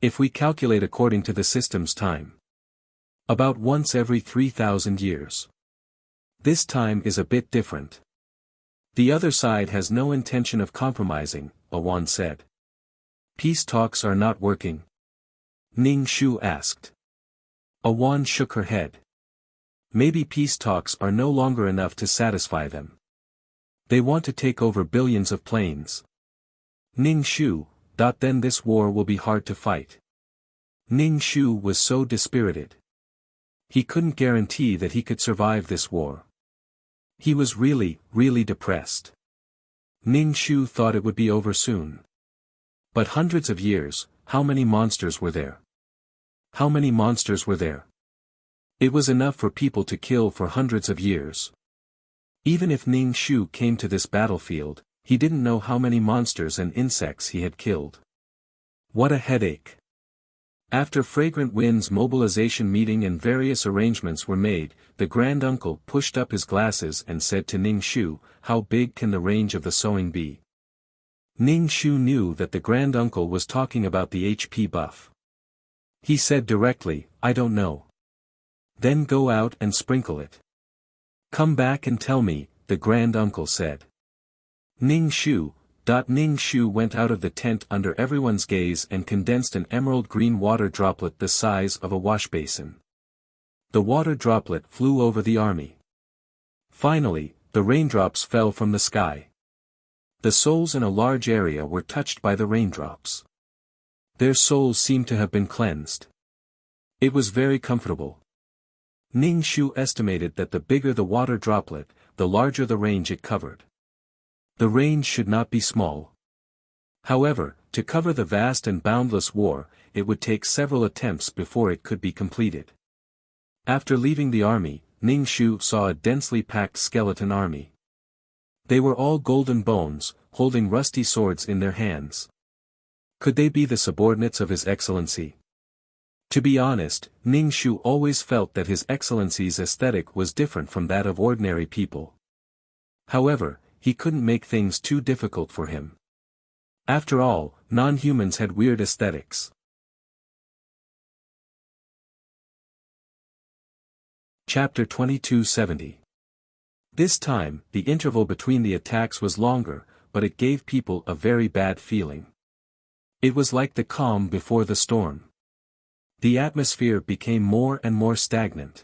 If we calculate according to the system's time, about once every 3,000 years. This time is a bit different. The other side has no intention of compromising, Awan said. Peace talks are not working? Ning Shu asked. Awan shook her head. Maybe peace talks are no longer enough to satisfy them. They want to take over billions of planes. Ning Shu, then this war will be hard to fight. Ning Shu was so dispirited. He couldn't guarantee that he could survive this war. He was really depressed. Ning Shu thought it would be over soon. But hundreds of years, how many monsters were there? How many monsters were there? It was enough for people to kill for hundreds of years. Even if Ning Shu came to this battlefield, he didn't know how many monsters and insects he had killed. What a headache. After Fragrant Wind's mobilization meeting and various arrangements were made, the granduncle pushed up his glasses and said to Ning Shu, "How big can the range of the sowing be?" Ning Shu knew that the granduncle was talking about the HP buff. He said directly, "I don't know." Then go out and sprinkle it. Come back and tell me, the granduncle said. Ning Shu went out of the tent under everyone's gaze and condensed an emerald green water droplet the size of a wash basin. The water droplet flew over the army. Finally, the raindrops fell from the sky. The souls in a large area were touched by the raindrops. Their souls seemed to have been cleansed. It was very comfortable. Ning Shu estimated that the bigger the water droplet, the larger the range it covered. The range should not be small. However, to cover the vast and boundless war, it would take several attempts before it could be completed. After leaving the army, Ning Shu saw a densely packed skeleton army. They were all golden bones, holding rusty swords in their hands. Could they be the subordinates of His Excellency? To be honest, Ning Shu always felt that His Excellency's aesthetic was different from that of ordinary people. However, he couldn't make things too difficult for him. After all, non-humans had weird aesthetics. Chapter 2270. This time, the interval between the attacks was longer, but it gave people a very bad feeling. It was like the calm before the storm. The atmosphere became more and more stagnant.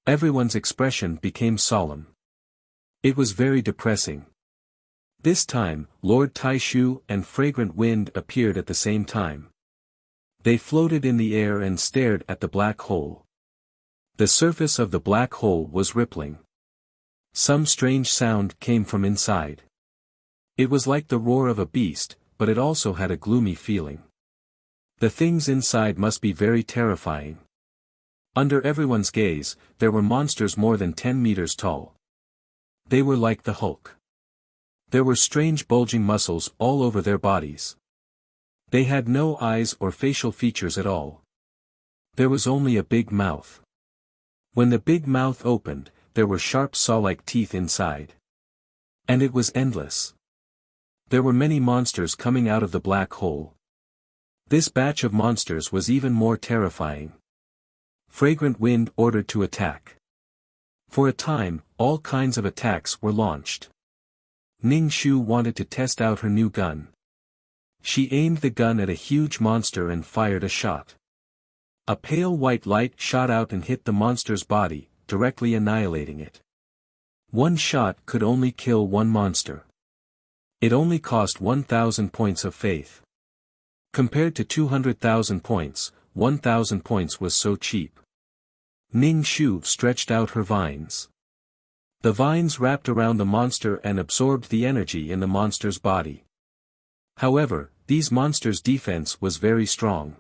Everyone's expression became solemn. It was very depressing. This time, Lord Taishu and Fragrant Wind appeared at the same time. They floated in the air and stared at the black hole. The surface of the black hole was rippling. Some strange sound came from inside. It was like the roar of a beast, but it also had a gloomy feeling. The things inside must be very terrifying. Under everyone's gaze, there were monsters more than 10 meters tall. They were like the Hulk. There were strange bulging muscles all over their bodies. They had no eyes or facial features at all. There was only a big mouth. When the big mouth opened, there were sharp saw-like teeth inside. And it was endless. There were many monsters coming out of the black hole. This batch of monsters was even more terrifying. Fragrant Wind ordered to attack. For a time, all kinds of attacks were launched. Ning Shu wanted to test out her new gun. She aimed the gun at a huge monster and fired a shot. A pale white light shot out and hit the monster's body, directly annihilating it. One shot could only kill one monster. It only cost 1,000 points of faith. Compared to 200,000 points, 1,000 points was so cheap. Ning Shu stretched out her vines. The vines wrapped around the monster and absorbed the energy in the monster's body. However, these monsters' defense was very strong.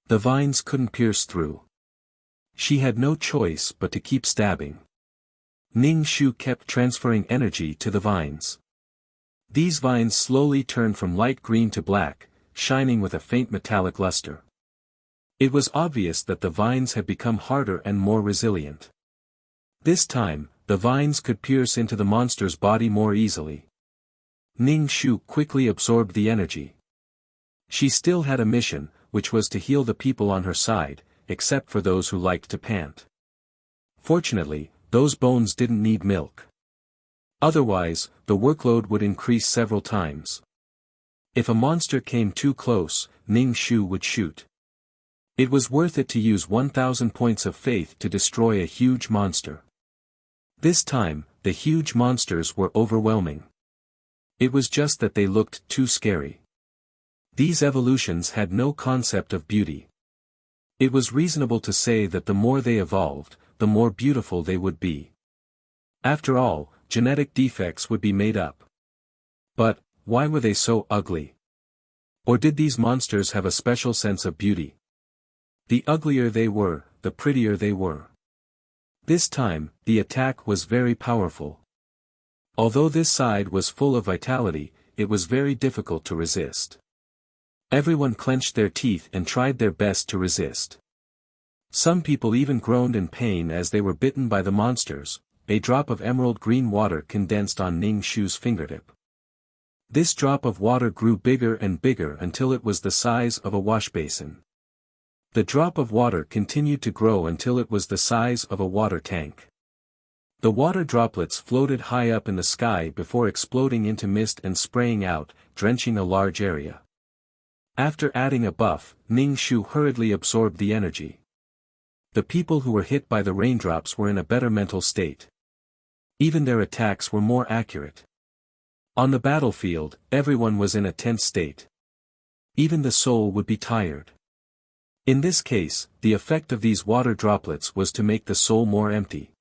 The vines couldn't pierce through. She had no choice but to keep stabbing. Ning Shu kept transferring energy to the vines. These vines slowly turned from light green to black, shining with a faint metallic luster. It was obvious that the vines had become harder and more resilient. This time, the vines could pierce into the monster's body more easily. Ning Shu quickly absorbed the energy. She still had a mission, which was to heal the people on her side, except for those who liked to pant. Fortunately, those bones didn't need milk. Otherwise, the workload would increase several times. If a monster came too close, Ning Shu would shoot. It was worth it to use 1,000 points of faith to destroy a huge monster. This time, the huge monsters were overwhelming. It was just that they looked too scary. These evolutions had no concept of beauty. It was reasonable to say that the more they evolved, the more beautiful they would be. After all, genetic defects would be made up. But, why were they so ugly? Or did these monsters have a special sense of beauty? The uglier they were, the prettier they were. This time, the attack was very powerful. Although this side was full of vitality, it was very difficult to resist. Everyone clenched their teeth and tried their best to resist. Some people even groaned in pain as they were bitten by the monsters. A drop of emerald green water condensed on Ning Shu's fingertip. This drop of water grew bigger and bigger until it was the size of a wash basin. The drop of water continued to grow until it was the size of a water tank. The water droplets floated high up in the sky before exploding into mist and spraying out, drenching a large area. After adding a buff, Ning Shu hurriedly absorbed the energy. The people who were hit by the raindrops were in a better mental state. Even their attacks were more accurate. On the battlefield, everyone was in a tense state. Even the soul would be tired. In this case, the effect of these water droplets was to make the soul more empty.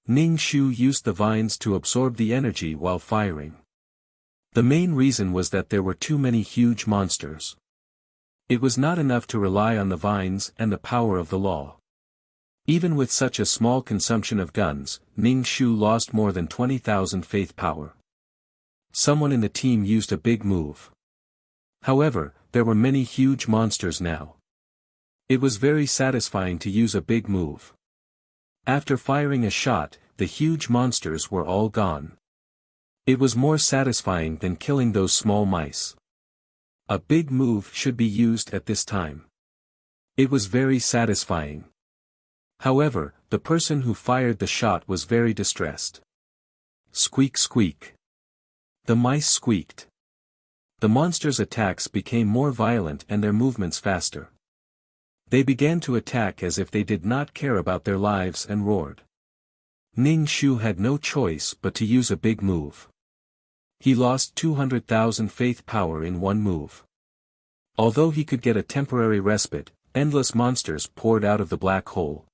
Ning Shu used the vines to absorb the energy while firing. The main reason was that there were too many huge monsters. It was not enough to rely on the vines and the power of the law. Even with such a small consumption of guns, Ning Shu lost more than 20,000 faith power. Someone in the team used a big move. However, there were many huge monsters now. It was very satisfying to use a big move. After firing a shot, the huge monsters were all gone. It was more satisfying than killing those small mice. A big move should be used at this time. It was very satisfying. However, the person who fired the shot was very distressed. Squeak squeak. The mice squeaked. The monsters' attacks became more violent and their movements faster. They began to attack as if they did not care about their lives and roared. Ning Shu had no choice but to use a big move. He lost 200,000 faith power in one move. Although he could get a temporary respite, endless monsters poured out of the black hole.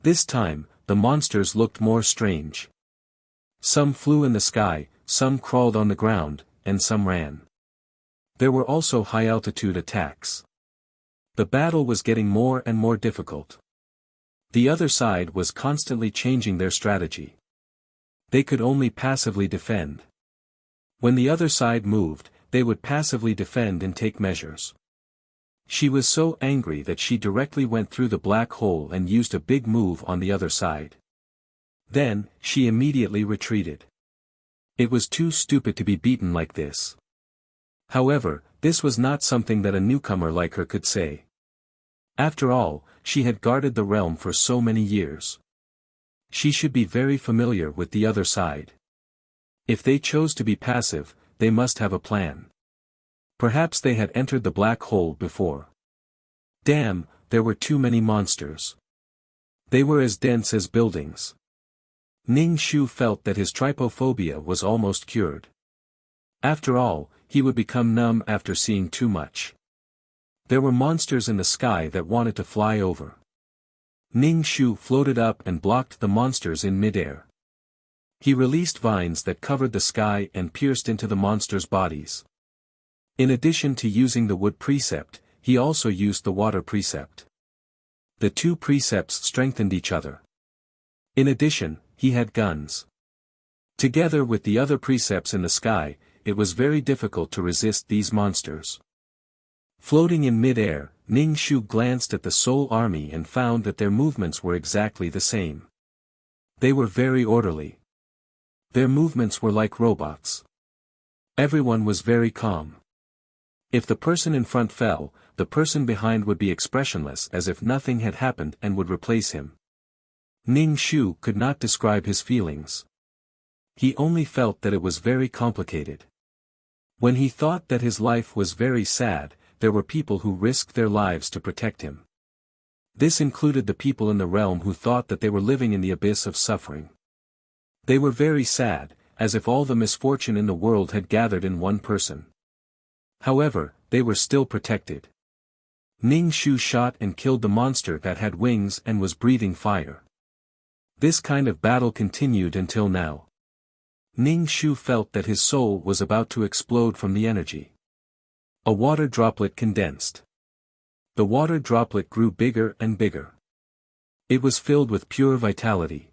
This time, the monsters looked more strange. Some flew in the sky, some crawled on the ground, and some ran. There were also high-altitude attacks. The battle was getting more and more difficult. The other side was constantly changing their strategy. They could only passively defend. When the other side moved, they would passively defend and take measures. She was so angry that she directly went through the black hole and used a big move on the other side. Then, she immediately retreated. It was too stupid to be beaten like this. However, this was not something that a newcomer like her could say. After all, she had guarded the realm for so many years. She should be very familiar with the other side. If they chose to be passive, they must have a plan. Perhaps they had entered the black hole before. Damn, there were too many monsters. They were as dense as buildings. Ning Shu felt that his trypophobia was almost cured. After all, he would become numb after seeing too much. There were monsters in the sky that wanted to fly over. Ning Shu floated up and blocked the monsters in midair. He released vines that covered the sky and pierced into the monsters' bodies. In addition to using the wood precept, he also used the water precept. The two precepts strengthened each other. In addition, he had guns. Together with the other precepts in the sky, it was very difficult to resist these monsters. Floating in mid-air, Ning Shu glanced at the Soul Army and found that their movements were exactly the same. They were very orderly. Their movements were like robots. Everyone was very calm. If the person in front fell, the person behind would be expressionless as if nothing had happened and would replace him. Ning Shu could not describe his feelings. He only felt that it was very complicated. When he thought that his life was very sad, there were people who risked their lives to protect him. This included the people in the realm who thought that they were living in the abyss of suffering. They were very sad, as if all the misfortune in the world had gathered in one person. However, they were still protected. Ning Shu shot and killed the monster that had wings and was breathing fire. This kind of battle continued until now. Ning Shu felt that his soul was about to explode from the energy. A water droplet condensed. The water droplet grew bigger and bigger. It was filled with pure vitality.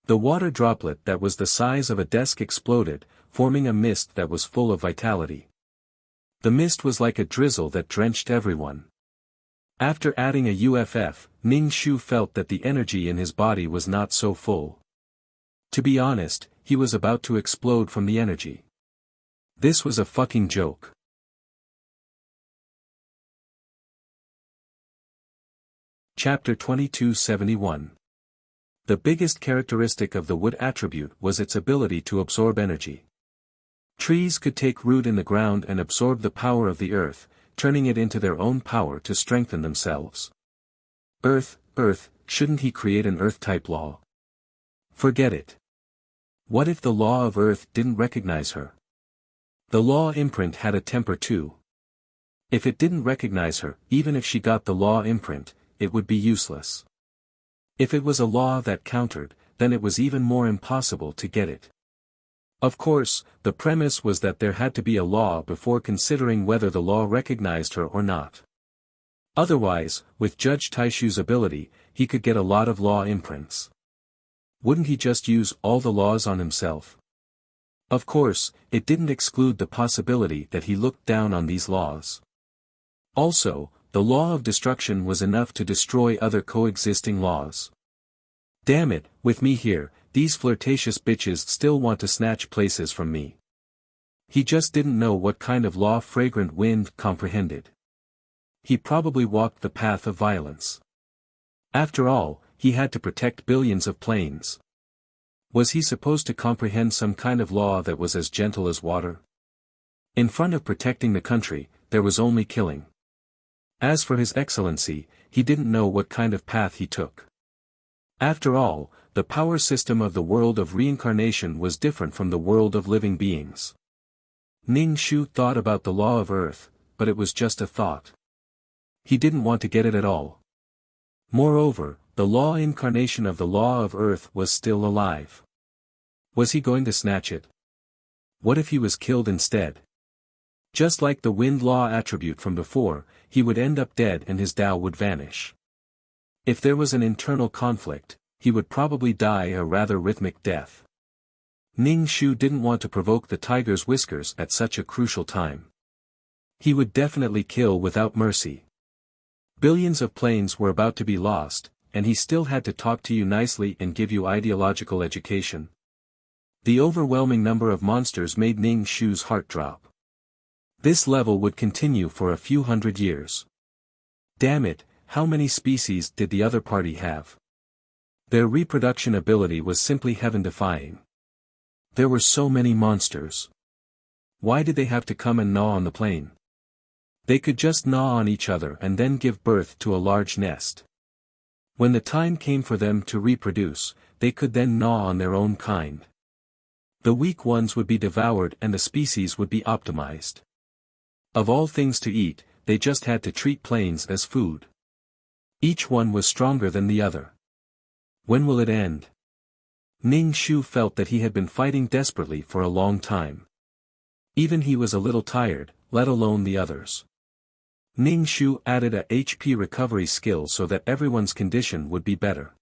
The water droplet that was the size of a desk exploded, forming a mist that was full of vitality. The mist was like a drizzle that drenched everyone. After adding a UFF, Ning Shu felt that the energy in his body was not so full. To be honest, he was about to explode from the energy. This was a fucking joke. Chapter 2271. The biggest characteristic of the wood attribute was its ability to absorb energy. Trees could take root in the ground and absorb the power of the earth, turning it into their own power to strengthen themselves. Earth, shouldn't he create an earth-type law? Forget it. What if the law of earth didn't recognize her? The law imprint had a temper too. If it didn't recognize her, even if she got the law imprint, it would be useless. If it was a law that countered, then it was even more impossible to get it. Of course, the premise was that there had to be a law before considering whether the law recognized her or not. Otherwise, with Judge Taishu's ability, he could get a lot of law imprints. Wouldn't he just use all the laws on himself? Of course, it didn't exclude the possibility that he looked down on these laws. Also, the law of destruction was enough to destroy other coexisting laws. Damn it, with me here, these flirtatious bitches still want to snatch places from me. He just didn't know what kind of law fragrant wind comprehended. He probably walked the path of violence. After all, he had to protect billions of planes. Was he supposed to comprehend some kind of law that was as gentle as water? In front of protecting the country, there was only killing. As for His Excellency, he didn't know what kind of path he took. After all, the power system of the world of reincarnation was different from the world of living beings. Ning Shu thought about the law of earth, but it was just a thought. He didn't want to get it at all. Moreover, the law incarnation of the law of earth was still alive. Was he going to snatch it? What if he was killed instead? Just like the wind law attribute from before, he would end up dead and his Tao would vanish. If there was an internal conflict, he would probably die a rather rhythmic death. Ning Shu didn't want to provoke the tiger's whiskers at such a crucial time. He would definitely kill without mercy. Billions of planes were about to be lost, and he still had to talk to you nicely and give you ideological education. The overwhelming number of monsters made Ning Shu's heart drop. This level would continue for a few hundred years. Damn it, how many species did the other party have? Their reproduction ability was simply heaven-defying. There were so many monsters. Why did they have to come and gnaw on the plane? They could just gnaw on each other and then give birth to a large nest. When the time came for them to reproduce, they could then gnaw on their own kind. The weak ones would be devoured and the species would be optimized. Of all things to eat, they just had to treat planes as food. Each one was stronger than the other. When will it end? Ning Shu felt that he had been fighting desperately for a long time. Even he was a little tired, let alone the others. Ning Shu added a HP recovery skill so that everyone's condition would be better.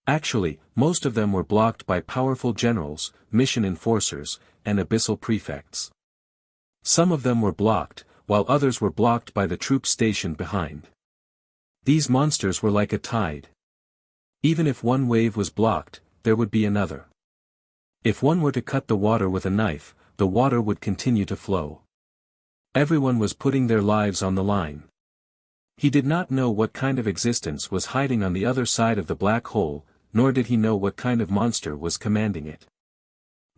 Actually, most of them were blocked by powerful generals, mission enforcers, and abyssal prefects. Some of them were blocked, while others were blocked by the troops stationed behind. These monsters were like a tide. Even if one wave was blocked, there would be another. If one were to cut the water with a knife, the water would continue to flow. Everyone was putting their lives on the line. He did not know what kind of existence was hiding on the other side of the black hole, nor did he know what kind of monster was commanding it.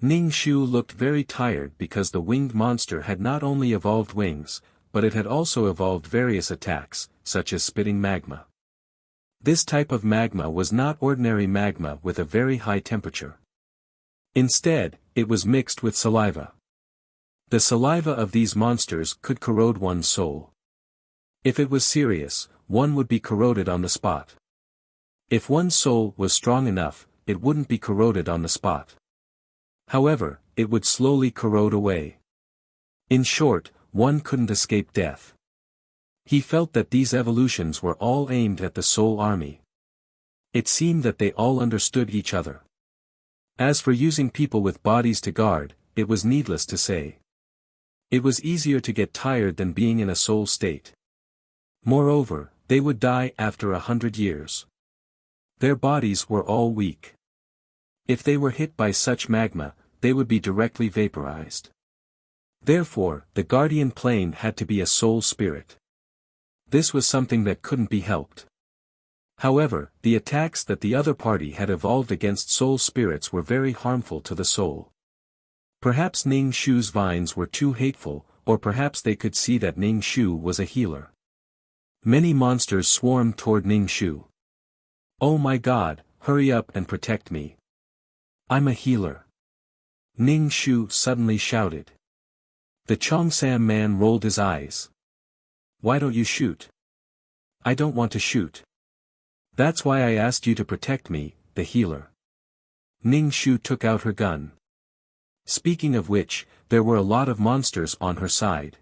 Ning Shu looked very tired because the winged monster had not only evolved wings, but it had also evolved various attacks, such as spitting magma. This type of magma was not ordinary magma with a very high temperature. Instead, it was mixed with saliva. The saliva of these monsters could corrode one's soul. If it was serious, one would be corroded on the spot. If one's soul was strong enough, it wouldn't be corroded on the spot. However, it would slowly corrode away. In short, one couldn't escape death. He felt that these evolutions were all aimed at the Soul Army. It seemed that they all understood each other. As for using people with bodies to guard, it was needless to say. It was easier to get tired than being in a soul state. Moreover, they would die after 100 years. Their bodies were all weak. If they were hit by such magma, they would be directly vaporized. Therefore, the guardian plane had to be a soul spirit. This was something that couldn't be helped. However, the attacks that the other party had evolved against soul spirits were very harmful to the soul. Perhaps Ning Shu's vines were too hateful, or perhaps they could see that Ning Shu was a healer. Many monsters swarmed toward Ning Shu. "Oh my God, hurry up and protect me. I'm a healer." Ning Shu suddenly shouted. The Chongsam man rolled his eyes. "Why don't you shoot?" "I don't want to shoot. That's why I asked you to protect me, the healer." Ning Shu took out her gun. Speaking of which, there were a lot of monsters on her side.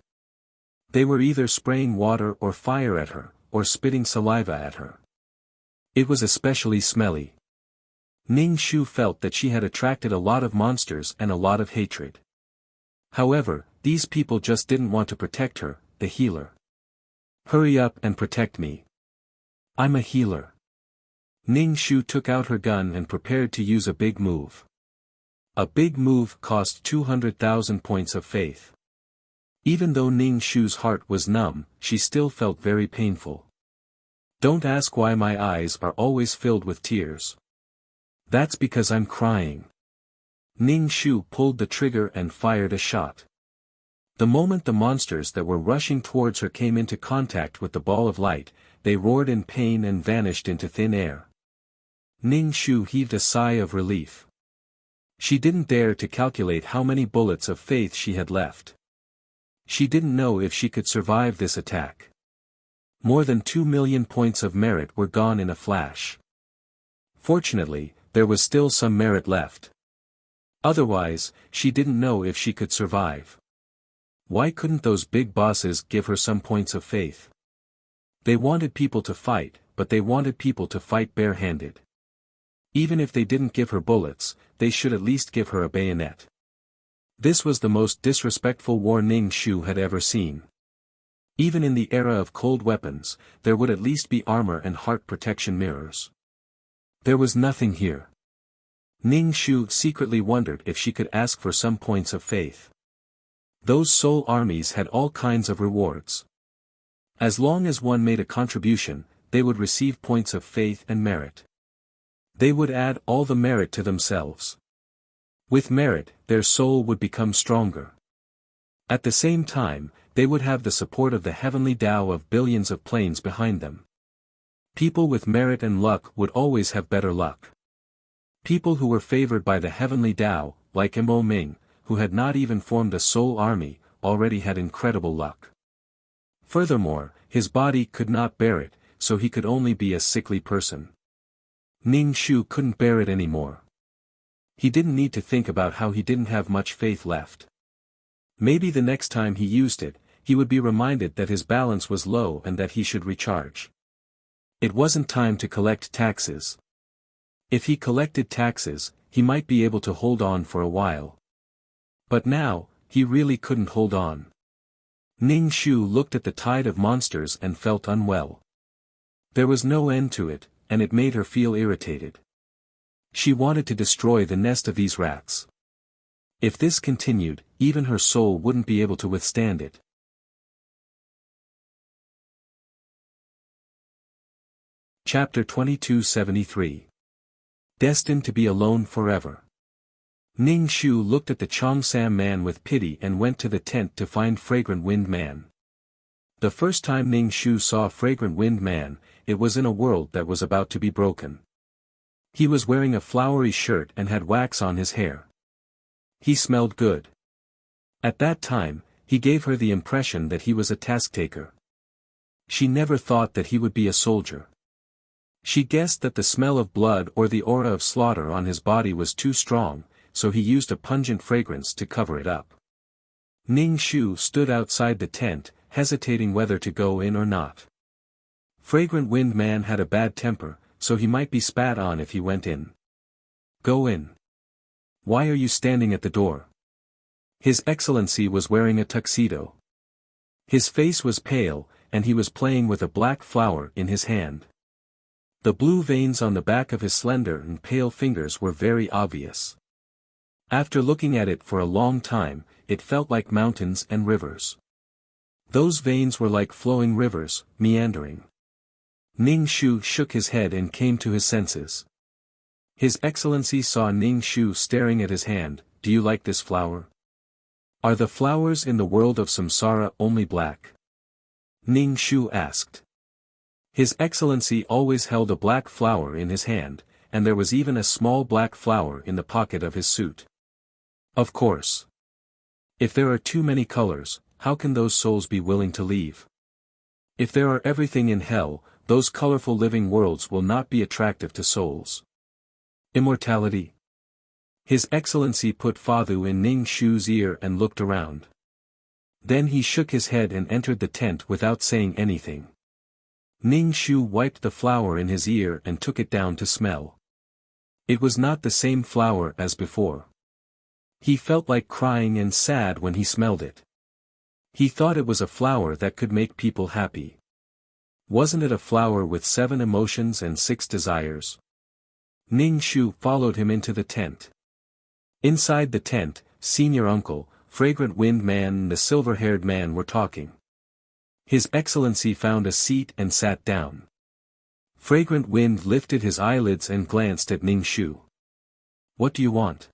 They were either spraying water or fire at her, or spitting saliva at her. It was especially smelly. Ning Shu felt that she had attracted a lot of monsters and a lot of hatred. However, these people just didn't want to protect her, the healer. "Hurry up and protect me. I'm a healer." Ning Shu took out her gun and prepared to use a big move. A big move cost 200,000 points of faith. Even though Ning Shu's heart was numb, she still felt very painful. Don't ask why my eyes are always filled with tears. That's because I'm crying. Ning Shu pulled the trigger and fired a shot. The moment the monsters that were rushing towards her came into contact with the ball of light, they roared in pain and vanished into thin air. Ning Shu heaved a sigh of relief. She didn't dare to calculate how many bullets of faith she had left. She didn't know if she could survive this attack. More than 2 million points of merit were gone in a flash. Fortunately, there was still some merit left. Otherwise, she didn't know if she could survive. Why couldn't those big bosses give her some points of faith? They wanted people to fight, but they wanted people to fight barehanded. Even if they didn't give her bullets, they should at least give her a bayonet. This was the most disrespectful war Ning Shu had ever seen. Even in the era of cold weapons, there would at least be armor and heart protection mirrors. There was nothing here. Ning Shu secretly wondered if she could ask for some points of faith. Those soul armies had all kinds of rewards. As long as one made a contribution, they would receive points of faith and merit. They would add all the merit to themselves. With merit, their soul would become stronger. At the same time, they would have the support of the heavenly Tao of billions of planes behind them. People with merit and luck would always have better luck. People who were favored by the heavenly Tao, like Mo Ming, who had not even formed a soul army, already had incredible luck. Furthermore, his body could not bear it, so he could only be a sickly person. Ning Shu couldn't bear it anymore. He didn't need to think about how he didn't have much faith left. Maybe the next time he used it, he would be reminded that his balance was low and that he should recharge. It wasn't time to collect taxes. If he collected taxes, he might be able to hold on for a while. But now, he really couldn't hold on. Ning Shu looked at the tide of monsters and felt unwell. There was no end to it, and it made her feel irritated. She wanted to destroy the nest of these rats. If this continued, even her soul wouldn't be able to withstand it. Chapter 2273. Destined to be alone forever. Ning Shu looked at the Cheongsam man with pity and went to the tent to find Fragrant Wind Man. The first time Ning Shu saw Fragrant Wind Man, it was in a world that was about to be broken. He was wearing a flowery shirt and had wax on his hair. He smelled good. At that time, he gave her the impression that he was a task-taker. She never thought that he would be a soldier. She guessed that the smell of blood or the aura of slaughter on his body was too strong, so he used a pungent fragrance to cover it up. Ning Shu stood outside the tent, hesitating whether to go in or not. Fragrant Wind Man had a bad temper, so he might be spat on if he went in. Go in. Why are you standing at the door? His Excellency was wearing a tuxedo. His face was pale, and he was playing with a black flower in his hand. The blue veins on the back of his slender and pale fingers were very obvious. After looking at it for a long time, it felt like mountains and rivers. Those veins were like flowing rivers, meandering. Ning Shu shook his head and came to his senses. His Excellency saw Ning Shu staring at his hand. Do you like this flower? Are the flowers in the world of samsara only black? Ning Shu asked. His Excellency always held a black flower in his hand, and there was even a small black flower in the pocket of his suit. Of course. If there are too many colors, how can those souls be willing to leave? If there are everything in hell, those colorful living worlds will not be attractive to souls. Immortality? His Excellency put Fodder in Ning Shu's ear and looked around. Then he shook his head and entered the tent without saying anything. Ning Shu wiped the flower in his ear and took it down to smell. It was not the same flower as before. He felt like crying and sad when he smelled it. He thought it was a flower that could make people happy. Wasn't it a flower with 7 emotions and 6 desires? Ning Shu followed him into the tent. Inside the tent, Senior Uncle, Fragrant Wind Man and the silver-haired man were talking. His Excellency found a seat and sat down. Fragrant Wind lifted his eyelids and glanced at Ning Shu. What do you want?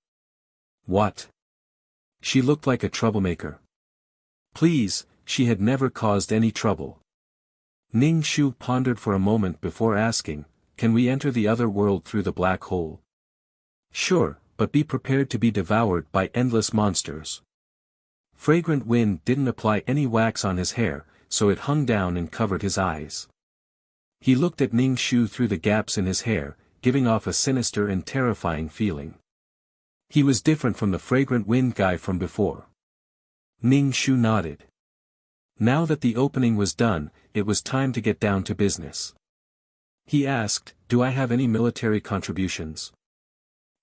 What? She looked like a troublemaker. Please, she had never caused any trouble. Ning Shu pondered for a moment before asking, can we enter the other world through the black hole? Sure, but be prepared to be devoured by endless monsters. Fragrant Wind didn't apply any wax on his hair, so it hung down and covered his eyes. He looked at Ning Shu through the gaps in his hair, giving off a sinister and terrifying feeling. He was different from the Fragrant Wind guy from before. Ning Shu nodded. Now that the opening was done, it was time to get down to business. He asked, do I have any military contributions?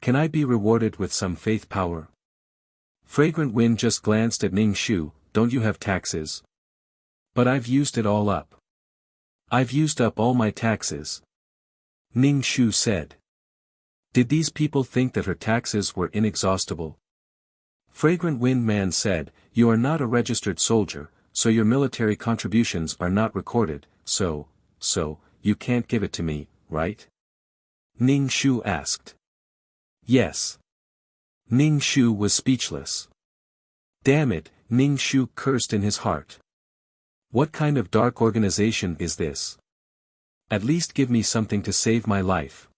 Can I be rewarded with some faith power? Fragrant Wind just glanced at Ning Shu, don't you have taxes? But I've used it all up. I've used up all my taxes. Ning Shu said. Did these people think that her taxes were inexhaustible? Fragrant Wind Man said, you are not a registered soldier, so your military contributions are not recorded, so, you can't give it to me, right? Ning Shu asked. Yes. Ning Shu was speechless. Damn it, Ning Shu cursed in his heart. What kind of dark organization is this? At least give me something to save my life.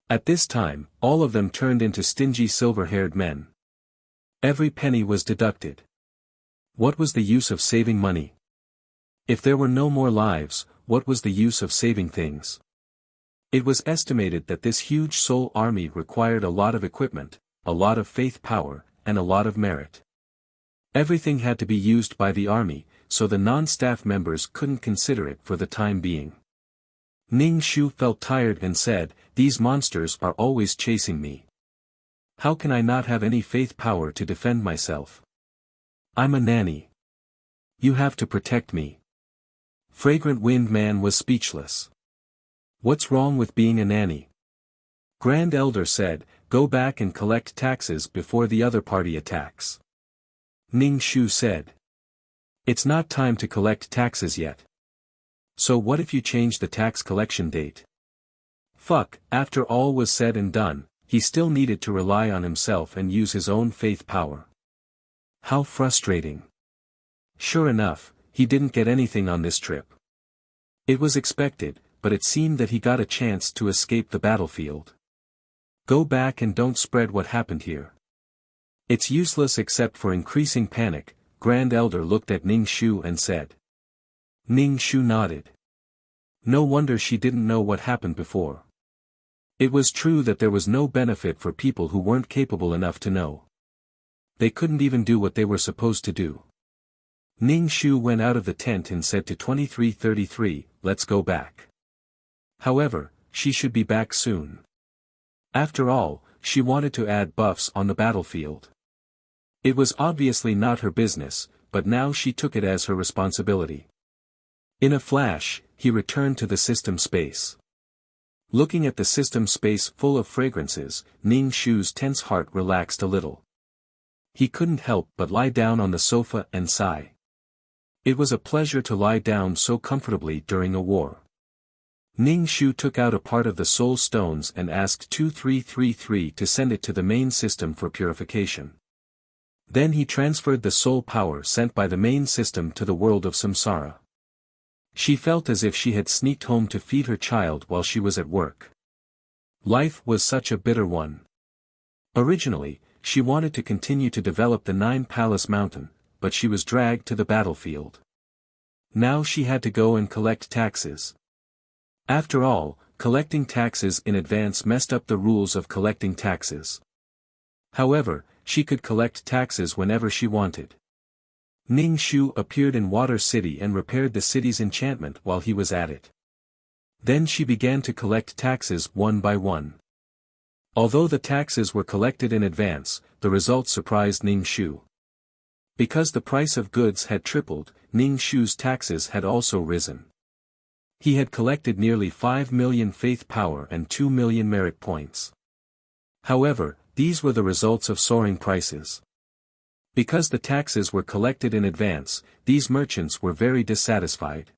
At this time, all of them turned into stingy silver-haired men. Every penny was deducted. What was the use of saving money? If there were no more lives, what was the use of saving things? It was estimated that this huge soul army required a lot of equipment, a lot of faith power, and a lot of merit. Everything had to be used by the army, so the non-staff members couldn't consider it for the time being. Ning Shu felt tired and said, "These monsters are always chasing me. How can I not have any faith power to defend myself? I'm a nanny. You have to protect me." Fragrant Wind Man was speechless. "What's wrong with being a nanny?" Grand Elder said, "Go back and collect taxes before the other party attacks." Ning Shu said, "It's not time to collect taxes yet. So what if you change the tax collection date?" Fuck, after all was said and done, he still needed to rely on himself and use his own faith power. How frustrating. Sure enough, he didn't get anything on this trip. It was expected, but it seemed that he got a chance to escape the battlefield. Go back and don't spread what happened here. It's useless except for increasing panic, Grand Elder looked at Ning Shu and said. Ning Shu nodded. No wonder she didn't know what happened before. It was true that there was no benefit for people who weren't capable enough to know. They couldn't even do what they were supposed to do. Ning Shu went out of the tent and said to 2333, "Let's go back." However, she should be back soon. After all, she wanted to add buffs on the battlefield. It was obviously not her business, but now she took it as her responsibility. In a flash, he returned to the system space. Looking at the system space full of fragrances, Ning Shu's tense heart relaxed a little. He couldn't help but lie down on the sofa and sigh. It was a pleasure to lie down so comfortably during a war. Ning Shu took out a part of the soul stones and asked 2333 to send it to the main system for purification. Then he transferred the soul power sent by the main system to the world of samsara. She felt as if she had sneaked home to feed her child while she was at work. Life was such a bitter one. Originally, she wanted to continue to develop the 9-Palace Mountain, but she was dragged to the battlefield. Now she had to go and collect taxes. After all, collecting taxes in advance messed up the rules of collecting taxes. However, she could collect taxes whenever she wanted. Ning Shu appeared in Water City and repaired the city's enchantment while he was at it. Then she began to collect taxes one by one. Although the taxes were collected in advance, the results surprised Ning Shu. Because the price of goods had tripled, Ning Shu's taxes had also risen. He had collected nearly 5 million faith power and 2 million merit points. However, these were the results of soaring prices. Because the taxes were collected in advance, these merchants were very dissatisfied.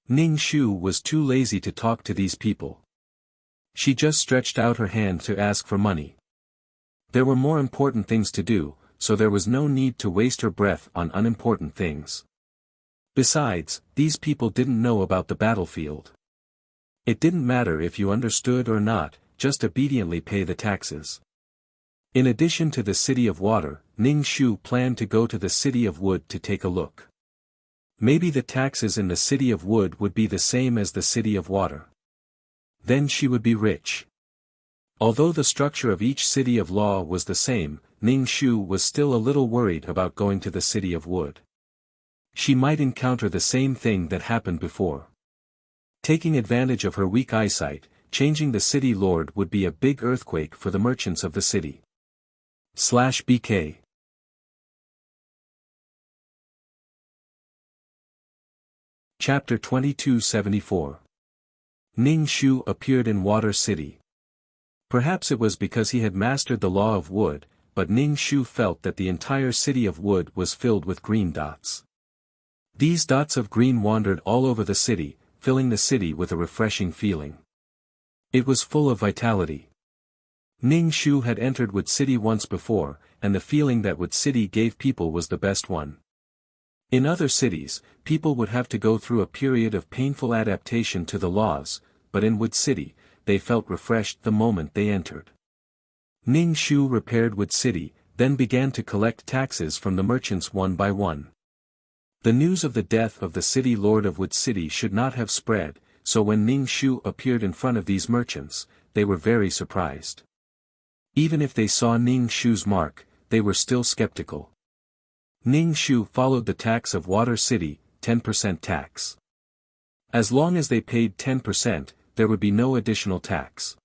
Ning Shu was too lazy to talk to these people. She just stretched out her hand to ask for money. There were more important things to do, so there was no need to waste her breath on unimportant things. Besides, these people didn't know about the battlefield. It didn't matter if you understood or not, just obediently pay the taxes. In addition to the City of Water, Ning Shu planned to go to the City of Wood to take a look. Maybe the taxes in the City of Wood would be the same as the City of Water. Then she would be rich. Although the structure of each City of Law was the same, Ning Shu was still a little worried about going to the City of Wood. She might encounter the same thing that happened before. Taking advantage of her weak eyesight, changing the City Lord would be a big earthquake for the merchants of the city. /BK Chapter 2274 Ning Shu appeared in Water City. Perhaps it was because he had mastered the law of wood, but Ning Shu felt that the entire City of Wood was filled with green dots. These dots of green wandered all over the city, filling the city with a refreshing feeling. It was full of vitality. Ning Shu had entered Wood City once before, and the feeling that Wood City gave people was the best one. In other cities, people would have to go through a period of painful adaptation to the laws, but in Wood City, they felt refreshed the moment they entered. Ning Shu repaired Wood City, then began to collect taxes from the merchants one by one. The news of the death of the city lord of Wood City should not have spread, so when Ning Shu appeared in front of these merchants, they were very surprised. Even if they saw Ning Shu's mark, they were still skeptical. Ning Shu followed the tax of Water City, 10% tax. As long as they paid 10%, there would be no additional tax.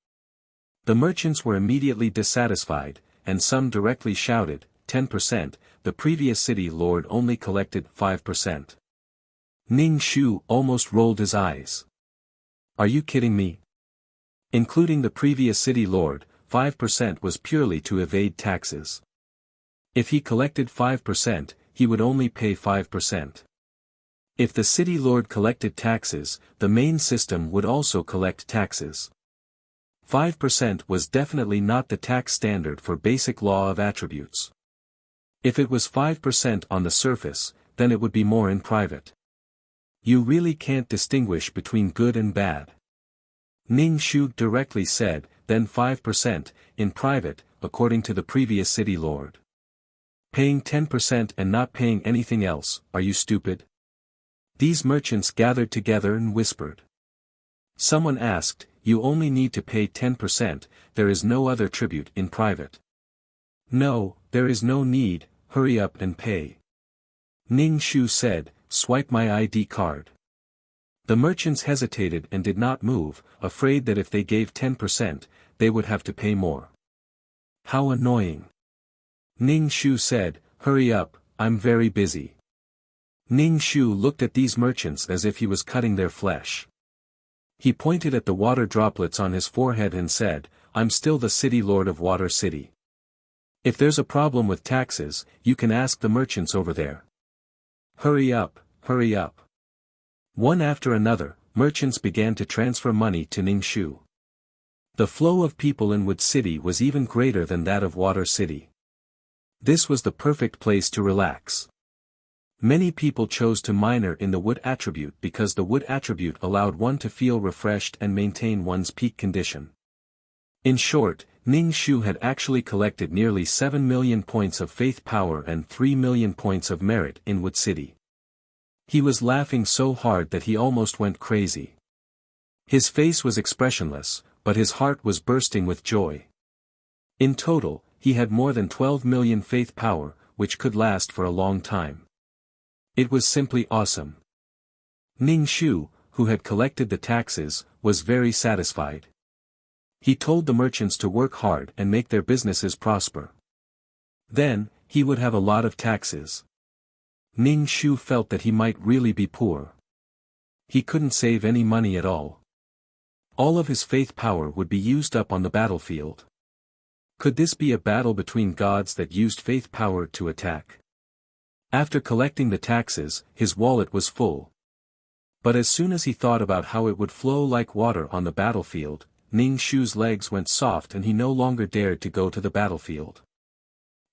The merchants were immediately dissatisfied, and some directly shouted, 10%, the previous city lord only collected 5%. Ning Shu almost rolled his eyes. Are you kidding me? Including the previous city lord, 5% was purely to evade taxes. If he collected 5%, he would only pay 5%. If the city lord collected taxes, the main system would also collect taxes. 5% was definitely not the tax standard for basic law of attributes. If it was 5% on the surface, then it would be more in private. You really can't distinguish between good and bad. Ning Shu directly said, then 5%, in private, according to the previous city lord. Paying 10% and not paying anything else, are you stupid? These merchants gathered together and whispered. Someone asked, you only need to pay 10%, there is no other tribute in private. No, there is no need, hurry up and pay. Ning Shu said, swipe my ID card. The merchants hesitated and did not move, afraid that if they gave 10%, they would have to pay more. How annoying. Ning Shu said, hurry up, I'm very busy. Ning Shu looked at these merchants as if he was cutting their flesh. He pointed at the water droplets on his forehead and said, I'm still the city lord of Water City. If there's a problem with taxes, you can ask the merchants over there. Hurry up, hurry up. One after another, merchants began to transfer money to Ning Shu. The flow of people in Wood City was even greater than that of Water City. This was the perfect place to relax. Many people chose to minor in the wood attribute because the wood attribute allowed one to feel refreshed and maintain one's peak condition. In short, Ning Shu had actually collected nearly 7 million points of faith power and 3 million points of merit in Wood City. He was laughing so hard that he almost went crazy. His face was expressionless, but his heart was bursting with joy. In total, he had more than 12 million faith power, which could last for a long time. It was simply awesome. Ning Shu, who had collected the taxes, was very satisfied. He told the merchants to work hard and make their businesses prosper. Then, he would have a lot of taxes. Ning Shu felt that he might really be poor. He couldn't save any money at all. All of his faith power would be used up on the battlefield. Could this be a battle between gods that used faith power to attack? After collecting the taxes, his wallet was full. But as soon as he thought about how it would flow like water on the battlefield, Ning Shu's legs went soft and he no longer dared to go to the battlefield.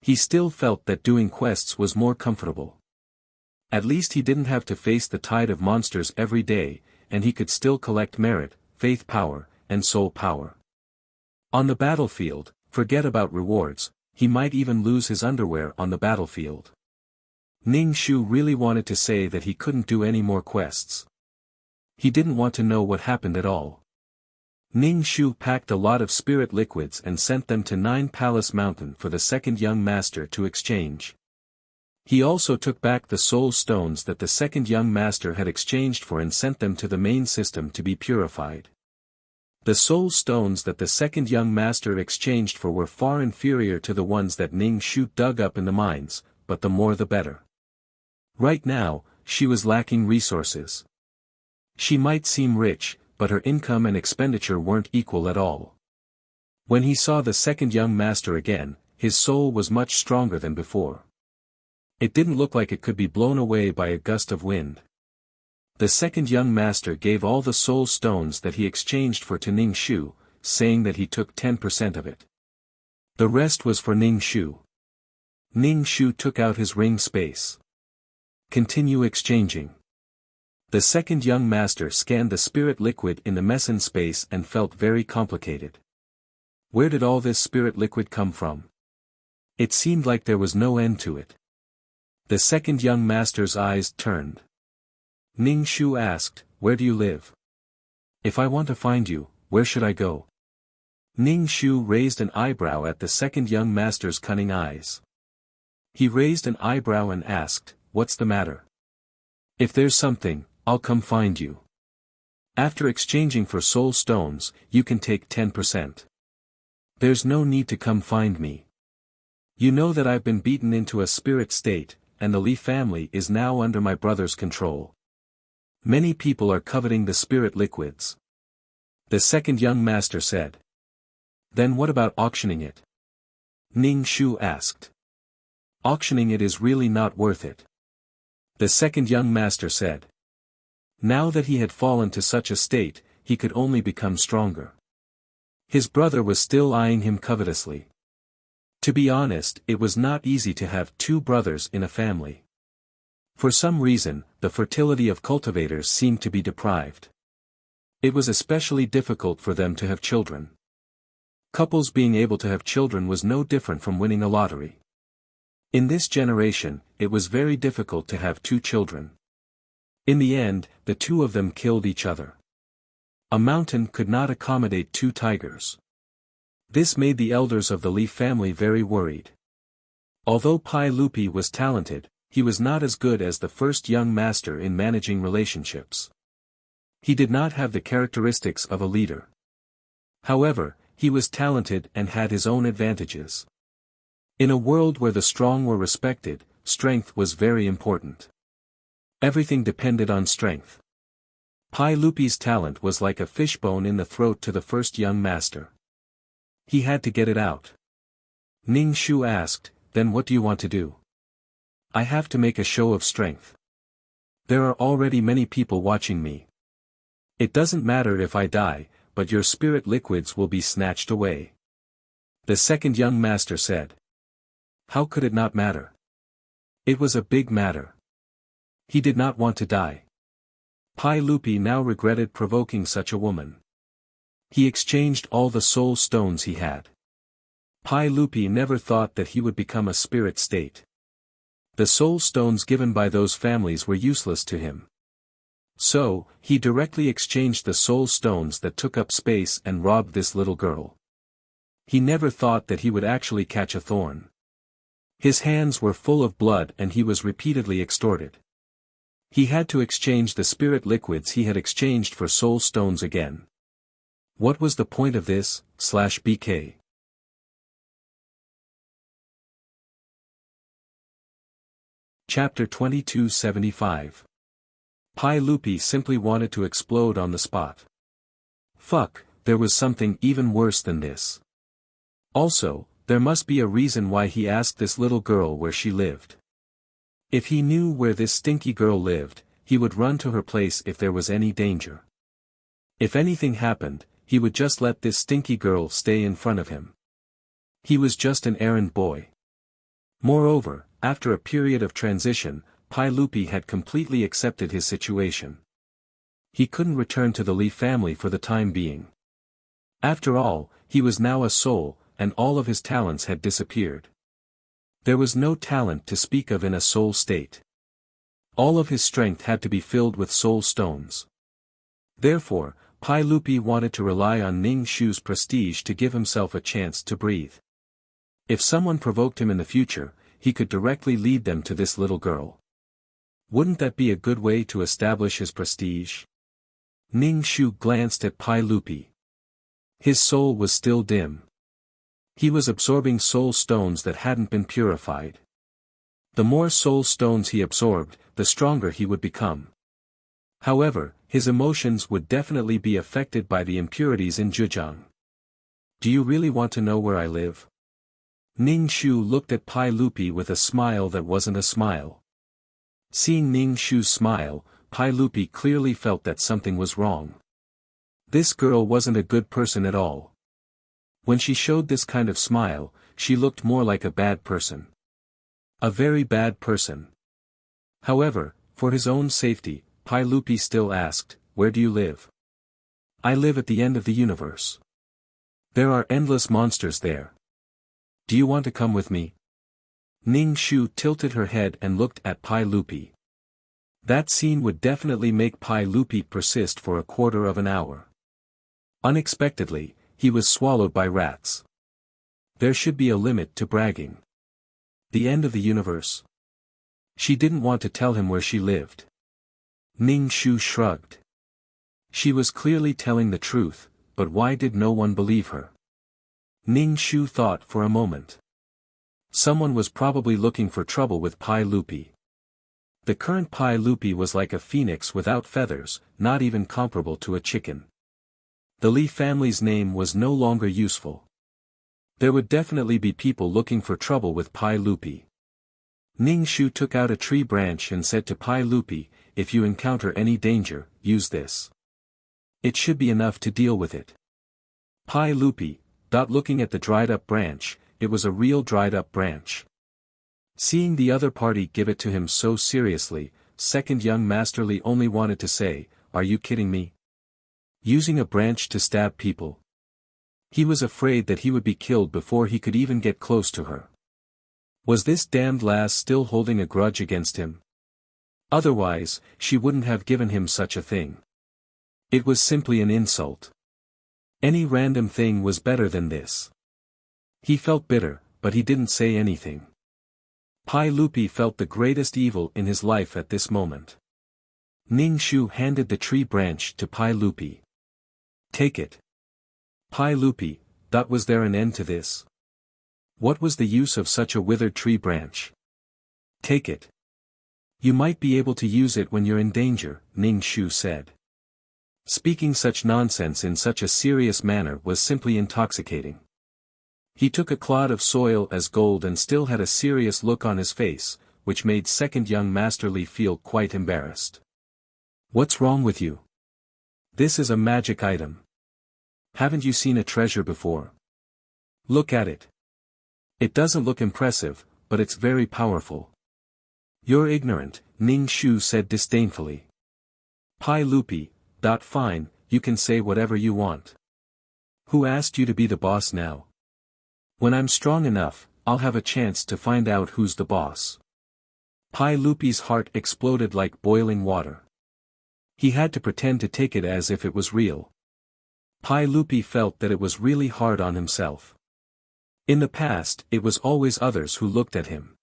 He still felt that doing quests was more comfortable. At least he didn't have to face the tide of monsters every day, and he could still collect merit, faith power, and soul power. On the battlefield, forget about rewards, he might even lose his underwear on the battlefield. Ning Shu really wanted to say that he couldn't do any more quests. He didn't want to know what happened at all. Ning Shu packed a lot of spirit liquids and sent them to 9 Palace Mountain for the second young master to exchange. He also took back the soul stones that the second young master had exchanged for and sent them to the main system to be purified. The soul stones that the second young master exchanged for were far inferior to the ones that Ning Shu dug up in the mines, but the more the better. Right now, she was lacking resources. She might seem rich, but her income and expenditure weren't equal at all. When he saw the second young master again, his soul was much stronger than before. It didn't look like it could be blown away by a gust of wind. The second young master gave all the soul stones that he exchanged for to Ning Shu, saying that he took 10% of it. The rest was for Ning Shu. Ning Shu took out his ring space. Continue exchanging. The second young master scanned the spirit liquid in the meson space and felt very complicated. Where did all this spirit liquid come from? It seemed like there was no end to it. The second young master's eyes turned. Ning Shu asked, where do you live? If I want to find you, where should I go? Ning Shu raised an eyebrow at the second young master's cunning eyes. He raised an eyebrow and asked, "What's the matter?" "If there's something, I'll come find you. After exchanging for soul stones, you can take 10%. There's no need to come find me. You know that I've been beaten into a spirit state, and the Li family is now under my brother's control. Many people are coveting the spirit liquids." The second young master said. "Then what about auctioning it?" Ning Shu asked. "Auctioning it is really not worth it," the second young master said. Now that he had fallen to such a state, he could only become stronger. His brother was still eyeing him covetously. To be honest, it was not easy to have two brothers in a family. For some reason, the fertility of cultivators seemed to be deprived. It was especially difficult for them to have children. Couples being able to have children was no different from winning a lottery. In this generation, it was very difficult to have two children. In the end, the two of them killed each other. A mountain could not accommodate two tigers. This made the elders of the Li family very worried. Although Pai Lupi was talented, he was not as good as the first young master in managing relationships. He did not have the characteristics of a leader. However, he was talented and had his own advantages. In a world where the strong were respected, strength was very important. Everything depended on strength. Pai Lupi's talent was like a fishbone in the throat to the first young master. He had to get it out. Ning Shu asked, "Then what do you want to do?" "I have to make a show of strength. There are already many people watching me. It doesn't matter if I die, but your spirit liquids will be snatched away," the second young master said. How could it not matter? It was a big matter. He did not want to die. Pai Lupi now regretted provoking such a woman. He exchanged all the soul stones he had. Pai Lupi never thought that he would become a spirit state. The soul stones given by those families were useless to him. So, he directly exchanged the soul stones that took up space and robbed this little girl. He never thought that he would actually catch a thorn. His hands were full of blood and he was repeatedly extorted. He had to exchange the spirit liquids he had exchanged for soul stones again. What was the point of this, /BK? Chapter 2275. Pai Lupi simply wanted to explode on the spot. Fuck, there was something even worse than this. Also, there must be a reason why he asked this little girl where she lived. If he knew where this stinky girl lived, he would run to her place if there was any danger. If anything happened, he would just let this stinky girl stay in front of him. He was just an errand boy. Moreover, after a period of transition, Pai Lupi had completely accepted his situation. He couldn't return to the Li family for the time being. After all, he was now a soul, and all of his talents had disappeared. There was no talent to speak of in a soul state. All of his strength had to be filled with soul stones. Therefore, Pai Lupi wanted to rely on Ning Shu's prestige to give himself a chance to breathe. If someone provoked him in the future, he could directly lead them to this little girl. Wouldn't that be a good way to establish his prestige? Ning Shu glanced at Pai Lupi. His soul was still dim. He was absorbing soul stones that hadn't been purified. The more soul stones he absorbed, the stronger he would become. However, his emotions would definitely be affected by the impurities in Zhejiang. Do you really want to know where I live? Ning Shu looked at Pai Lupi with a smile that wasn't a smile. Seeing Ning Shu's smile, Pai Lupi clearly felt that something was wrong. This girl wasn't a good person at all. When she showed this kind of smile, she looked more like a bad person. A very bad person. However, for his own safety, Pai Lupi still asked, "Where do you live?" "I live at the end of the universe. There are endless monsters there. Do you want to come with me?" Ning Shu tilted her head and looked at Pai Lupi. That scene would definitely make Pai Lupi persist for a quarter of an hour. Unexpectedly, he was swallowed by rats. There should be a limit to bragging. The end of the universe? She didn't want to tell him where she lived. Ning Shu shrugged. She was clearly telling the truth, but why did no one believe her? Ning Shu thought for a moment. Someone was probably looking for trouble with Pai Lupi. The current Pai Lupi was like a phoenix without feathers, not even comparable to a chicken. The Li family's name was no longer useful. There would definitely be people looking for trouble with Pai Lupi. Ning Shu took out a tree branch and said to Pai Lupi, "If you encounter any danger, use this. It should be enough to deal with it." Pai Lupi, looking at the dried-up branch, it was a real dried-up branch. Seeing the other party give it to him so seriously, second young Master Li only wanted to say, "Are you kidding me? Using a branch to stab people?" He was afraid that he would be killed before he could even get close to her. Was this damned lass still holding a grudge against him? Otherwise, she wouldn't have given him such a thing. It was simply an insult. Any random thing was better than this. He felt bitter, but he didn't say anything. Pai Lupi felt the greatest evil in his life at this moment. Ning Shu handed the tree branch to Pai Lupi. "Take it." Pai Lupi, was there an end to this? What was the use of such a withered tree branch? "Take it. You might be able to use it when you're in danger," Ning Shu said. Speaking such nonsense in such a serious manner was simply intoxicating. He took a clod of soil as gold and still had a serious look on his face, which made second young Master Li feel quite embarrassed. "What's wrong with you? This is a magic item. Haven't you seen a treasure before? Look at it. It doesn't look impressive, but it's very powerful." "You're ignorant," Ning Shu said disdainfully. Pai Lupi, fine, you can say whatever you want. Who asked you to be the boss now? When I'm strong enough, I'll have a chance to find out who's the boss. Pai Lupi's heart exploded like boiling water. He had to pretend to take it as if it was real. Pai Lupi felt that it was really hard on himself. In the past, it was always others who looked at him.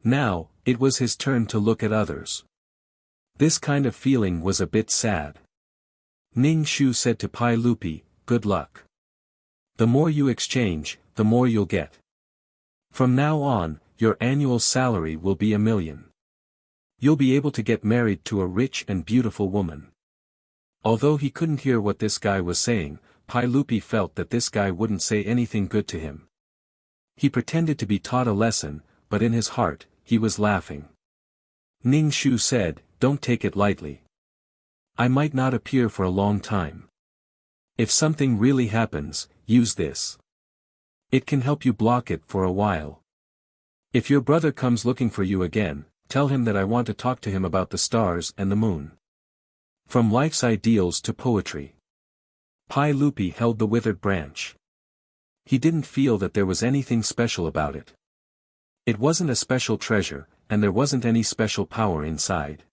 Now, it was his turn to look at others. This kind of feeling was a bit sad. Ning Shu said to Pai Lupi, "Good luck. The more you exchange, the more you'll get. From now on, your annual salary will be 1,000,000. You'll be able to get married to a rich and beautiful woman." Although he couldn't hear what this guy was saying, Pai Lupi felt that this guy wouldn't say anything good to him. He pretended to be taught a lesson, but in his heart, he was laughing. Ning Shu said, "Don't take it lightly. I might not appear for a long time. If something really happens, use this. It can help you block it for a while. If your brother comes looking for you again, tell him that I want to talk to him about the stars and the moon. From life's ideals to poetry." Pai Lupi held the withered branch. He didn't feel that there was anything special about it. It wasn't a special treasure, and there wasn't any special power inside.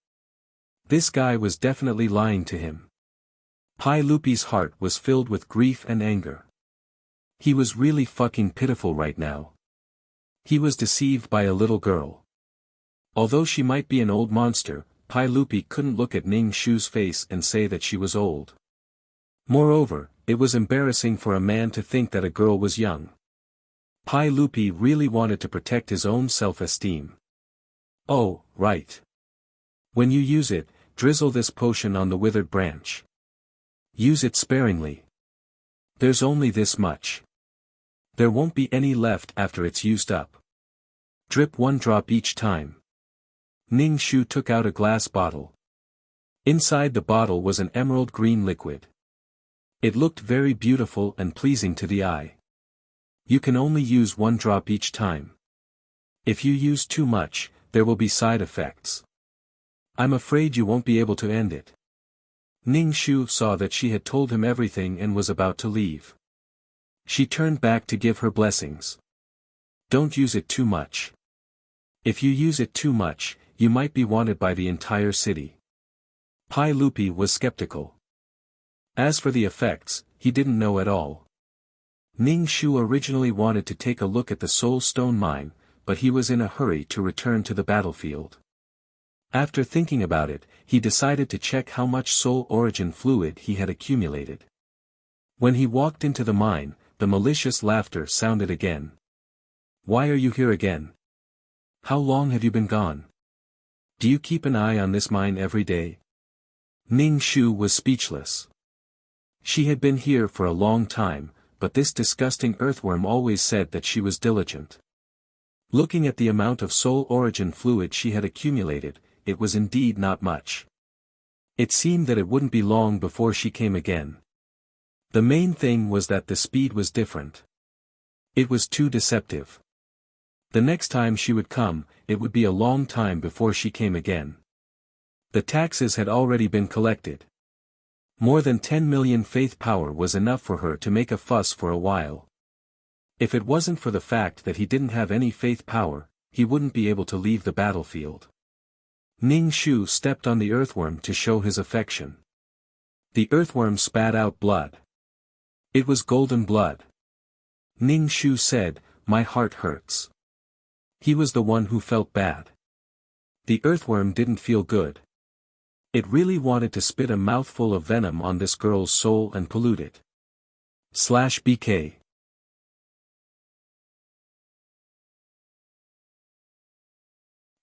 This guy was definitely lying to him. Pai Lupi's heart was filled with grief and anger. He was really fucking pitiful right now. He was deceived by a little girl. Although she might be an old monster, Pai Lupi couldn't look at Ning Shu's face and say that she was old. Moreover, it was embarrassing for a man to think that a girl was young. Pai Lupi really wanted to protect his own self-esteem. "Oh, right. When you use it, drizzle this potion on the withered branch. Use it sparingly. There's only this much. There won't be any left after it's used up. Drip 1 drop each time." Ning Shu took out a glass bottle. Inside the bottle was an emerald green liquid. It looked very beautiful and pleasing to the eye. You can only use 1 drop each time. If you use too much, there will be side effects. I'm afraid you won't be able to end it. Ning Shu saw that she had told him everything and was about to leave. She turned back to give her blessings. "Don't use it too much. If you use it too much, you might be wanted by the entire city." Pai Lupi was skeptical. As for the effects, he didn't know at all. Ning Shu originally wanted to take a look at the Soul Stone mine, but he was in a hurry to return to the battlefield. After thinking about it, he decided to check how much soul origin fluid he had accumulated. When he walked into the mine, the malicious laughter sounded again. "Why are you here again? How long have you been gone? Do you keep an eye on this mine every day?" Ning Shu was speechless. She had been here for a long time, but this disgusting earthworm always said that she was diligent. Looking at the amount of soul origin fluid she had accumulated, it was indeed not much. It seemed that it wouldn't be long before she came again. The main thing was that the speed was different. It was too deceptive. The next time she would come, it would be a long time before she came again. The taxes had already been collected. More than 10 million faith power was enough for her to make a fuss for a while. If it wasn't for the fact that he didn't have any faith power, he wouldn't be able to leave the battlefield. Ning Shu stepped on the earthworm to show his affection. The earthworm spat out blood. It was golden blood. Ning Shu said, "My heart hurts." He was the one who felt bad. The earthworm didn't feel good. It really wanted to spit a mouthful of venom on this girl's soul and pollute it. /BK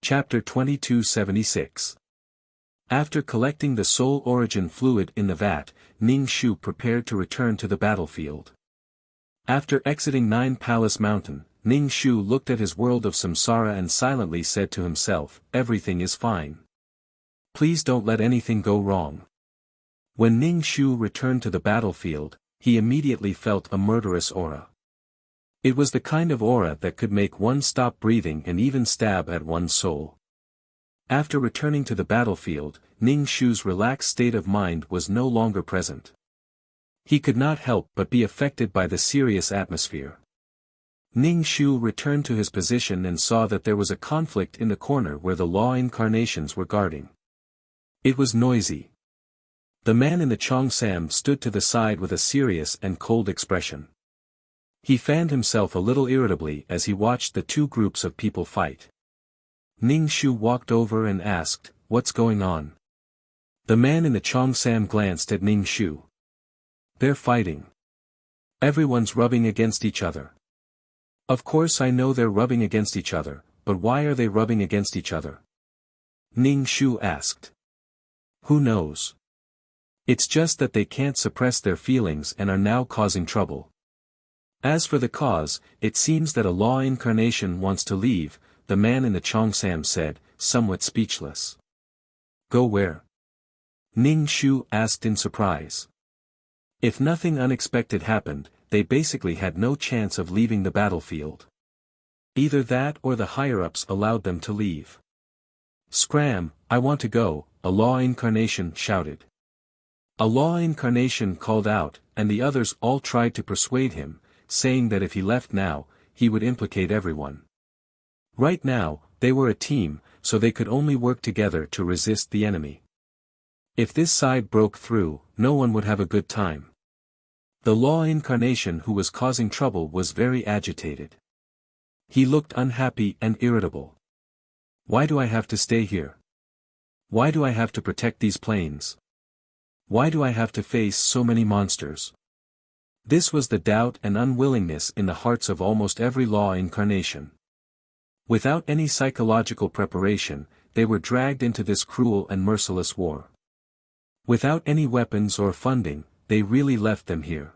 Chapter 2276. After collecting the soul origin fluid in the vat, Ning Shu prepared to return to the battlefield. After exiting Nine Palace Mountain, Ning Shu looked at his world of samsara and silently said to himself, "Everything is fine. Please don't let anything go wrong." When Ning Shu returned to the battlefield, he immediately felt a murderous aura. It was the kind of aura that could make one stop breathing and even stab at one's soul. After returning to the battlefield, Ning Shu's relaxed state of mind was no longer present. He could not help but be affected by the serious atmosphere. Ning Shu returned to his position and saw that there was a conflict in the corner where the law incarnations were guarding. It was noisy. The man in the Cheongsam stood to the side with a serious and cold expression. He fanned himself a little irritably as he watched the two groups of people fight. Ning Shu walked over and asked, "What's going on?" The man in the Cheongsam glanced at Ning Shu. "They're fighting. Everyone's rubbing against each other." "Of course I know they're rubbing against each other, but why are they rubbing against each other?" Ning Shu asked. "Who knows? It's just that they can't suppress their feelings and are now causing trouble. As for the cause, it seems that a law incarnation wants to leave," the man in the Cheongsam said, somewhat speechless. "Go where?" Ning Shu asked in surprise. If nothing unexpected happened, they basically had no chance of leaving the battlefield. Either that or the higher-ups allowed them to leave. "Scram, I want to go," a law incarnation shouted. A law incarnation called out, and the others all tried to persuade him, saying that if he left now, he would implicate everyone. Right now, they were a team, so they could only work together to resist the enemy. If this side broke through, no one would have a good time. The law incarnation who was causing trouble was very agitated. He looked unhappy and irritable. "Why do I have to stay here? Why do I have to protect these planes? Why do I have to face so many monsters?" This was the doubt and unwillingness in the hearts of almost every law incarnation. Without any psychological preparation, they were dragged into this cruel and merciless war. Without any weapons or funding, they really left them here.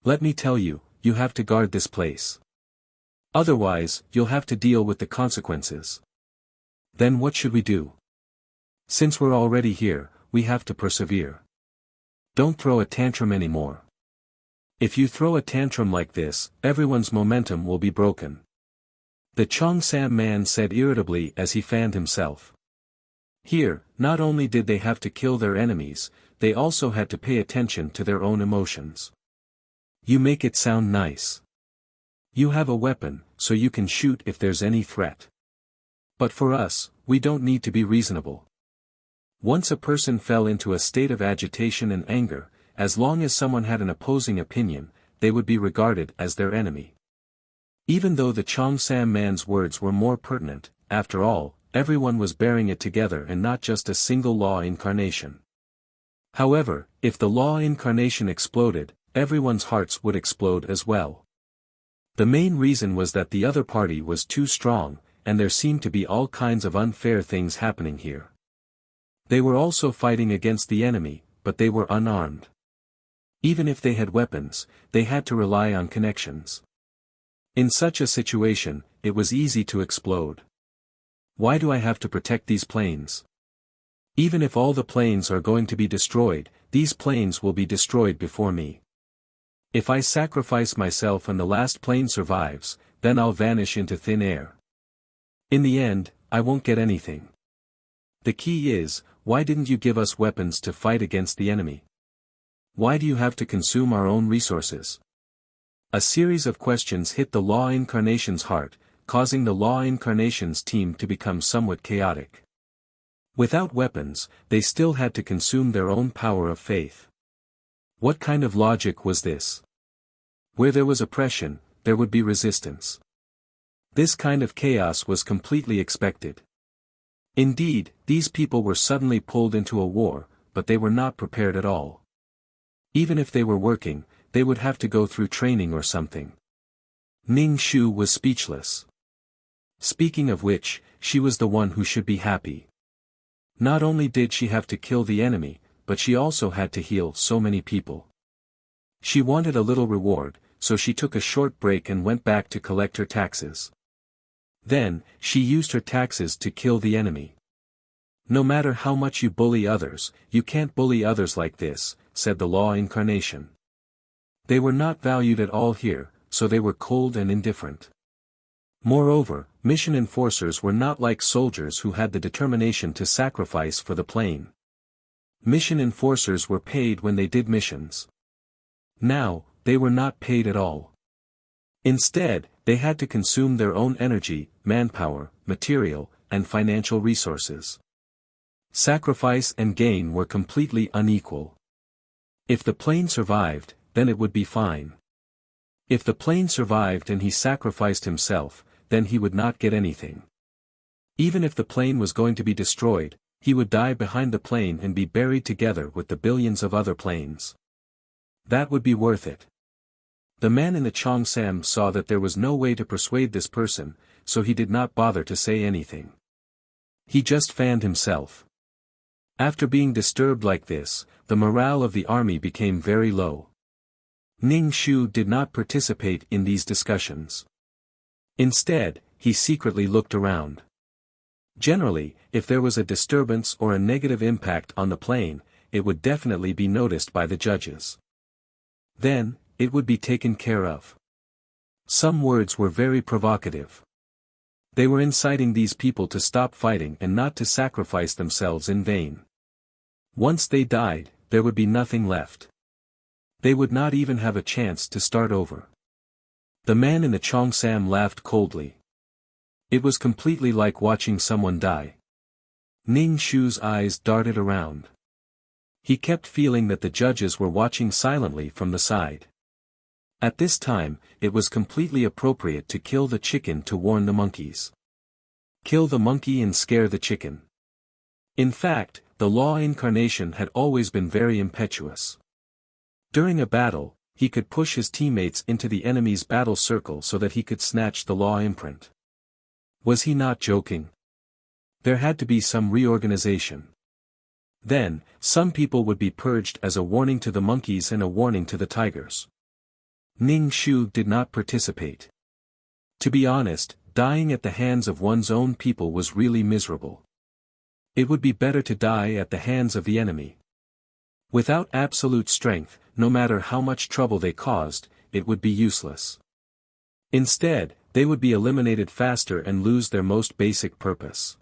"Let me tell you, you have to guard this place. Otherwise, you'll have to deal with the consequences." "Then what should we do?" "Since we're already here, we have to persevere. Don't throw a tantrum anymore. If you throw a tantrum like this, everyone's momentum will be broken." The Cheongsam man said irritably as he fanned himself. Here, not only did they have to kill their enemies, they also had to pay attention to their own emotions. "You make it sound nice. You have a weapon, so you can shoot if there's any threat. But for us, we don't need to be reasonable." Once a person fell into a state of agitation and anger, as long as someone had an opposing opinion, they would be regarded as their enemy. Even though the Cheongsam man's words were more pertinent, after all, everyone was bearing it together and not just a single law incarnation. However, if the law incarnation exploded, everyone's hearts would explode as well. The main reason was that the other party was too strong, and there seemed to be all kinds of unfair things happening here. They were also fighting against the enemy, but they were unarmed. Even if they had weapons, they had to rely on connections. In such a situation, it was easy to explode. Why do I have to protect these planes? Even if all the planes are going to be destroyed, these planes will be destroyed before me. If I sacrifice myself and the last plane survives, then I'll vanish into thin air. In the end, I won't get anything. The key is, why didn't you give us weapons to fight against the enemy? Why do you have to consume our own resources? A series of questions hit the Law Incarnation's heart, causing the Law Incarnation's team to become somewhat chaotic. Without weapons, they still had to consume their own power of faith. What kind of logic was this? Where there was oppression, there would be resistance. This kind of chaos was completely expected. Indeed, these people were suddenly pulled into a war, but they were not prepared at all. Even if they were working, they would have to go through training or something. Ning Shu was speechless. Speaking of which, she was the one who should be happy. Not only did she have to kill the enemy, but she also had to heal so many people. She wanted a little reward, so she took a short break and went back to collect her taxes. Then, she used her taxes to kill the enemy. No matter how much you bully others, you can't bully others like this, said the Law Incarnation. They were not valued at all here, so they were cold and indifferent. Moreover, mission enforcers were not like soldiers who had the determination to sacrifice for the plane. Mission enforcers were paid when they did missions. Now, they were not paid at all. Instead, they had to consume their own energy, manpower, material, and financial resources. Sacrifice and gain were completely unequal. If the plane survived, then it would be fine. If the plane survived and he sacrificed himself, then he would not get anything. Even if the plane was going to be destroyed, he would die behind the plane and be buried together with the billions of other planes. That would be worth it. The man in the Cheongsam saw that there was no way to persuade this person, so he did not bother to say anything. He just fanned himself. After being disturbed like this, the morale of the army became very low. Ning Shu did not participate in these discussions. Instead, he secretly looked around. Generally, if there was a disturbance or a negative impact on the plane, it would definitely be noticed by the judges. Then, it would be taken care of. Some words were very provocative. They were inciting these people to stop fighting and not to sacrifice themselves in vain. Once they died, there would be nothing left. They would not even have a chance to start over. The man in the Cheongsam laughed coldly. It was completely like watching someone die. Ning Shu's eyes darted around. He kept feeling that the judges were watching silently from the side. At this time, it was completely appropriate to kill the chicken to warn the monkeys. Kill the monkey and scare the chicken. In fact, the Law Incarnation had always been very impetuous. During a battle, he could push his teammates into the enemy's battle circle so that he could snatch the Law imprint. Was he not joking? There had to be some reorganization. Then, some people would be purged as a warning to the monkeys and a warning to the tigers. Ning Shu did not participate. To be honest, dying at the hands of one's own people was really miserable. It would be better to die at the hands of the enemy. Without absolute strength, no matter how much trouble they caused, it would be useless. Instead, they would be eliminated faster and lose their most basic purpose.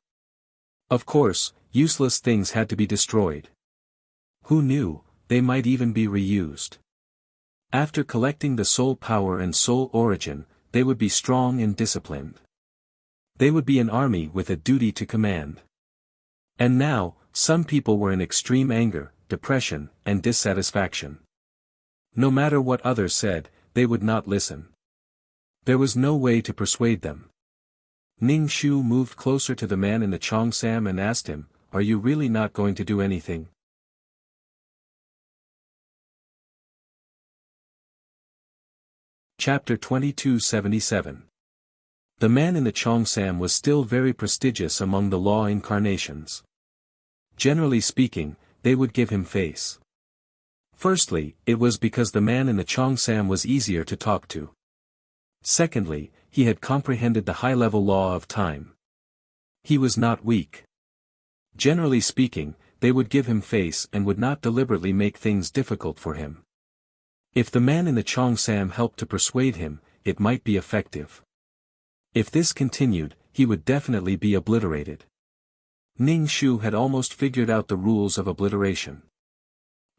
Of course, useless things had to be destroyed. Who knew, they might even be reused. After collecting the soul power and soul origin, they would be strong and disciplined. They would be an army with a duty to command. And now, some people were in extreme anger, depression, and dissatisfaction. No matter what others said, they would not listen. There was no way to persuade them. Ning Shu moved closer to the man in the cheongsam and asked him, "Are you really not going to do anything?" Chapter 2277. The man in the cheongsam was still very prestigious among the law incarnations. Generally speaking, they would give him face. Firstly, it was because the man in the cheongsam was easier to talk to. Secondly, he had comprehended the high-level law of time. He was not weak. Generally speaking, they would give him face and would not deliberately make things difficult for him. If the man in the cheongsam helped to persuade him, it might be effective. If this continued, he would definitely be obliterated. Ning Shu had almost figured out the rules of obliteration.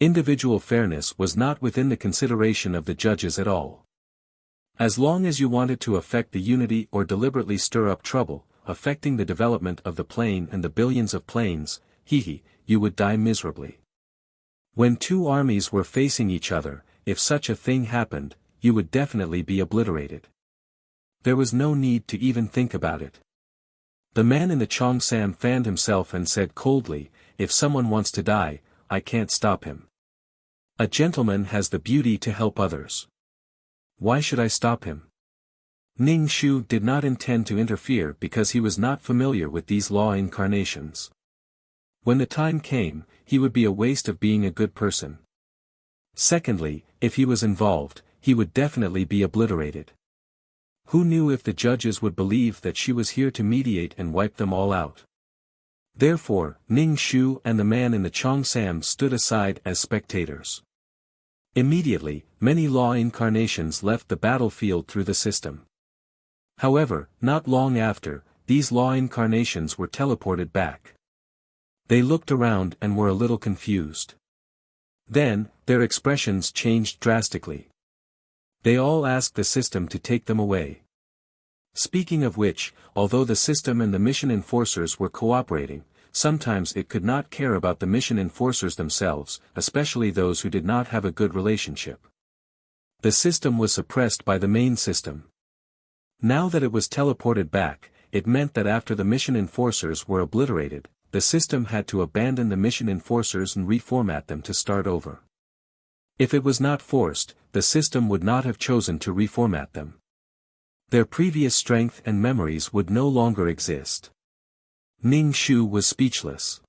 Individual fairness was not within the consideration of the judges at all. As long as you wanted to affect the unity or deliberately stir up trouble, affecting the development of the plane and the billions of planes, you would die miserably. When two armies were facing each other, if such a thing happened, you would definitely be obliterated. There was no need to even think about it. The man in the cheongsam fanned himself and said coldly, "If someone wants to die, I can't stop him. A gentleman has the beauty to help others. Why should I stop him?" Ning Shu did not intend to interfere because he was not familiar with these law incarnations. When the time came, he would be a waste of being a good person. Secondly, if he was involved, he would definitely be obliterated. Who knew if the judges would believe that she was here to mediate and wipe them all out? Therefore, Ning Shu and the man in the cheongsam stood aside as spectators. Immediately, many law incarnations left the battlefield through the system. However, not long after, these law incarnations were teleported back. They looked around and were a little confused. Then, their expressions changed drastically. They all asked the system to take them away. Speaking of which, although the system and the mission enforcers were cooperating, sometimes it could not care about the mission enforcers themselves, especially those who did not have a good relationship. The system was suppressed by the main system. Now that it was teleported back, it meant that after the mission enforcers were obliterated, the system had to abandon the mission enforcers and reformat them to start over. If it was not forced, the system would not have chosen to reformat them. Their previous strength and memories would no longer exist. Ning Shu was speechless.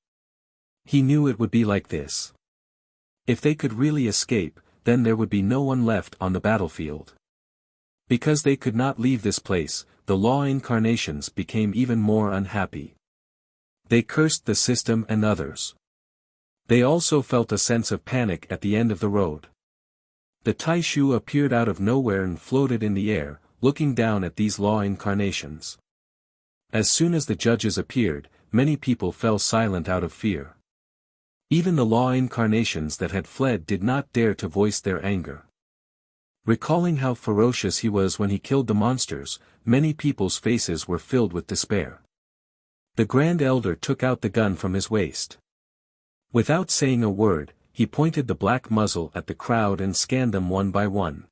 He knew it would be like this. If they could really escape, then there would be no one left on the battlefield. Because they could not leave this place, the law incarnations became even more unhappy. They cursed the system and others. They also felt a sense of panic at the end of the road. The Taishu appeared out of nowhere and floated in the air, looking down at these law incarnations. As soon as the judges appeared, many people fell silent out of fear. Even the law incarnations that had fled did not dare to voice their anger. Recalling how ferocious he was when he killed the monsters, many people's faces were filled with despair. The Grand Elder took out the gun from his waist. Without saying a word, he pointed the black muzzle at the crowd and scanned them one by one.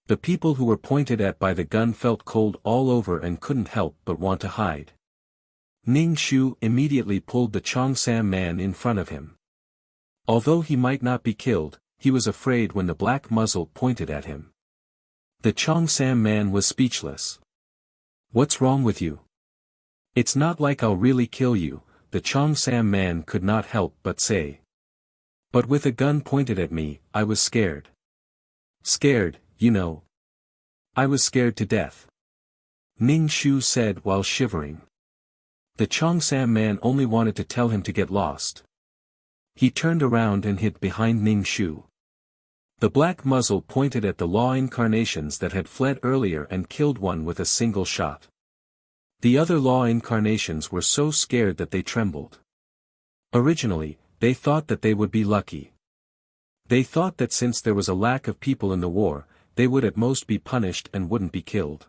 The people who were pointed at by the gun felt cold all over and couldn't help but want to hide. Ning Shu immediately pulled the cheongsam man in front of him. Although he might not be killed, he was afraid when the black muzzle pointed at him. The cheongsam man was speechless. "What's wrong with you? It's not like I'll really kill you," the cheongsam man could not help but say. "But with a gun pointed at me, I was scared. Scared, you know. I was scared to death," Ning Shu said while shivering. The cheongsam man only wanted to tell him to get lost. He turned around and hid behind Ning Shu. The black muzzle pointed at the law incarnations that had fled earlier and killed one with a single shot. The other law incarnations were so scared that they trembled. Originally, they thought that they would be lucky. They thought that since there was a lack of people in the war, they would at most be punished and wouldn't be killed.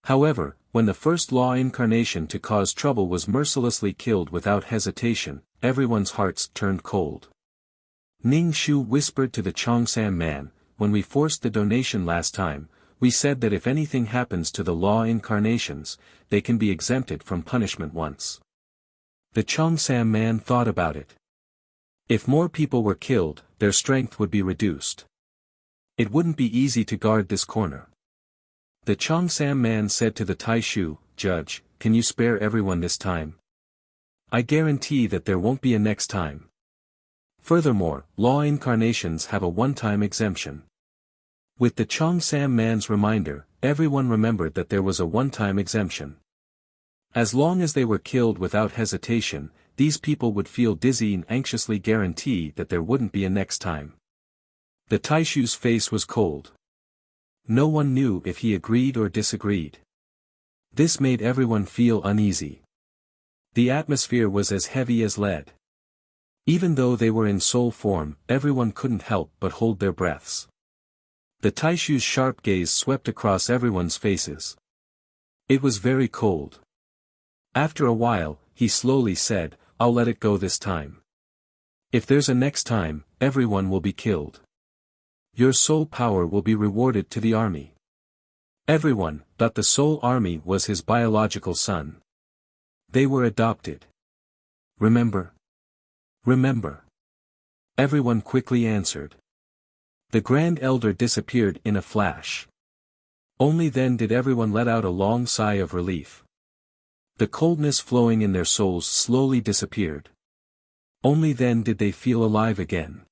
However, when the first law incarnation to cause trouble was mercilessly killed without hesitation, everyone's hearts turned cold. Ning Shu whispered to the Chongsam man, when we forced the donation last time, we said that if anything happens to the law incarnations, they can be exempted from punishment once. The Chongsam man thought about it. If more people were killed, their strength would be reduced. It wouldn't be easy to guard this corner. The Chongsam man said to the Taishu, Judge, can you spare everyone this time? I guarantee that there won't be a next time. Furthermore, law incarnations have a one-time exemption. With the Chongsam man's reminder, everyone remembered that there was a one-time exemption. As long as they were killed without hesitation, these people would feel dizzy and anxiously guarantee that there wouldn't be a next time. The Taishu's face was cold. No one knew if he agreed or disagreed. This made everyone feel uneasy. The atmosphere was as heavy as lead. Even though they were in soul form, everyone couldn't help but hold their breaths. The Taishu's sharp gaze swept across everyone's faces. It was very cold. After a while, he slowly said, I'll let it go this time. If there's a next time, everyone will be killed. Your soul power will be rewarded to the army. Everyone, but the soul army was his biological son. They were adopted. Remember? Remember. Everyone quickly answered. The Grand Elder disappeared in a flash. Only then did everyone let out a long sigh of relief. The coldness flowing in their souls slowly disappeared. Only then did they feel alive again.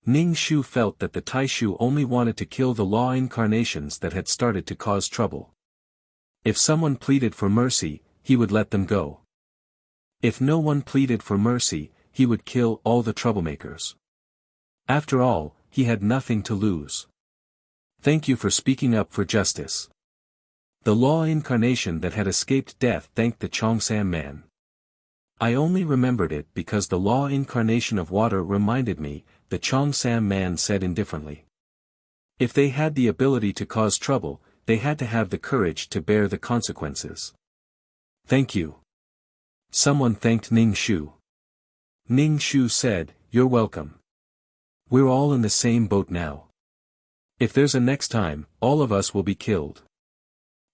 Ning Shu felt that the Taishu only wanted to kill the law incarnations that had started to cause trouble. If someone pleaded for mercy, he would let them go. If no one pleaded for mercy, he would kill all the troublemakers. After all, he had nothing to lose. Thank you for speaking up for justice. The law incarnation that had escaped death thanked the Chongsam man. I only remembered it because the law incarnation of water reminded me, the Chongsam man said indifferently. If they had the ability to cause trouble, they had to have the courage to bear the consequences. Thank you. Someone thanked Ning Shu. Ning Shu said, You're welcome. We're all in the same boat now. If there's a next time, all of us will be killed.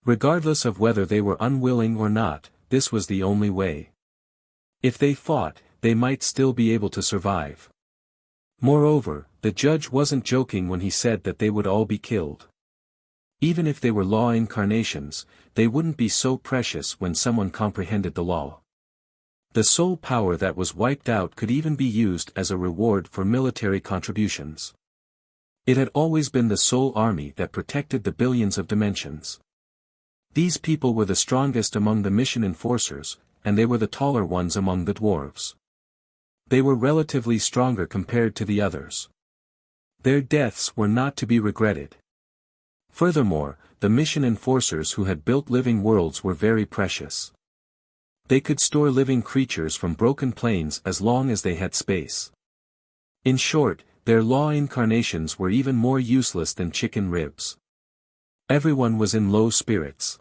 Regardless of whether they were unwilling or not, this was the only way. If they fought, they might still be able to survive. Moreover, the judge wasn't joking when he said that they would all be killed. Even if they were law incarnations, they wouldn't be so precious when someone comprehended the law. The soul power that was wiped out could even be used as a reward for military contributions. It had always been the soul army that protected the billions of dimensions. These people were the strongest among the mission enforcers, and they were the taller ones among the dwarves. They were relatively stronger compared to the others. Their deaths were not to be regretted. Furthermore, the mission enforcers who had built living worlds were very precious. They could store living creatures from broken planes as long as they had space. In short, their law incarnations were even more useless than chicken ribs. Everyone was in low spirits.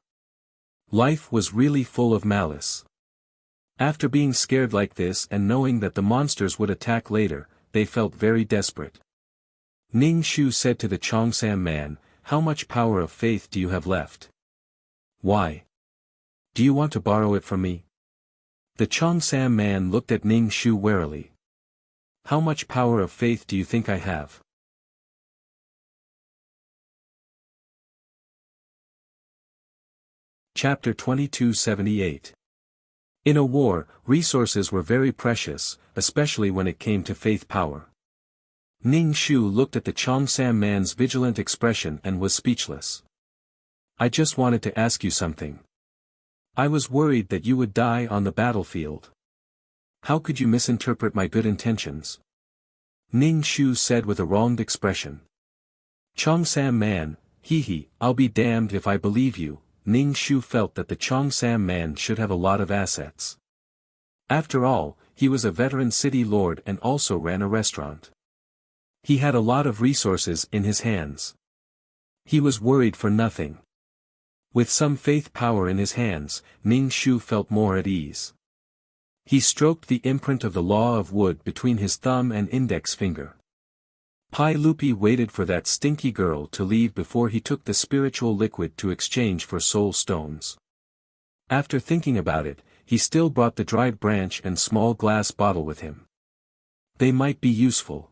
Life was really full of malice. After being scared like this and knowing that the monsters would attack later, they felt very desperate. Ning Shu said to the Chongsam man, How much power of faith do you have left? Why? Do you want to borrow it from me? The Chongsam man looked at Ning Shu warily. How much power of faith do you think I have? Chapter 2278. In a war, resources were very precious, especially when it came to faith power. Ning Shu looked at the Chongsam man's vigilant expression and was speechless. I just wanted to ask you something. I was worried that you would die on the battlefield. How could you misinterpret my good intentions? Ning Shu said with a wronged expression. Chongsam man, I'll be damned if I believe you. Ning Shu felt that the Chongsam man should have a lot of assets. After all, he was a veteran city lord and also ran a restaurant. He had a lot of resources in his hands. He was worried for nothing. With some faith power in his hands, Ning Shu felt more at ease. He stroked the imprint of the law of wood between his thumb and index finger. Pai Lupi waited for that stinky girl to leave before he took the spiritual liquid to exchange for soul stones. After thinking about it, he still brought the dried branch and small glass bottle with him. They might be useful.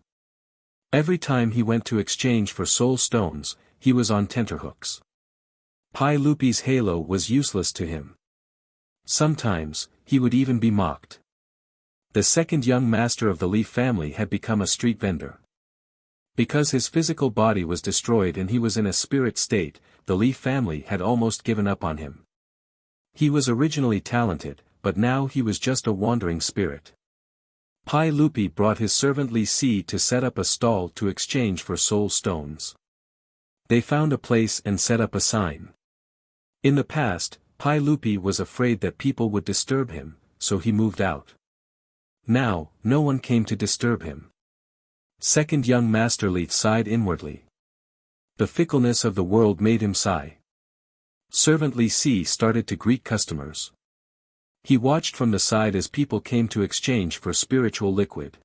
Every time he went to exchange for soul stones, he was on tenterhooks. Pai Lupi's halo was useless to him. Sometimes, he would even be mocked. The second young master of the Leaf family had become a street vendor. Because his physical body was destroyed and he was in a spirit state, the Leaf family had almost given up on him. He was originally talented, but now he was just a wandering spirit. Pai Lupi brought his servant Li Si to set up a stall to exchange for soul stones. They found a place and set up a sign. In the past, Pai Lupi was afraid that people would disturb him, so he moved out. Now, no one came to disturb him. Second young master Li sighed inwardly. The fickleness of the world made him sigh. Servant Li Si started to greet customers. He watched from the side as people came to exchange for spiritual liquid.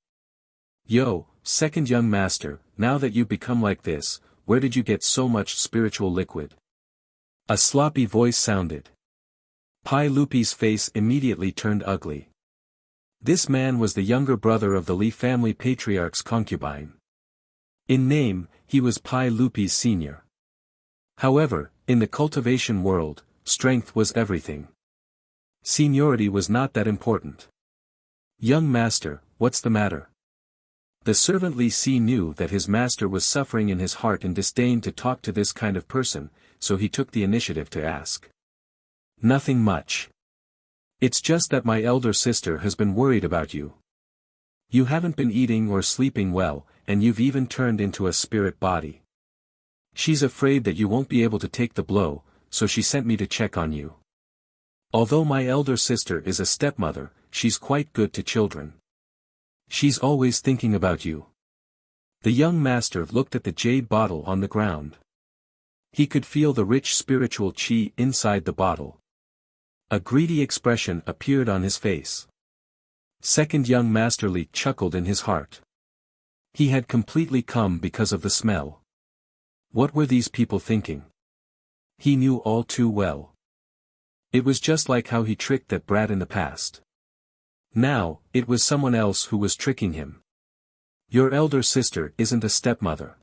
Yo, second young master, now that you've become like this, where did you get so much spiritual liquid? A sloppy voice sounded. Pai Lupi's face immediately turned ugly. This man was the younger brother of the Li family patriarch's concubine. In name, he was Pai Lupi's senior. However, in the cultivation world, strength was everything. Seniority was not that important. Young master, what's the matter? The servant Li Si knew that his master was suffering in his heart and disdained to talk to this kind of person, so he took the initiative to ask. Nothing much. It's just that my elder sister has been worried about you. You haven't been eating or sleeping well, and you've even turned into a spirit body. She's afraid that you won't be able to take the blow, so she sent me to check on you. Although my elder sister is a stepmother, she's quite good to children. She's always thinking about you. The young master looked at the jade bottle on the ground. He could feel the rich spiritual chi inside the bottle. A greedy expression appeared on his face. Second young master Li chuckled in his heart. He had completely come because of the smell. What were these people thinking? He knew all too well. It was just like how he tricked that brat in the past. Now, it was someone else who was tricking him. Your elder sister isn't a stepmother.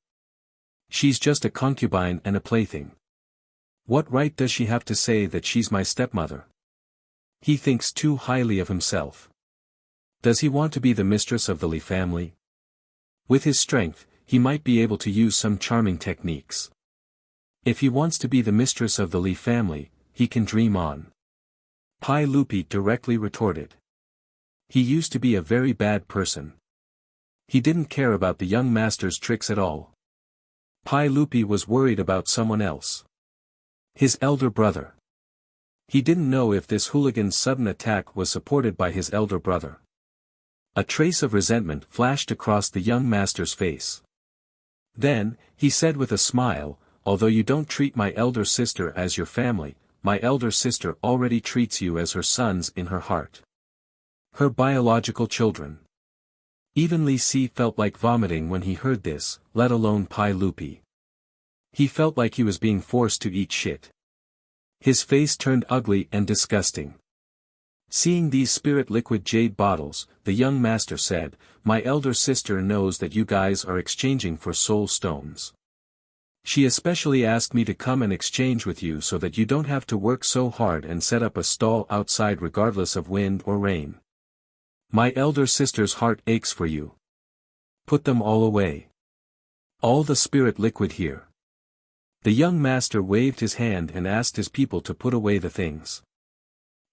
She's just a concubine and a plaything. What right does she have to say that she's my stepmother? He thinks too highly of himself. Does he want to be the mistress of the Li family? With his strength, he might be able to use some charming techniques. If he wants to be the mistress of the Li family, he can dream on. Pai Lupi directly retorted. He used to be a very bad person. He didn't care about the young master's tricks at all. Pai Lupi was worried about someone else. His elder brother. He didn't know if this hooligan's sudden attack was supported by his elder brother. A trace of resentment flashed across the young master's face. Then, he said with a smile, although you don't treat my elder sister as your family, my elder sister already treats you as her sons in her heart. Her biological children. Even Li Si felt like vomiting when he heard this, let alone Pai Lupi. He felt like he was being forced to eat shit. His face turned ugly and disgusting. Seeing these spirit liquid jade bottles, the young master said, my elder sister knows that you guys are exchanging for soul stones. She especially asked me to come and exchange with you so that you don't have to work so hard and set up a stall outside regardless of wind or rain. My elder sister's heart aches for you. Put them all away. All the spirit liquid here. The young master waved his hand and asked his people to put away the things.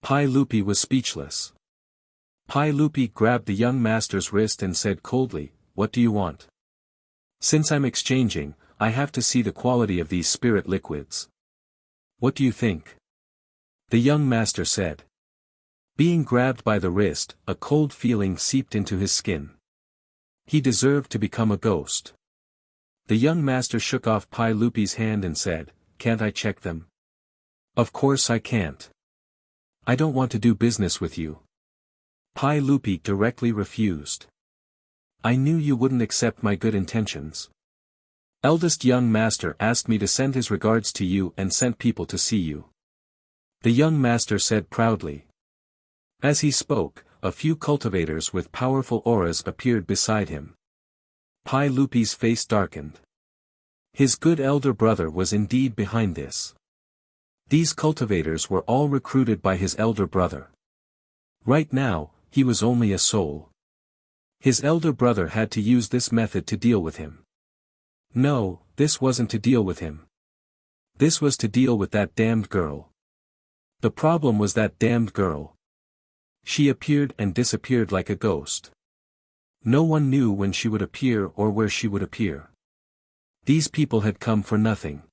Pai Lupi was speechless. Pai Lupi grabbed the young master's wrist and said coldly, what do you want? Since I'm exchanging, I have to see the quality of these spirit liquids. What do you think? The young master said. Being grabbed by the wrist, a cold feeling seeped into his skin. He deserved to become a ghost. The young master shook off Pai Lupi's hand and said, can't I check them? Of course I can't. I don't want to do business with you. Pai Lupi directly refused. I knew you wouldn't accept my good intentions. Eldest young master asked me to send his regards to you and sent people to see you. The young master said proudly. As he spoke, a few cultivators with powerful auras appeared beside him. Pai Lupi's face darkened. His good elder brother was indeed behind this. These cultivators were all recruited by his elder brother. Right now, he was only a soul. His elder brother had to use this method to deal with him. No, this wasn't to deal with him. This was to deal with that damned girl. The problem was that damned girl. She appeared and disappeared like a ghost. No one knew when she would appear or where she would appear. These people had come for nothing.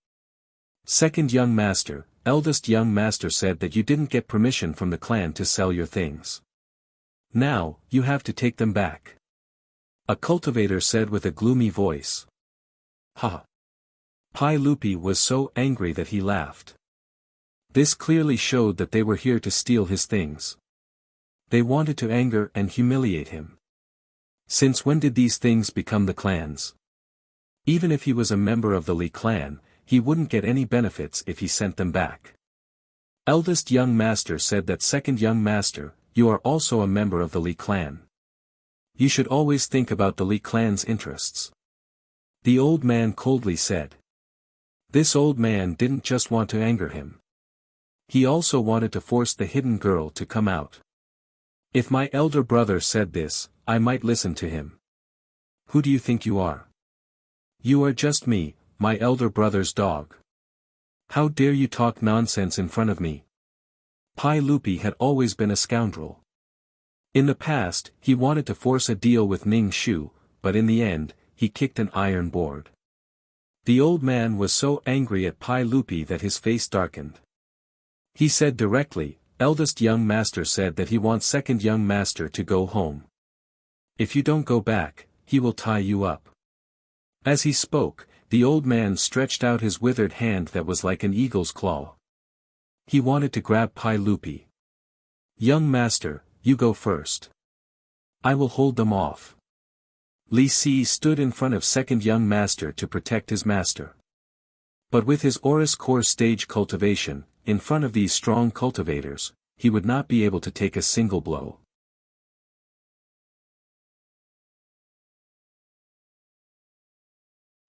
Second young master, eldest young master said that you didn't get permission from the clan to sell your things. Now, you have to take them back. A cultivator said with a gloomy voice. Ha! Pai Lupi was so angry that he laughed. This clearly showed that they were here to steal his things. They wanted to anger and humiliate him. Since when did these things become the clan's? Even if he was a member of the Li clan, he wouldn't get any benefits if he sent them back. Eldest young master said that second young master, you are also a member of the Li clan. You should always think about the Li clan's interests. The old man coldly said. This old man didn't just want to anger him. He also wanted to force the hidden girl to come out. If my elder brother said this, I might listen to him. Who do you think you are? You are just me, my elder brother's dog. How dare you talk nonsense in front of me? Pai Lupi had always been a scoundrel. In the past, he wanted to force a deal with Ning Shu, but in the end, he kicked an iron board. The old man was so angry at Pai Lupi that his face darkened. He said directly, eldest young master said that he wants second young master to go home. If you don't go back, he will tie you up. As he spoke, the old man stretched out his withered hand that was like an eagle's claw. He wanted to grab Pai Lupi. Young master, you go first. I will hold them off. Li Si stood in front of second young master to protect his master. But with his Aurus core stage cultivation, in front of these strong cultivators, he would not be able to take a single blow.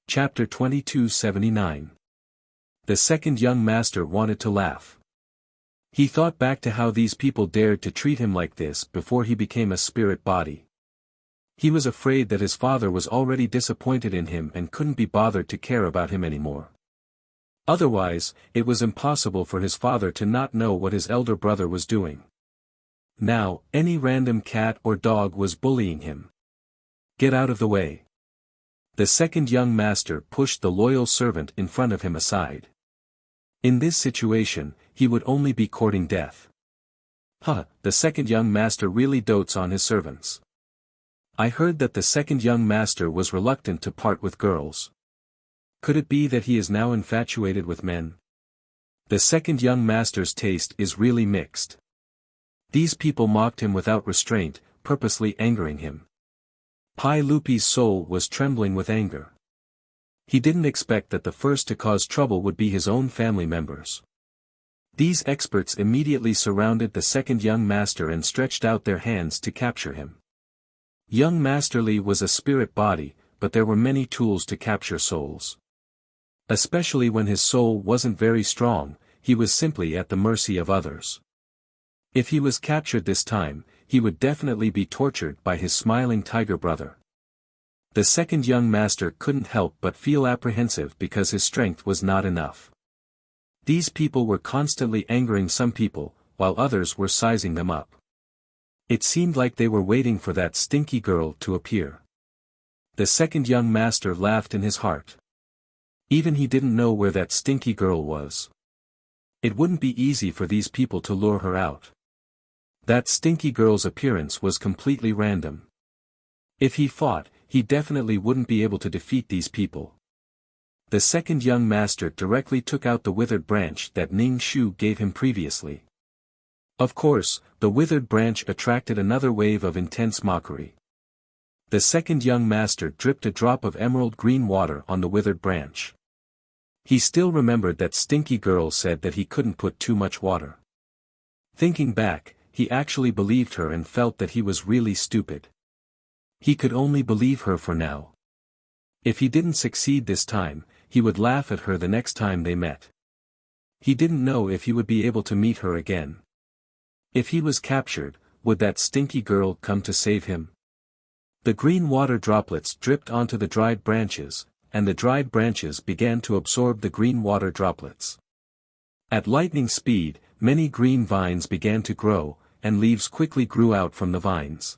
Chapter 2279. The second young master wanted to laugh. He thought back to how these people dared to treat him like this before he became a spirit body. He was afraid that his father was already disappointed in him and couldn't be bothered to care about him anymore. Otherwise, it was impossible for his father to not know what his elder brother was doing. Now, any random cat or dog was bullying him. Get out of the way. The second young master pushed the loyal servant in front of him aside. In this situation, he would only be courting death. The second young master really dotes on his servants. I heard that the second young master was reluctant to part with girls. Could it be that he is now infatuated with men? The second young master's taste is really mixed. These people mocked him without restraint, purposely angering him. Pai Lupi's soul was trembling with anger. He didn't expect that the first to cause trouble would be his own family members. These experts immediately surrounded the second young master and stretched out their hands to capture him. Young Master Li was a spirit body, but there were many tools to capture souls. Especially when his soul wasn't very strong, he was simply at the mercy of others. If he was captured this time, he would definitely be tortured by his smiling tiger brother. The second young master couldn't help but feel apprehensive because his strength was not enough. These people were constantly angering some people, while others were sizing them up. It seemed like they were waiting for that stinky girl to appear. The second young master laughed in his heart. Even he didn't know where that stinky girl was. It wouldn't be easy for these people to lure her out. That stinky girl's appearance was completely random. If he fought, he definitely wouldn't be able to defeat these people. The second young master directly took out the withered branch that Ning Shu gave him previously. Of course, the withered branch attracted another wave of intense mockery. The second young master dripped a drop of emerald green water on the withered branch. He still remembered that stinky girl said that he couldn't put too much water. Thinking back, he actually believed her and felt that he was really stupid. He could only believe her for now. If he didn't succeed this time, he would laugh at her the next time they met. He didn't know if he would be able to meet her again. If he was captured, would that stinky girl come to save him? The green water droplets dripped onto the dried branches, and the dried branches began to absorb the green water droplets. At lightning speed, many green vines began to grow, and leaves quickly grew out from the vines.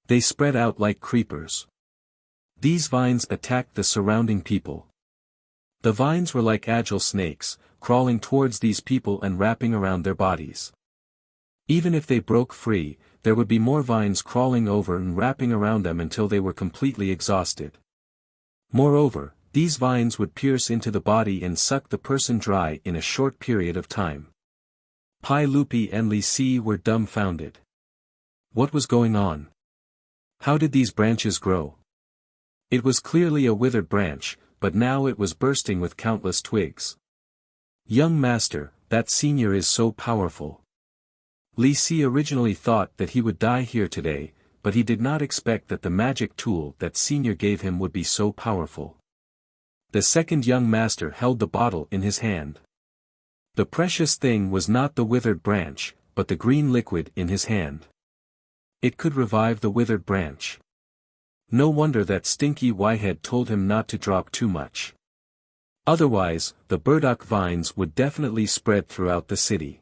They spread out like creepers. These vines attacked the surrounding people. The vines were like agile snakes, crawling towards these people and wrapping around their bodies. Even if they broke free, there would be more vines crawling over and wrapping around them until they were completely exhausted. Moreover, these vines would pierce into the body and suck the person dry in a short period of time. Pai Lupi and Li Si were dumbfounded. What was going on? How did these branches grow? It was clearly a withered branch, but now it was bursting with countless twigs. Young master, that senior is so powerful. Li Si originally thought that he would die here today, but he did not expect that the magic tool that senior gave him would be so powerful. The second young master held the bottle in his hand. The precious thing was not the withered branch, but the green liquid in his hand. It could revive the withered branch. No wonder that stinky Whitehead told him not to drop too much. Otherwise, the burdock vines would definitely spread throughout the city.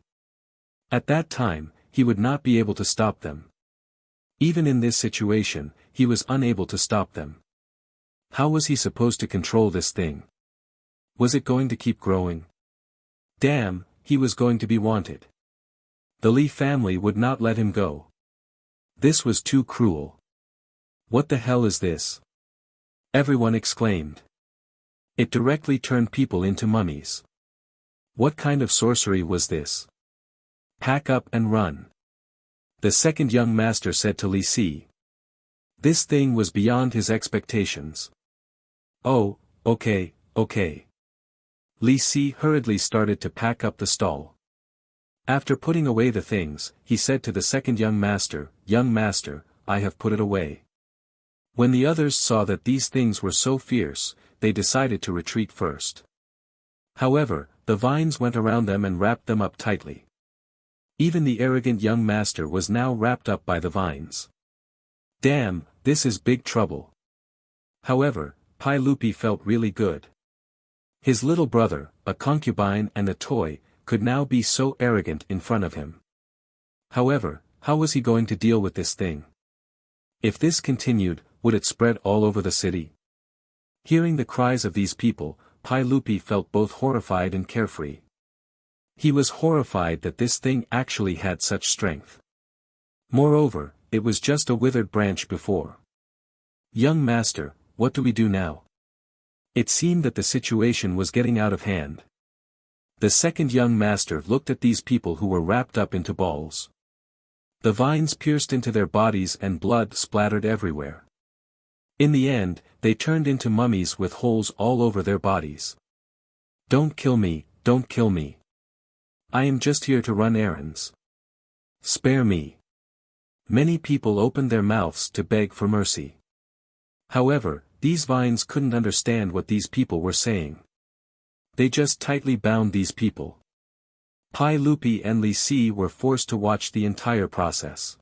At that time, he would not be able to stop them. Even in this situation, he was unable to stop them. How was he supposed to control this thing? Was it going to keep growing? Damn, he was going to be wanted. The Li family would not let him go. This was too cruel. What the hell is this? Everyone exclaimed. It directly turned people into mummies. What kind of sorcery was this? Pack up and run. The second young master said to Li Si. This thing was beyond his expectations. Oh, okay. Li Si hurriedly started to pack up the stall. After putting away the things, he said to the second young master, I have put it away. When the others saw that these things were so fierce, they decided to retreat first. However, the vines went around them and wrapped them up tightly. Even the arrogant young master was now wrapped up by the vines. Damn, this is big trouble. However, Pai Lupi felt really good. His little brother, a concubine and a toy, could now be so arrogant in front of him. However, how was he going to deal with this thing? If this continued, would it spread all over the city? Hearing the cries of these people, Pai Lupi felt both horrified and carefree. He was horrified that this thing actually had such strength. Moreover, it was just a withered branch before. Young master, what do we do now? It seemed that the situation was getting out of hand. The second young master looked at these people who were wrapped up into balls. The vines pierced into their bodies and blood splattered everywhere. In the end, they turned into mummies with holes all over their bodies. Don't kill me, don't kill me. I am just here to run errands. Spare me. Many people opened their mouths to beg for mercy. However, these vines couldn't understand what these people were saying. They just tightly bound these people. Pai Lupi and Li Si were forced to watch the entire process.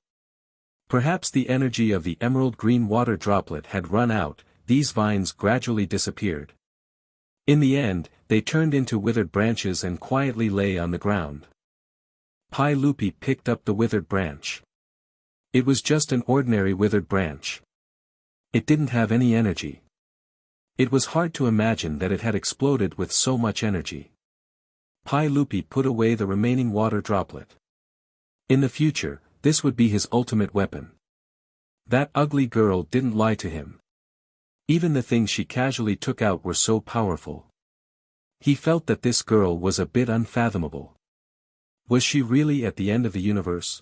Perhaps the energy of the emerald green water droplet had run out, these vines gradually disappeared. In the end, they turned into withered branches and quietly lay on the ground. Pai Lupi picked up the withered branch. It was just an ordinary withered branch. It didn't have any energy. It was hard to imagine that it had exploded with so much energy. Pai Lupi put away the remaining water droplet. In the future, this would be his ultimate weapon. That ugly girl didn't lie to him. Even the things she casually took out were so powerful. He felt that this girl was a bit unfathomable. Was she really at the end of the universe?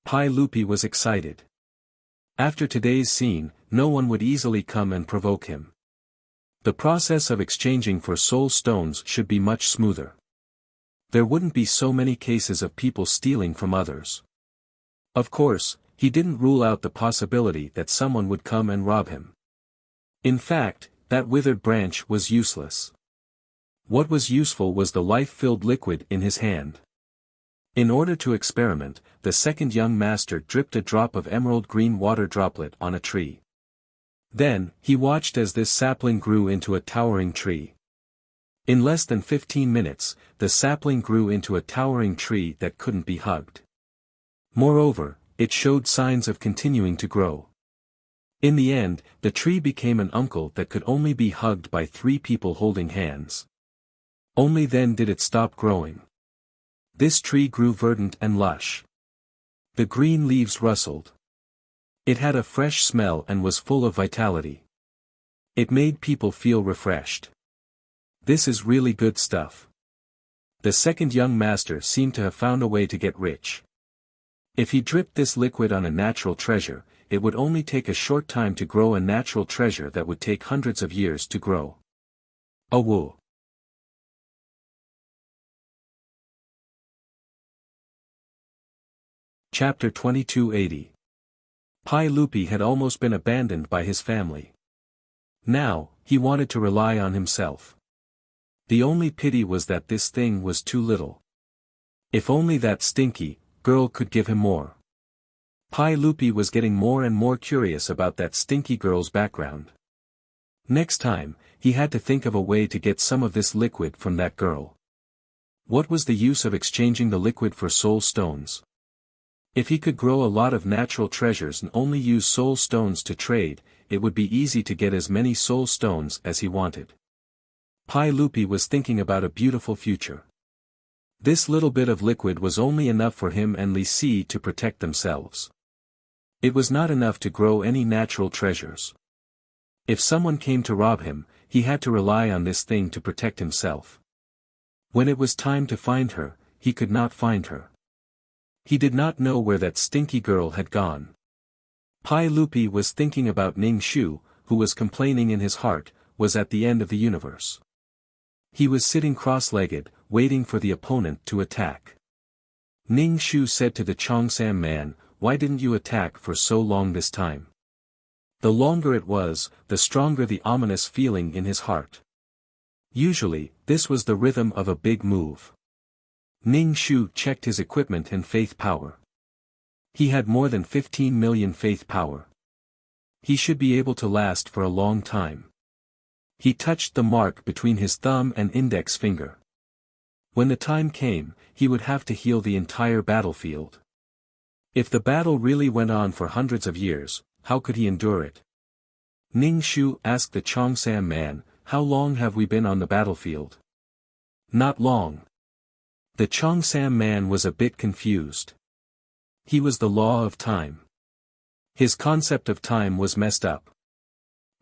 Pai Lupi was excited. After today's scene, no one would easily come and provoke him. The process of exchanging for soul stones should be much smoother. There wouldn't be so many cases of people stealing from others. Of course, he didn't rule out the possibility that someone would come and rob him. In fact, that withered branch was useless. What was useful was the life-filled liquid in his hand. In order to experiment, the second young master dripped a drop of emerald green water droplet on a tree. Then, he watched as this sapling grew into a towering tree. In less than 15 minutes, the sapling grew into a towering tree that couldn't be hugged. Moreover, it showed signs of continuing to grow. In the end, the tree became an uncle that could only be hugged by 3 people holding hands. Only then did it stop growing. This tree grew verdant and lush. The green leaves rustled. It had a fresh smell and was full of vitality. It made people feel refreshed. This is really good stuff. The second young master seemed to have found a way to get rich. If he dripped this liquid on a natural treasure, it would only take a short time to grow a natural treasure that would take hundreds of years to grow. Woo. Chapter 2280. Pai Lupi had almost been abandoned by his family. Now, he wanted to rely on himself. The only pity was that this thing was too little. If only that stinky girl could give him more. Pai Lupi was getting more and more curious about that stinky girl's background. Next time, he had to think of a way to get some of this liquid from that girl. What was the use of exchanging the liquid for soul stones? If he could grow a lot of natural treasures and only use soul stones to trade, it would be easy to get as many soul stones as he wanted. Pai Lupi was thinking about a beautiful future. This little bit of liquid was only enough for him and Li Si to protect themselves. It was not enough to grow any natural treasures. If someone came to rob him, he had to rely on this thing to protect himself. When it was time to find her, he could not find her. He did not know where that stinky girl had gone. Pai Lupi was thinking about Ning Shu, who was complaining in his heart, was at the end of the universe. He was sitting cross-legged, waiting for the opponent to attack. Ning Shu said to the Chongsam man, "Why didn't you attack for so long this time?" The longer it was, the stronger the ominous feeling in his heart. Usually, this was the rhythm of a big move. Ning Shu checked his equipment and faith power. He had more than 15 million faith power. He should be able to last for a long time. He touched the mark between his thumb and index finger. When the time came, he would have to heal the entire battlefield. If the battle really went on for hundreds of years, how could he endure it? Ning Shu asked the Chongsam man, "How long have we been on the battlefield?" "Not long." The Chongsam man was a bit confused. He was the law of time. His concept of time was messed up.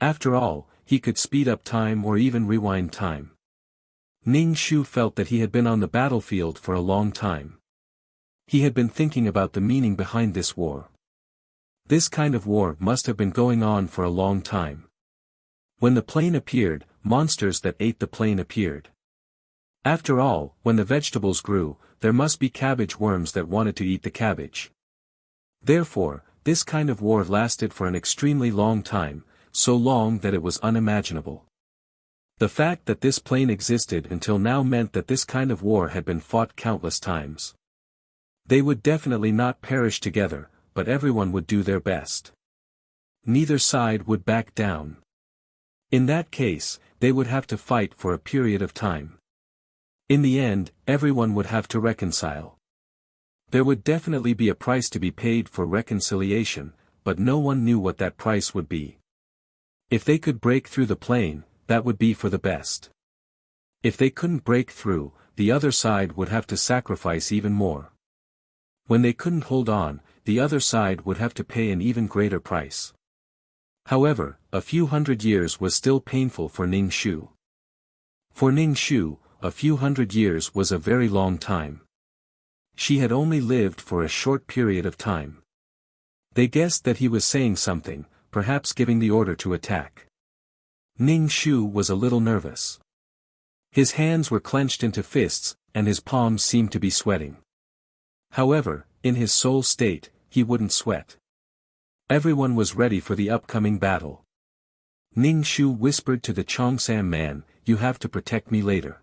After all, he could speed up time or even rewind time. Ning Shu felt that he had been on the battlefield for a long time. He had been thinking about the meaning behind this war. This kind of war must have been going on for a long time. When the plane appeared, monsters that ate the plane appeared. After all, when the vegetables grew, there must be cabbage worms that wanted to eat the cabbage. Therefore, this kind of war lasted for an extremely long time, so long that it was unimaginable. The fact that this plane existed until now meant that this kind of war had been fought countless times. They would definitely not perish together, but everyone would do their best. Neither side would back down. In that case, they would have to fight for a period of time. In the end, everyone would have to reconcile. There would definitely be a price to be paid for reconciliation, but no one knew what that price would be. If they could break through the plane, that would be for the best. If they couldn't break through, the other side would have to sacrifice even more. When they couldn't hold on, the other side would have to pay an even greater price. However, a few hundred years was still painful for Ning Shu. For Ning Shu, a few hundred years was a very long time. She had only lived for a short period of time. They guessed that he was saying something, perhaps giving the order to attack. Ning Shu was a little nervous. His hands were clenched into fists, and his palms seemed to be sweating. However, in his soul state, he wouldn't sweat. Everyone was ready for the upcoming battle. Ning Shu whispered to the Chongsam man, "You have to protect me later.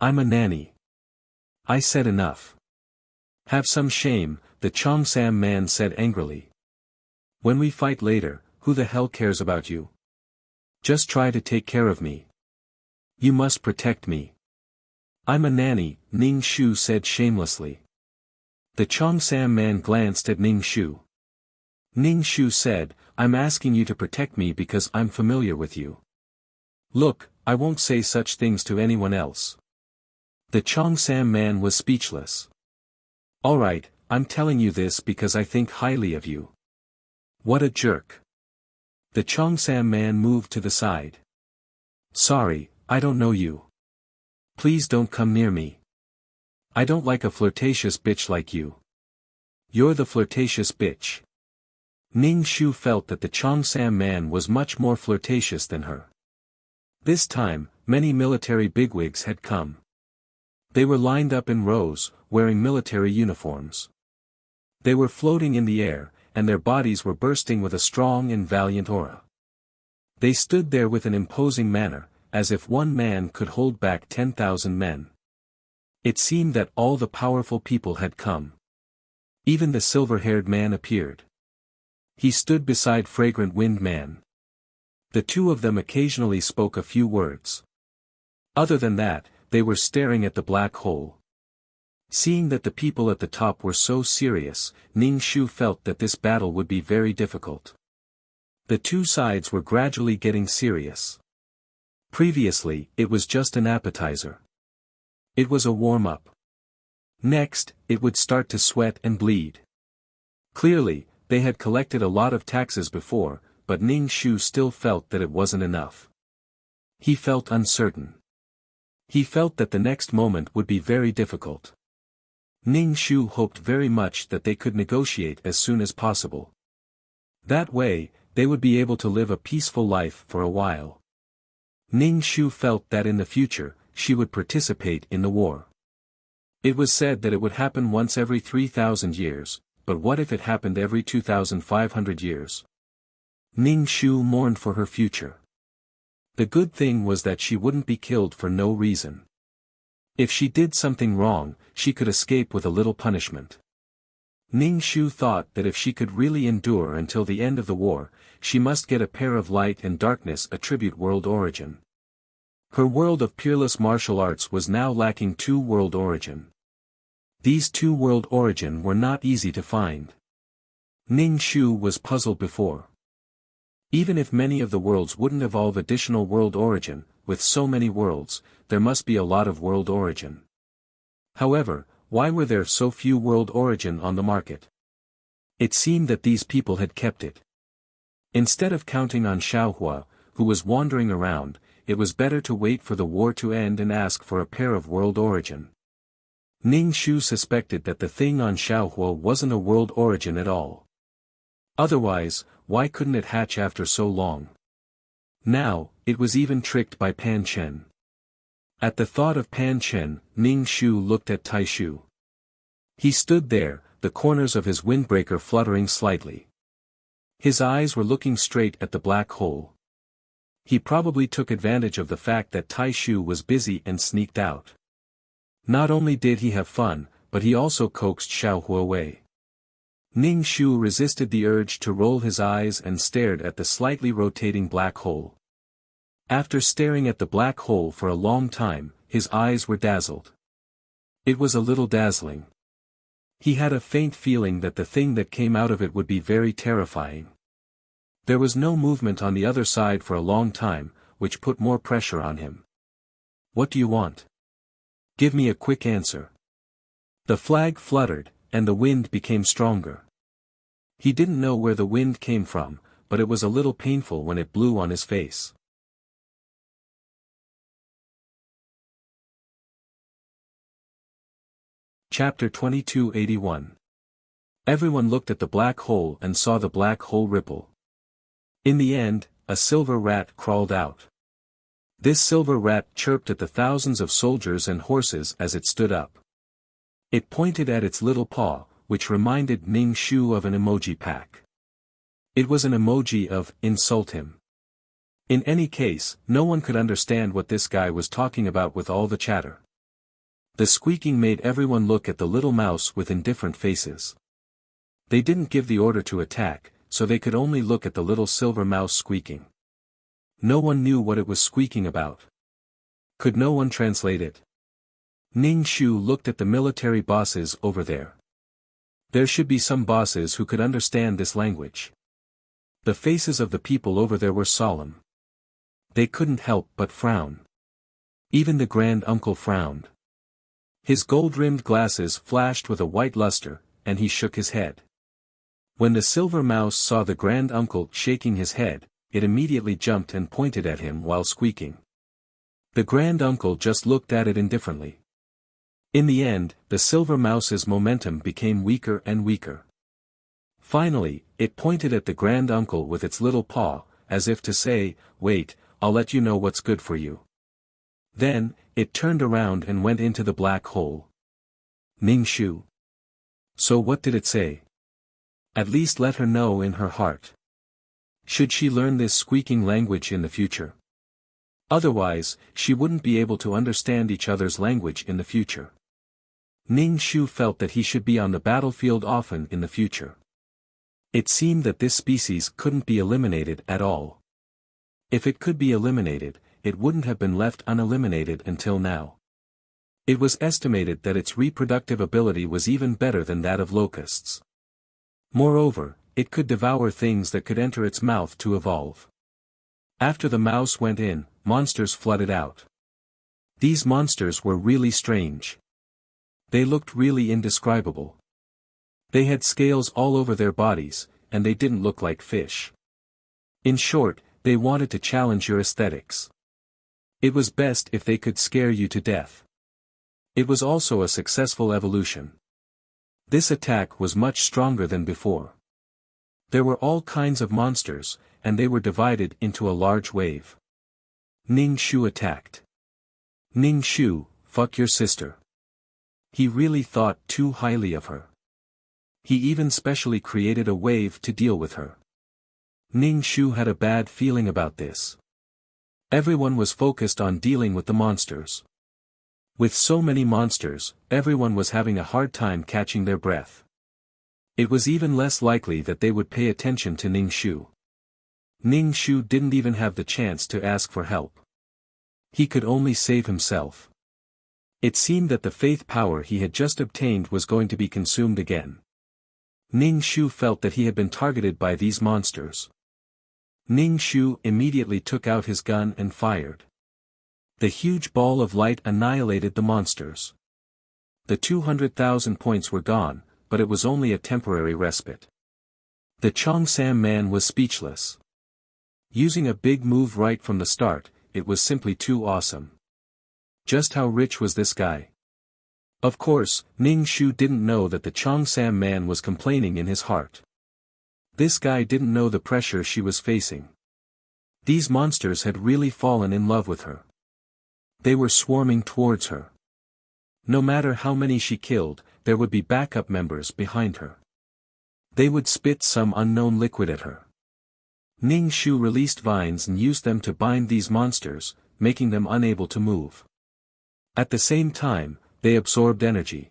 I'm a nanny." "I said enough." "Have some shame," the Chongsam man said angrily. "When we fight later, who the hell cares about you? Just try to take care of me. You must protect me." "I'm a nanny," Ning Shu said shamelessly. The Chongsam man glanced at Ning Shu. Ning Shu said, "I'm asking you to protect me because I'm familiar with you. Look, I won't say such things to anyone else." The Chongsam man was speechless. "Alright, I'm telling you this because I think highly of you." "What a jerk." The Chongsam man moved to the side. "Sorry, I don't know you. Please don't come near me. I don't like a flirtatious bitch like you. You're the flirtatious bitch." Ning Shu felt that the Chongsam man was much more flirtatious than her. This time, many military bigwigs had come. They were lined up in rows, wearing military uniforms. They were floating in the air, and their bodies were bursting with a strong and valiant aura. They stood there with an imposing manner, as if one man could hold back 10,000 men. It seemed that all the powerful people had come. Even the silver-haired man appeared. He stood beside Fragrant Wind Man. The two of them occasionally spoke a few words. Other than that, they were staring at the black hole. Seeing that the people at the top were so serious, Ning Shu felt that this battle would be very difficult. The two sides were gradually getting serious. Previously, it was just an appetizer. It was a warm-up. Next, it would start to sweat and bleed. Clearly, they had collected a lot of taxes before, but Ning Shu still felt that it wasn't enough. He felt uncertain. He felt that the next moment would be very difficult. Ning Shu hoped very much that they could negotiate as soon as possible. That way, they would be able to live a peaceful life for a while. Ning Shu felt that in the future, she would participate in the war. It was said that it would happen once every 3,000 years, but what if it happened every 2,500 years? Ning Shu mourned for her future. The good thing was that she wouldn't be killed for no reason. If she did something wrong, she could escape with a little punishment. Ning Shu thought that if she could really endure until the end of the war, she must get a pair of Light and Darkness attribute world origin. Her world of peerless martial arts was now lacking 2 world origin. These 2 world origin were not easy to find. Ning Shu was puzzled before. Even if many of the worlds wouldn't evolve additional world origin, with so many worlds, there must be a lot of world origin. However, why were there so few world origin on the market? It seemed that these people had kept it. Instead of counting on Xiaohua, who was wandering around, it was better to wait for the war to end and ask for a pair of world origin. Ning Shu suspected that the thing on Xiaohua wasn't a world origin at all. Otherwise, why couldn't it hatch after so long? Now, it was even tricked by Pan Chen. At the thought of Pan Chen, Ning Shu looked at Tai Shu. He stood there, the corners of his windbreaker fluttering slightly. His eyes were looking straight at the black hole. He probably took advantage of the fact that Tai Shu was busy and sneaked out. Not only did he have fun, but he also coaxed Xiaohua away. Ning Shu resisted the urge to roll his eyes and stared at the slightly rotating black hole. After staring at the black hole for a long time, his eyes were dazzled. It was a little dazzling. He had a faint feeling that the thing that came out of it would be very terrifying. There was no movement on the other side for a long time, which put more pressure on him. "What do you want? Give me a quick answer." The flag fluttered, and the wind became stronger. He didn't know where the wind came from, but it was a little painful when it blew on his face. Chapter 2281. Everyone looked at the black hole and saw the black hole ripple. In the end, a silver rat crawled out. This silver rat chirped at the thousands of soldiers and horses as it stood up. It pointed at its little paw, which reminded Ning Shu of an emoji pack. It was an emoji of, insult him. In any case, no one could understand what this guy was talking about with all the chatter. The squeaking made everyone look at the little mouse with indifferent faces. They didn't give the order to attack, so they could only look at the little silver mouse squeaking. No one knew what it was squeaking about. Could no one translate it? Ning Shu looked at the military bosses over there. There should be some bosses who could understand this language. The faces of the people over there were solemn. They couldn't help but frown. Even the grand uncle frowned. His gold-rimmed glasses flashed with a white luster, and he shook his head. When the silver mouse saw the grand uncle shaking his head, it immediately jumped and pointed at him while squeaking. The grand uncle just looked at it indifferently. In the end, the silver mouse's momentum became weaker and weaker. Finally, it pointed at the grand uncle with its little paw, as if to say, "Wait, I'll let you know what's good for you." Then, it turned around and went into the black hole. Ning Shu. So what did it say? At least let her know in her heart. Should she learn this squeaking language in the future? Otherwise, she wouldn't be able to understand each other's language in the future. Ning Shu felt that he should be on the battlefield often in the future. It seemed that this species couldn't be eliminated at all. If it could be eliminated, it wouldn't have been left uneliminated until now. It was estimated that its reproductive ability was even better than that of locusts. Moreover, it could devour things that could enter its mouth to evolve. After the mouse went in, monsters flooded out. These monsters were really strange. They looked really indescribable. They had scales all over their bodies, and they didn't look like fish. In short, they wanted to challenge your aesthetics. It was best if they could scare you to death. It was also a successful evolution. This attack was much stronger than before. There were all kinds of monsters, and they were divided into a large wave. Ning Shu attacked. Ning Shu, fuck your sister. He really thought too highly of her. He even specially created a wave to deal with her. Ning Shu had a bad feeling about this. Everyone was focused on dealing with the monsters. With so many monsters, everyone was having a hard time catching their breath. It was even less likely that they would pay attention to Ning Shu. Ning Shu didn't even have the chance to ask for help. He could only save himself. It seemed that the faith power he had just obtained was going to be consumed again. Ning Shu felt that he had been targeted by these monsters. Ning Shu immediately took out his gun and fired. The huge ball of light annihilated the monsters. The 200,000 points were gone, but it was only a temporary respite. The Cheongsam man was speechless. Using a big move right from the start, it was simply too awesome. Just how rich was this guy? Of course, Ning Shu didn't know that the Cheongsam man was complaining in his heart. This guy didn't know the pressure she was facing. These monsters had really fallen in love with her. They were swarming towards her. No matter how many she killed, there would be backup members behind her. They would spit some unknown liquid at her. Ning Shu released vines and used them to bind these monsters, making them unable to move. At the same time, they absorbed energy.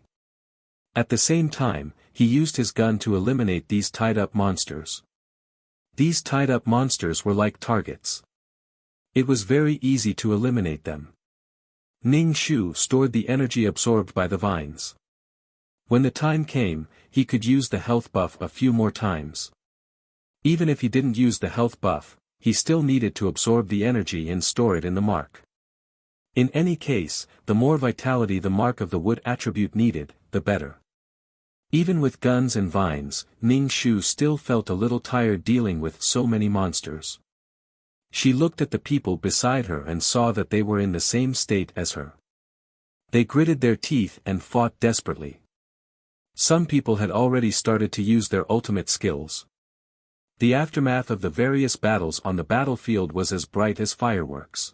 At the same time, he used his gun to eliminate these tied-up monsters. These tied-up monsters were like targets. It was very easy to eliminate them. Ning Shu stored the energy absorbed by the vines. When the time came, he could use the health buff a few more times. Even if he didn't use the health buff, he still needed to absorb the energy and store it in the mark. In any case, the more vitality the mark of the wood attribute needed, the better. Even with guns and vines, Ning Shu still felt a little tired dealing with so many monsters. She looked at the people beside her and saw that they were in the same state as her. They gritted their teeth and fought desperately. Some people had already started to use their ultimate skills. The aftermath of the various battles on the battlefield was as bright as fireworks.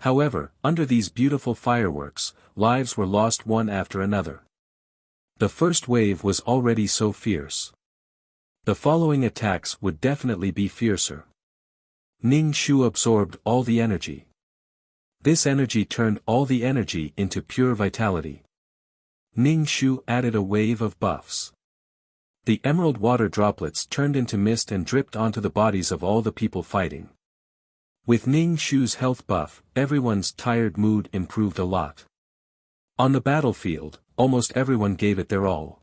However, under these beautiful fireworks, lives were lost one after another. The first wave was already so fierce. The following attacks would definitely be fiercer. Ning Shu absorbed all the energy. This energy turned all the energy into pure vitality. Ning Shu added a wave of buffs. The emerald water droplets turned into mist and dripped onto the bodies of all the people fighting. With Ning Shu's health buff, everyone's tired mood improved a lot. On the battlefield, almost everyone gave it their all.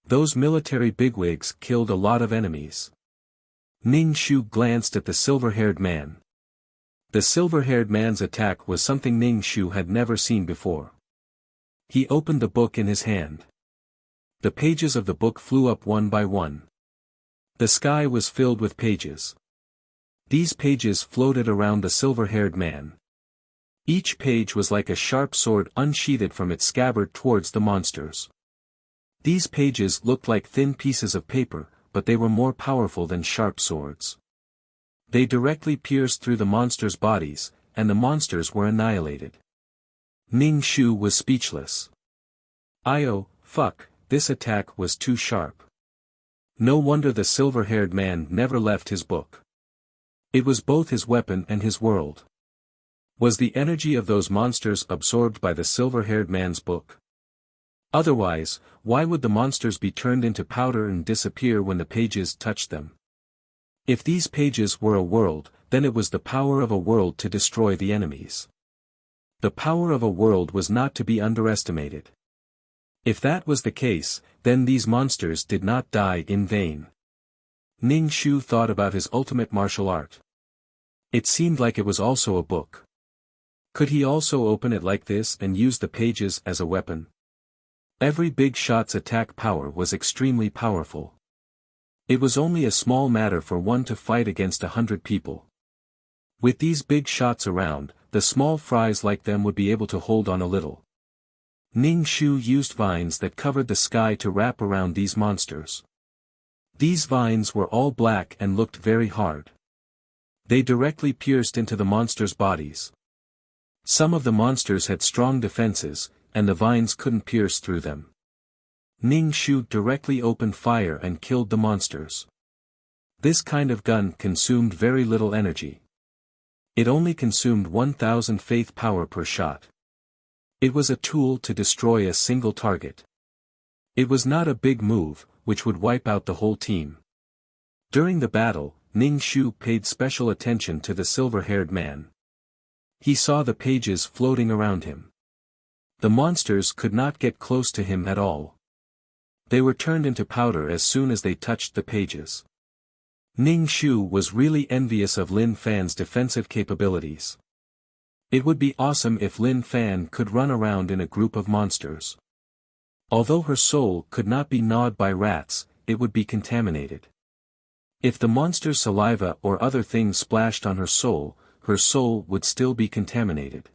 Those military bigwigs killed a lot of enemies. Ning Shu glanced at the silver-haired man. The silver-haired man's attack was something Ning Shu had never seen before. He opened the book in his hand. The pages of the book flew up one by one. The sky was filled with pages. These pages floated around the silver-haired man. Each page was like a sharp sword unsheathed from its scabbard towards the monsters. These pages looked like thin pieces of paper, but they were more powerful than sharp swords. They directly pierced through the monsters' bodies, and the monsters were annihilated. Ning Shu was speechless. Fuck, this attack was too sharp. No wonder the silver-haired man never left his book. It was both his weapon and his world. Was the energy of those monsters absorbed by the silver-haired man's book? Otherwise, why would the monsters be turned into powder and disappear when the pages touched them? If these pages were a world, then it was the power of a world to destroy the enemies. The power of a world was not to be underestimated. If that was the case, then these monsters did not die in vain. Ning Shu thought about his ultimate martial art. It seemed like it was also a book. Could he also open it like this and use the pages as a weapon? Every big shot's attack power was extremely powerful. It was only a small matter for one to fight against 100 people. With these big shots around, the small fries like them would be able to hold on a little. Ning Shu used vines that covered the sky to wrap around these monsters. These vines were all black and looked very hard. They directly pierced into the monsters' bodies. Some of the monsters had strong defenses, and the vines couldn't pierce through them. Ning Shu directly opened fire and killed the monsters. This kind of gun consumed very little energy. It only consumed 1000 faith power per shot. It was a tool to destroy a single target. It was not a big move, which would wipe out the whole team. During the battle, Ning Shu paid special attention to the silver-haired man. He saw the pages floating around him. The monsters could not get close to him at all. They were turned into powder as soon as they touched the pages. Ning Shu was really envious of Lin Fan's defensive capabilities. It would be awesome if Lin Fan could run around in a group of monsters. Although her soul could not be gnawed by rats, it would be contaminated. If the monster's saliva or other things splashed on her soul would still be contaminated.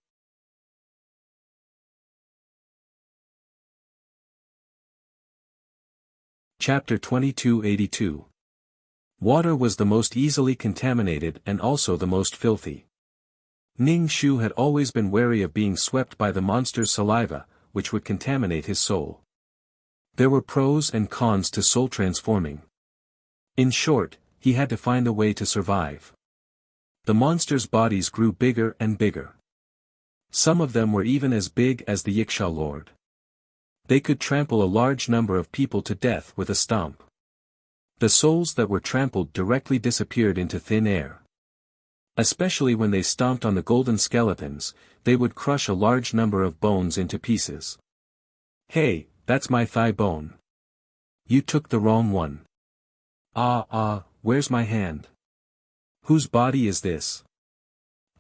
Chapter 2282. Water was the most easily contaminated and also the most filthy. Ning Shu had always been wary of being swept by the monster's saliva, which would contaminate his soul. There were pros and cons to soul transforming. In short, he had to find a way to survive. The monsters' bodies grew bigger and bigger. Some of them were even as big as the Yiksha Lord. They could trample a large number of people to death with a stomp. The souls that were trampled directly disappeared into thin air. Especially when they stomped on the golden skeletons, they would crush a large number of bones into pieces. Hey, that's my thigh bone. You took the wrong one. Where's my hand? Whose body is this?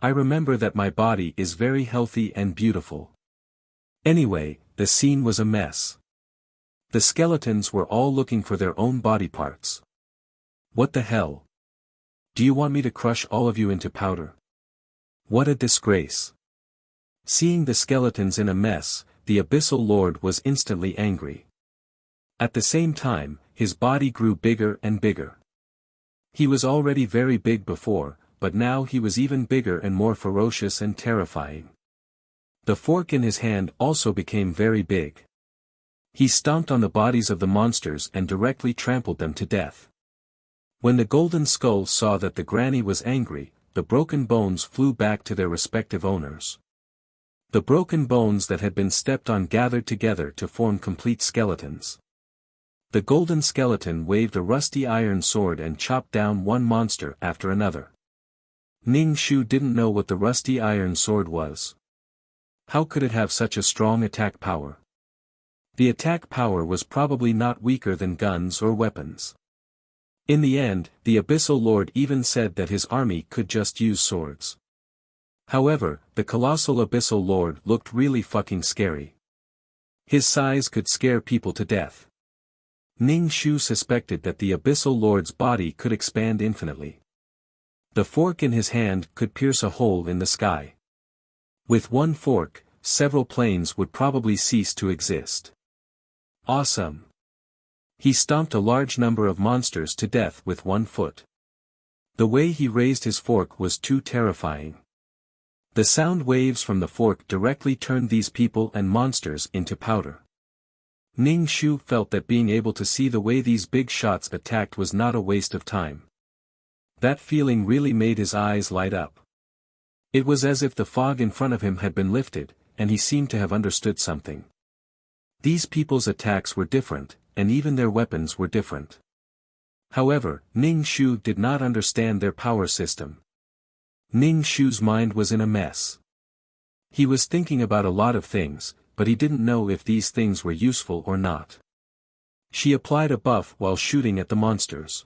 I remember that my body is very healthy and beautiful. Anyway, the scene was a mess. The skeletons were all looking for their own body parts. What the hell? Do you want me to crush all of you into powder? What a disgrace. Seeing the skeletons in a mess, the Abyssal Lord was instantly angry. At the same time, his body grew bigger and bigger. He was already very big before, but now he was even bigger and more ferocious and terrifying. The fork in his hand also became very big. He stomped on the bodies of the monsters and directly trampled them to death. When the golden skull saw that the granny was angry, the broken bones flew back to their respective owners. The broken bones that had been stepped on gathered together to form complete skeletons. The golden skeleton waved a rusty iron sword and chopped down one monster after another. Ning Shu didn't know what the rusty iron sword was. How could it have such a strong attack power? The attack power was probably not weaker than guns or weapons. In the end, the Abyssal Lord even said that his army could just use swords. However, the colossal Abyssal Lord looked really fucking scary. His size could scare people to death. Ning Shu suspected that the Abyssal Lord's body could expand infinitely. The fork in his hand could pierce a hole in the sky. With one fork, several planes would probably cease to exist. Awesome! He stomped a large number of monsters to death with one foot. The way he raised his fork was too terrifying. The sound waves from the fork directly turned these people and monsters into powder. Ning Shu felt that being able to see the way these big shots attacked was not a waste of time. That feeling really made his eyes light up. It was as if the fog in front of him had been lifted, and he seemed to have understood something. These people's attacks were different, and even their weapons were different. However, Ning Shu did not understand their power system. Ning Shu's mind was in a mess. He was thinking about a lot of things, but he didn't know if these things were useful or not. She applied a buff while shooting at the monsters.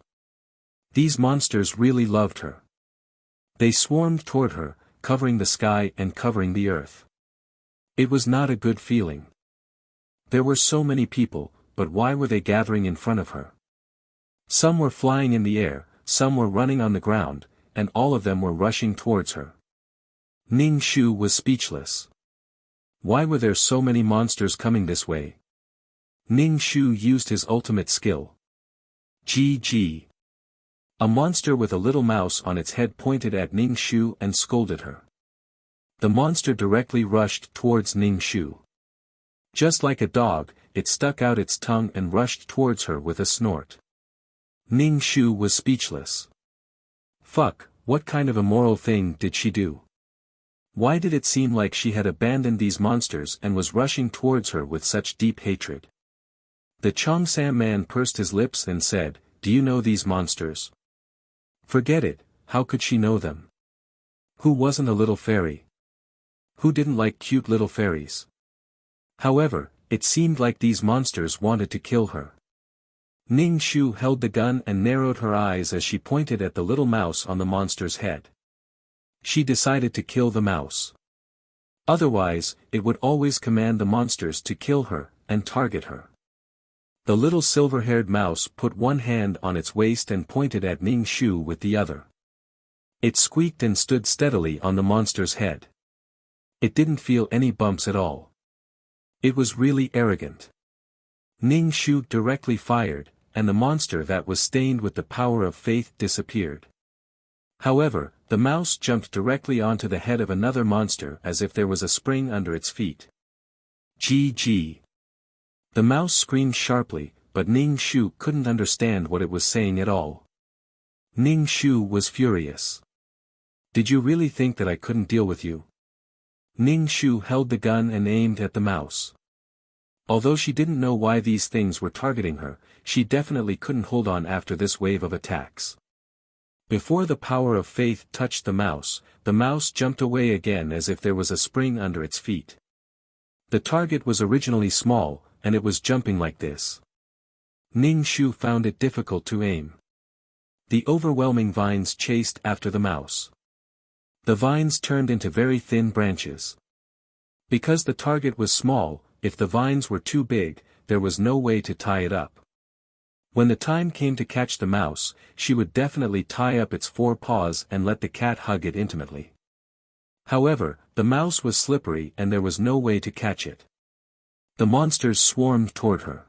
These monsters really loved her. They swarmed toward her, covering the sky and covering the earth. It was not a good feeling. There were so many people, but why were they gathering in front of her? Some were flying in the air, some were running on the ground, and all of them were rushing towards her. Ning Shu was speechless. Why were there so many monsters coming this way? Ning Shu used his ultimate skill. GG. A monster with a little mouse on its head pointed at Ning Shu and scolded her. The monster directly rushed towards Ning Shu. Just like a dog, it stuck out its tongue and rushed towards her with a snort. Ning Shu was speechless. Fuck, what kind of immoral thing did she do? Why did it seem like she had abandoned these monsters and was rushing towards her with such deep hatred? The Cheongsam man pursed his lips and said, "Do you know these monsters?" Forget it, how could she know them? Who wasn't a little fairy? Who didn't like cute little fairies? However, it seemed like these monsters wanted to kill her. Ning Shu held the gun and narrowed her eyes as she pointed at the little mouse on the monster's head. She decided to kill the mouse. Otherwise, it would always command the monsters to kill her, and target her. The little silver-haired mouse put one hand on its waist and pointed at Ning Shu with the other. It squeaked and stood steadily on the monster's head. It didn't feel any bumps at all. It was really arrogant. Ning Shu directly fired, and the monster that was stained with the power of faith disappeared. However, the mouse jumped directly onto the head of another monster as if there was a spring under its feet. GG. The mouse screamed sharply, but Ning Shu couldn't understand what it was saying at all. Ning Shu was furious. Did you really think that I couldn't deal with you? Ning Shu held the gun and aimed at the mouse. Although she didn't know why these things were targeting her, she definitely couldn't hold on after this wave of attacks. Before the power of faith touched the mouse jumped away again as if there was a spring under its feet. The target was originally small, and it was jumping like this. Ning Shu found it difficult to aim. The overwhelming vines chased after the mouse. The vines turned into very thin branches. Because the target was small, if the vines were too big, there was no way to tie it up. When the time came to catch the mouse, she would definitely tie up its 4 paws and let the cat hug it intimately. However, the mouse was slippery and there was no way to catch it. The monsters swarmed toward her.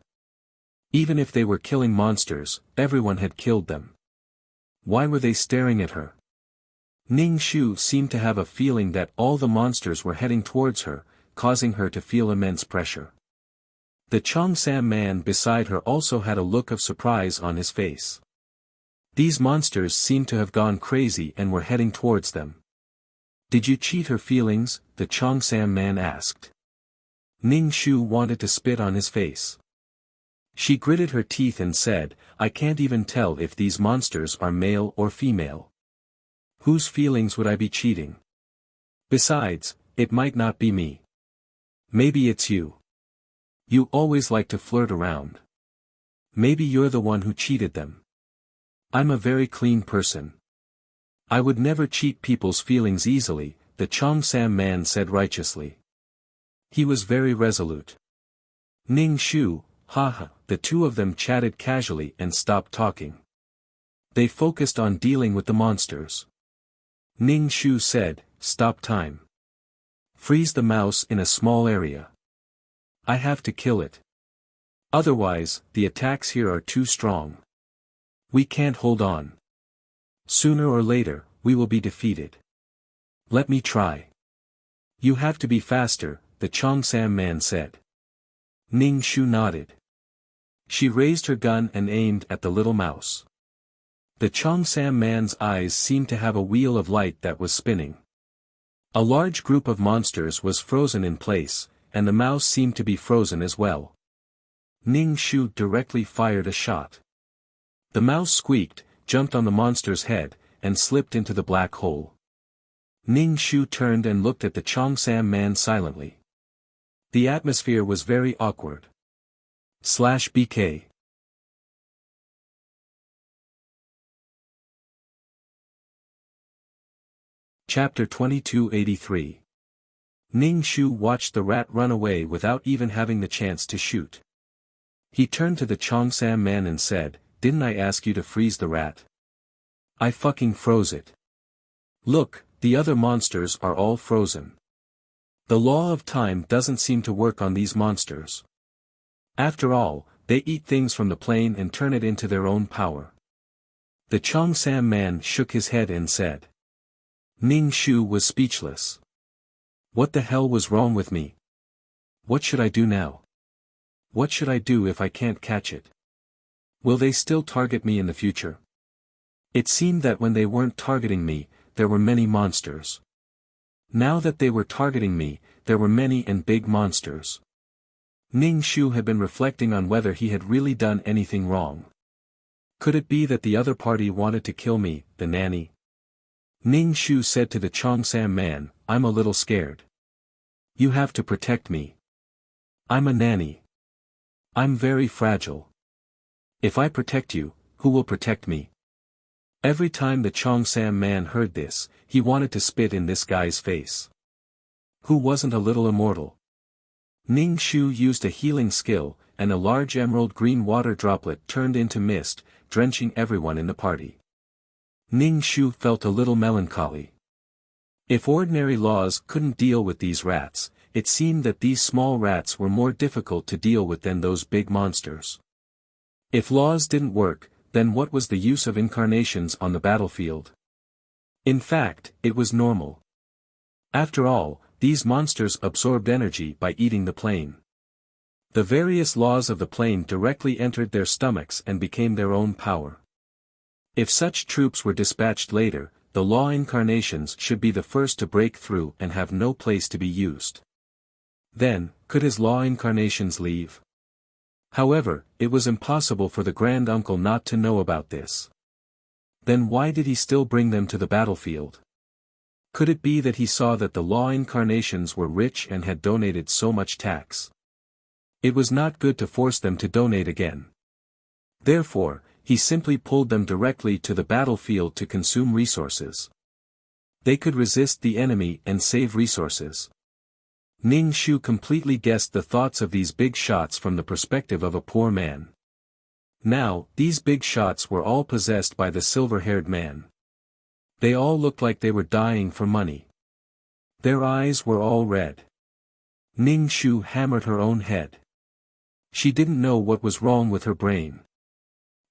Even if they were killing monsters, everyone had killed them. Why were they staring at her? Ning Shu seemed to have a feeling that all the monsters were heading towards her, causing her to feel immense pressure. The Cheongsam man beside her also had a look of surprise on his face. These monsters seemed to have gone crazy and were heading towards them. Did you cheat her feelings? The Cheongsam man asked. Ning Shu wanted to spit on his face. She gritted her teeth and said, I can't even tell if these monsters are male or female. Whose feelings would I be cheating? Besides, it might not be me. Maybe it's you. You always like to flirt around. Maybe you're the one who cheated them. I'm a very clean person. I would never cheat people's feelings easily, the Cheongsam man said righteously. He was very resolute. Ning Shu, haha, the two of them chatted casually and stopped talking. They focused on dealing with the monsters. Ning Shu said, stop time. Freeze the mouse in a small area. I have to kill it. Otherwise, the attacks here are too strong. We can't hold on. Sooner or later, we will be defeated. Let me try. You have to be faster, the Cheongsam man said. Ning Shu nodded. She raised her gun and aimed at the little mouse. The Cheongsam man's eyes seemed to have a wheel of light that was spinning. A large group of monsters was frozen in place, and the mouse seemed to be frozen as well. Ning Shu directly fired a shot. The mouse squeaked, jumped on the monster's head, and slipped into the black hole. Ning Shu turned and looked at the Cheongsam man silently. The atmosphere was very awkward. /BK Chapter 2283. Ning Shu watched the rat run away without even having the chance to shoot. He turned to the Cheongsam man and said, didn't I ask you to freeze the rat? I fucking froze it. Look, the other monsters are all frozen. The law of time doesn't seem to work on these monsters. After all, they eat things from the plane and turn it into their own power. The Cheongsam man shook his head and said. Ning Shu was speechless. What the hell was wrong with me? What should I do now? What should I do if I can't catch it? Will they still target me in the future? It seemed that when they weren't targeting me, there were many monsters. Now that they were targeting me, there were many and big monsters. Ning Shu had been reflecting on whether he had really done anything wrong. Could it be that the other party wanted to kill me, the nanny? Ning Shu said to the Cheongsam man, I'm a little scared. You have to protect me. I'm a nanny. I'm very fragile. If I protect you, who will protect me? Every time the Cheongsam man heard this, he wanted to spit in this guy's face. Who wasn't a little immortal? Ning Shu used a healing skill, and a large emerald green water droplet turned into mist, drenching everyone in the party. Ning Shu felt a little melancholy. If ordinary laws couldn't deal with these rats, it seemed that these small rats were more difficult to deal with than those big monsters. If laws didn't work, then what was the use of incarnations on the battlefield? In fact, it was normal. After all, these monsters absorbed energy by eating the plane. The various laws of the plane directly entered their stomachs and became their own power. If such troops were dispatched later, the law incarnations should be the first to break through and have no place to be used. Then, could his law incarnations leave? However, it was impossible for the grand uncle not to know about this. Then why did he still bring them to the battlefield? Could it be that he saw that the law incarnations were rich and had donated so much tax? It was not good to force them to donate again. Therefore, he simply pulled them directly to the battlefield to consume resources. They could resist the enemy and save resources. Ning Shu completely guessed the thoughts of these big shots from the perspective of a poor man. Now, these big shots were all possessed by the silver-haired man. They all looked like they were dying for money. Their eyes were all red. Ning Shu hammered her own head. She didn't know what was wrong with her brain.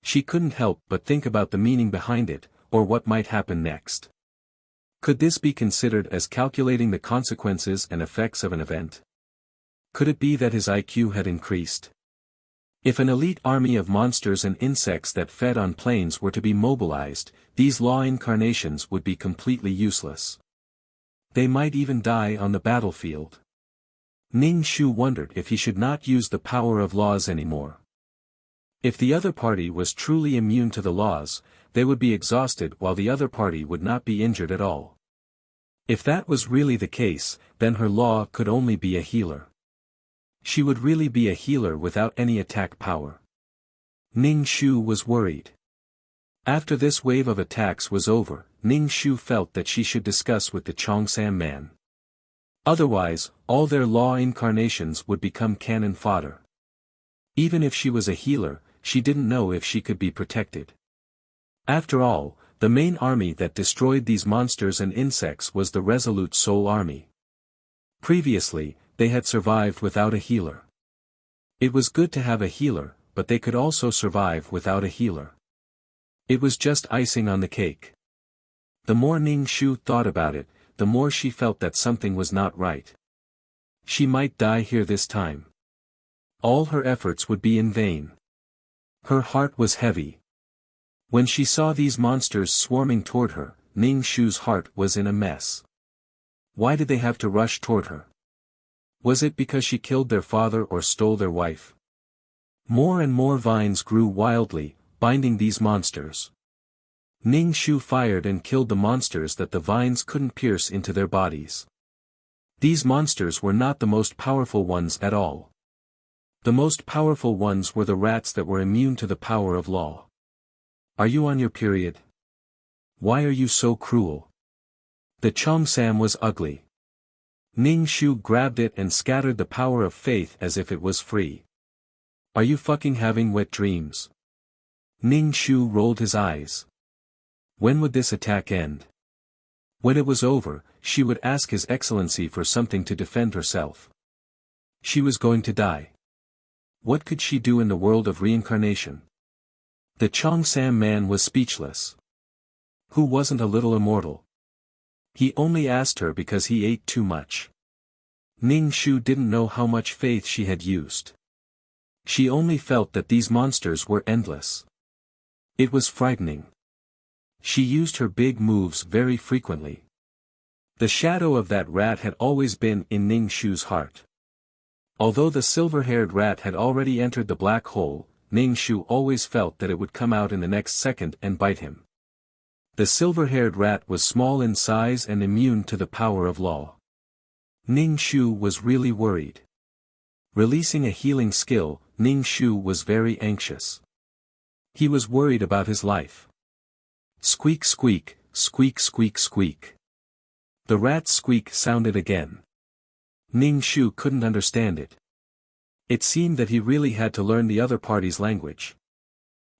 She couldn't help but think about the meaning behind it, or what might happen next. Could this be considered as calculating the consequences and effects of an event? Could it be that his IQ had increased? If an elite army of monsters and insects that fed on planes were to be mobilized, these law incarnations would be completely useless. They might even die on the battlefield. Ning Shu wondered if he should not use the power of laws anymore. If the other party was truly immune to the laws, they would be exhausted while the other party would not be injured at all. If that was really the case, then her law could only be a healer. She would really be a healer without any attack power. Ning Shu was worried. After this wave of attacks was over, Ning Shu felt that she should discuss with the Chongsam man. Otherwise, all their law incarnations would become cannon fodder. Even if she was a healer, she didn't know if she could be protected. After all, the main army that destroyed these monsters and insects was the Resolute Soul Army. Previously, they had survived without a healer. It was good to have a healer, but they could also survive without a healer. It was just icing on the cake. The more Ning Shu thought about it, the more she felt that something was not right. She might die here this time. All her efforts would be in vain. Her heart was heavy. When she saw these monsters swarming toward her, Ning Shu's heart was in a mess. Why did they have to rush toward her? Was it because she killed their father or stole their wife? More and more vines grew wildly, binding these monsters. Ning Shu fired and killed the monsters that the vines couldn't pierce into their bodies. These monsters were not the most powerful ones at all. The most powerful ones were the rats that were immune to the power of law. Are you on your period? Why are you so cruel? The Chongsam was ugly. Ning Shu grabbed it and scattered the power of faith as if it was free. Are you fucking having wet dreams? Ning Shu rolled his eyes. When would this attack end? When it was over, she would ask His Excellency for something to defend herself. She was going to die. What could she do in the world of reincarnation? The Chongsam man was speechless. Who wasn't a little immortal? He only asked her because he ate too much. Ning Shu didn't know how much faith she had used. She only felt that these monsters were endless. It was frightening. She used her big moves very frequently. The shadow of that rat had always been in Ning Shu's heart. Although the silver-haired rat had already entered the black hole, Ning Shu always felt that it would come out in the next second and bite him. The silver-haired rat was small in size and immune to the power of law. Ning Shu was really worried. Releasing a healing skill, Ning Shu was very anxious. He was worried about his life. Squeak squeak, squeak squeak squeak. The rat's squeak sounded again. Ning Shu couldn't understand it. It seemed that he really had to learn the other party's language.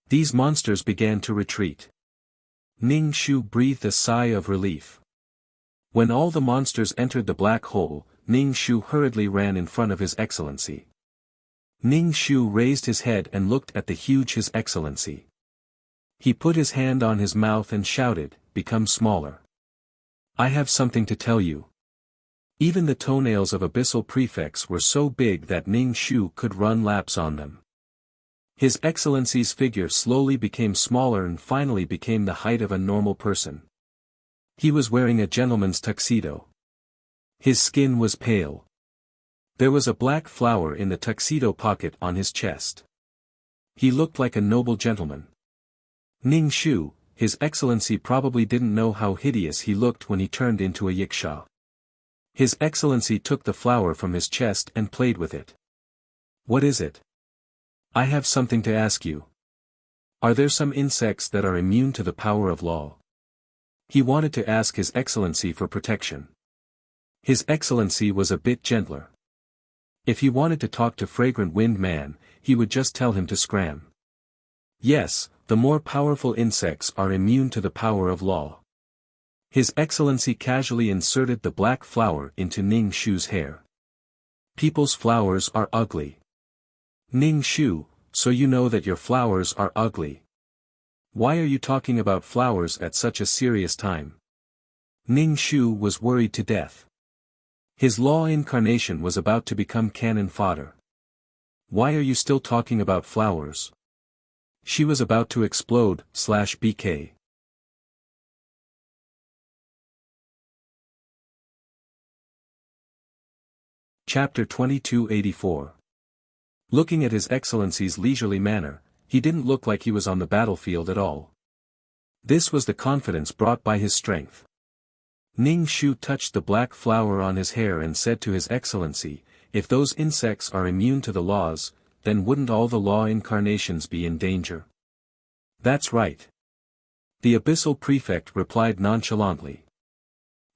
These monsters began to retreat. Ning Shu breathed a sigh of relief. When all the monsters entered the black hole, Ning Shu hurriedly ran in front of His Excellency. Ning Shu raised his head and looked at the huge His Excellency. He put his hand on his mouth and shouted, "Become smaller. I have something to tell you." Even the toenails of abyssal prefects were so big that Ning Shu could run laps on them. His Excellency's figure slowly became smaller and finally became the height of a normal person. He was wearing a gentleman's tuxedo. His skin was pale. There was a black flower in the tuxedo pocket on his chest. He looked like a noble gentleman. Ning Shu, His Excellency probably didn't know how hideous he looked when he turned into a yiksha. His Excellency took the flower from his chest and played with it. "What is it?" "I have something to ask you. Are there some insects that are immune to the power of law?" He wanted to ask His Excellency for protection. His Excellency was a bit gentler. If he wanted to talk to Fragrant Wind Man, he would just tell him to scram. Yes, the more powerful insects are immune to the power of law. His Excellency casually inserted the black flower into Ning Shu's hair. "People's flowers are ugly. Ning Shu, so you know that your flowers are ugly. Why are you talking about flowers at such a serious time? Ning Shu was worried to death. His law incarnation was about to become cannon fodder. Why are you still talking about flowers? She was about to explode, /BK. Chapter 2284. Looking at His Excellency's leisurely manner, he didn't look like he was on the battlefield at all. This was the confidence brought by his strength. Ning Shu touched the black flower on his hair and said to His Excellency, if those insects are immune to the laws, then wouldn't all the law incarnations be in danger? That's right. The abyssal prefect replied nonchalantly.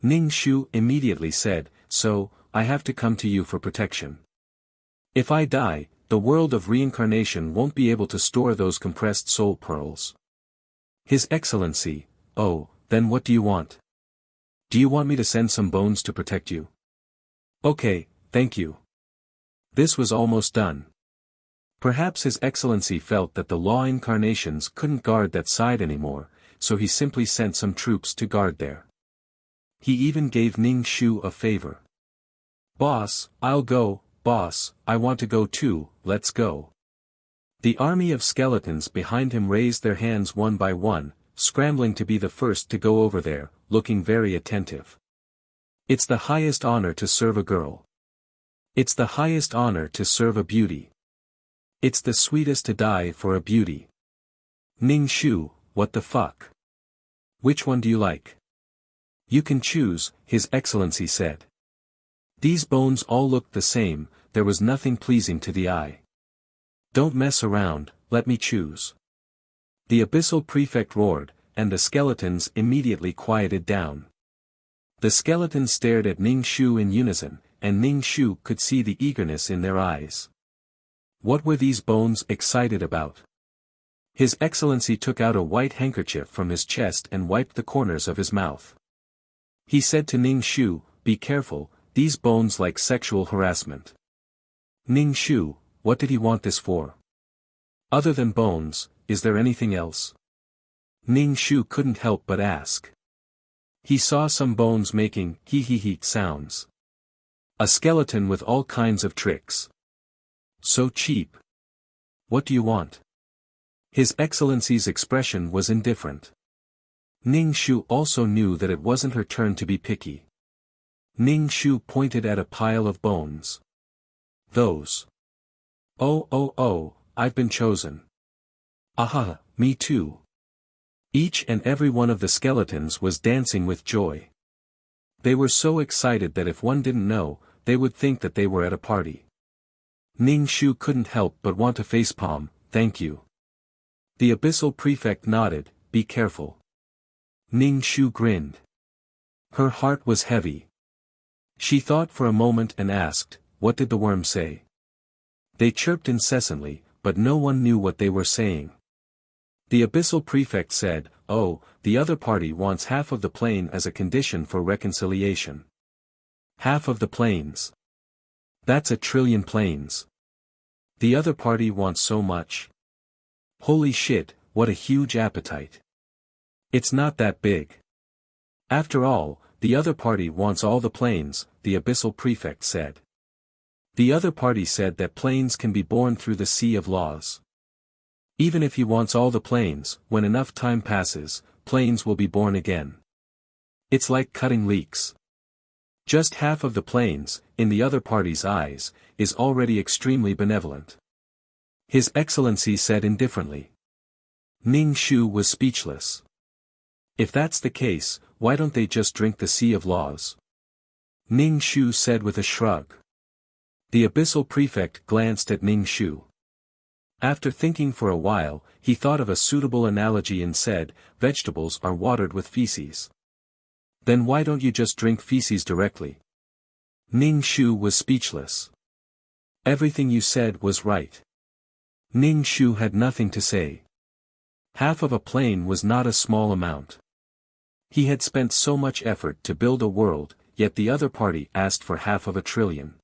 Ning Shu immediately said, so, I have to come to you for protection. If I die, the world of reincarnation won't be able to store those compressed soul pearls. His Excellency, oh, then what do you want? Do you want me to send some bones to protect you? Okay, thank you. This was almost done. Perhaps His Excellency felt that the law incarnations couldn't guard that side anymore, so he simply sent some troops to guard there. He even gave Ning Shu a favor. Boss, I'll go, boss, I want to go too, let's go. The army of skeletons behind him raised their hands one by one, scrambling to be the first to go over there, looking very attentive. It's the highest honor to serve a girl. It's the highest honor to serve a beauty. It's the sweetest to die for a beauty. Ning Shu, what the fuck? Which one do you like? You can choose, His Excellency said. These bones all looked the same, there was nothing pleasing to the eye. Don't mess around, let me choose. The abyssal prefect roared, and the skeletons immediately quieted down. The skeletons stared at Ning Shu in unison, and Ning Shu could see the eagerness in their eyes. What were these bones excited about? His Excellency took out a white handkerchief from his chest and wiped the corners of his mouth. He said to Ning Shu, be careful, these bones like sexual harassment. Ning Shu, what did he want this for? Other than bones, is there anything else? Ning Shu couldn't help but ask. He saw some bones making hee sounds. A skeleton with all kinds of tricks. So cheap. What do you want? His Excellency's expression was indifferent. Ning Shu also knew that it wasn't her turn to be picky. Ning Shu pointed at a pile of bones. Those. Oh, I've been chosen. Aha, me too. Each and every one of the skeletons was dancing with joy. They were so excited that if one didn't know, they would think that they were at a party. Ning Shu couldn't help but want to facepalm, thank you. The abyssal prefect nodded, be careful. Ning Shu grinned. Her heart was heavy. She thought for a moment and asked, what did the worm say? They chirped incessantly, but no one knew what they were saying. The abyssal prefect said, oh, the other party wants half of the plane as a condition for reconciliation. Half of the planes. That's 1 trillion planes. The other party wants so much. Holy shit, what a huge appetite. It's not that big. After all, the other party wants all the planes, the abyssal prefect said. The other party said that planes can be born through the sea of laws. Even if he wants all the planes, when enough time passes, planes will be born again. It's like cutting leeks. Just half of the planes, in the other party's eyes, is already extremely benevolent. His Excellency said indifferently. Ning Shu was speechless. If that's the case, why don't they just drink the sea of laws? Ning Shu said with a shrug. The abyssal prefect glanced at Ning Shu. After thinking for a while, he thought of a suitable analogy and said, vegetables are watered with feces. Then why don't you just drink feces directly? Ning Shu was speechless. Everything you said was right. Ning Shu had nothing to say. Half of a plane was not a small amount. He had spent so much effort to build a world, yet the other party asked for half of 1 trillion.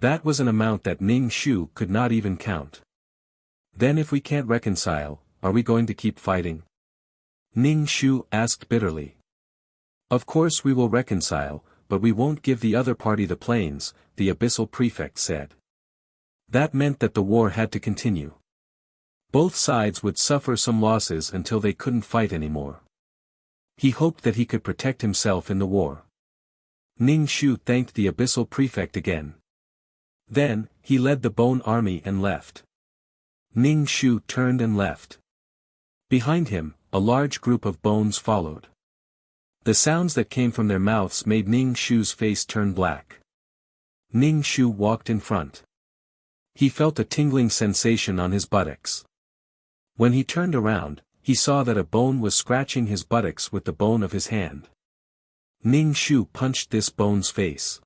That was an amount that Ning Shu could not even count. Then if we can't reconcile, are we going to keep fighting? Ning Shu asked bitterly. Of course we will reconcile, but we won't give the other party the plains, the abyssal prefect said. That meant that the war had to continue. Both sides would suffer some losses until they couldn't fight anymore. He hoped that he could protect himself in the war. Ning Shu thanked the abyssal prefect again. Then, he led the bone army and left. Ning Shu turned and left. Behind him, a large group of bones followed. The sounds that came from their mouths made Ning Shu's face turn black. Ning Shu walked in front. He felt a tingling sensation on his buttocks. When he turned around, he saw that a bone was scratching his buttocks with the bone of his hand. Ning Shu punched this bone's face.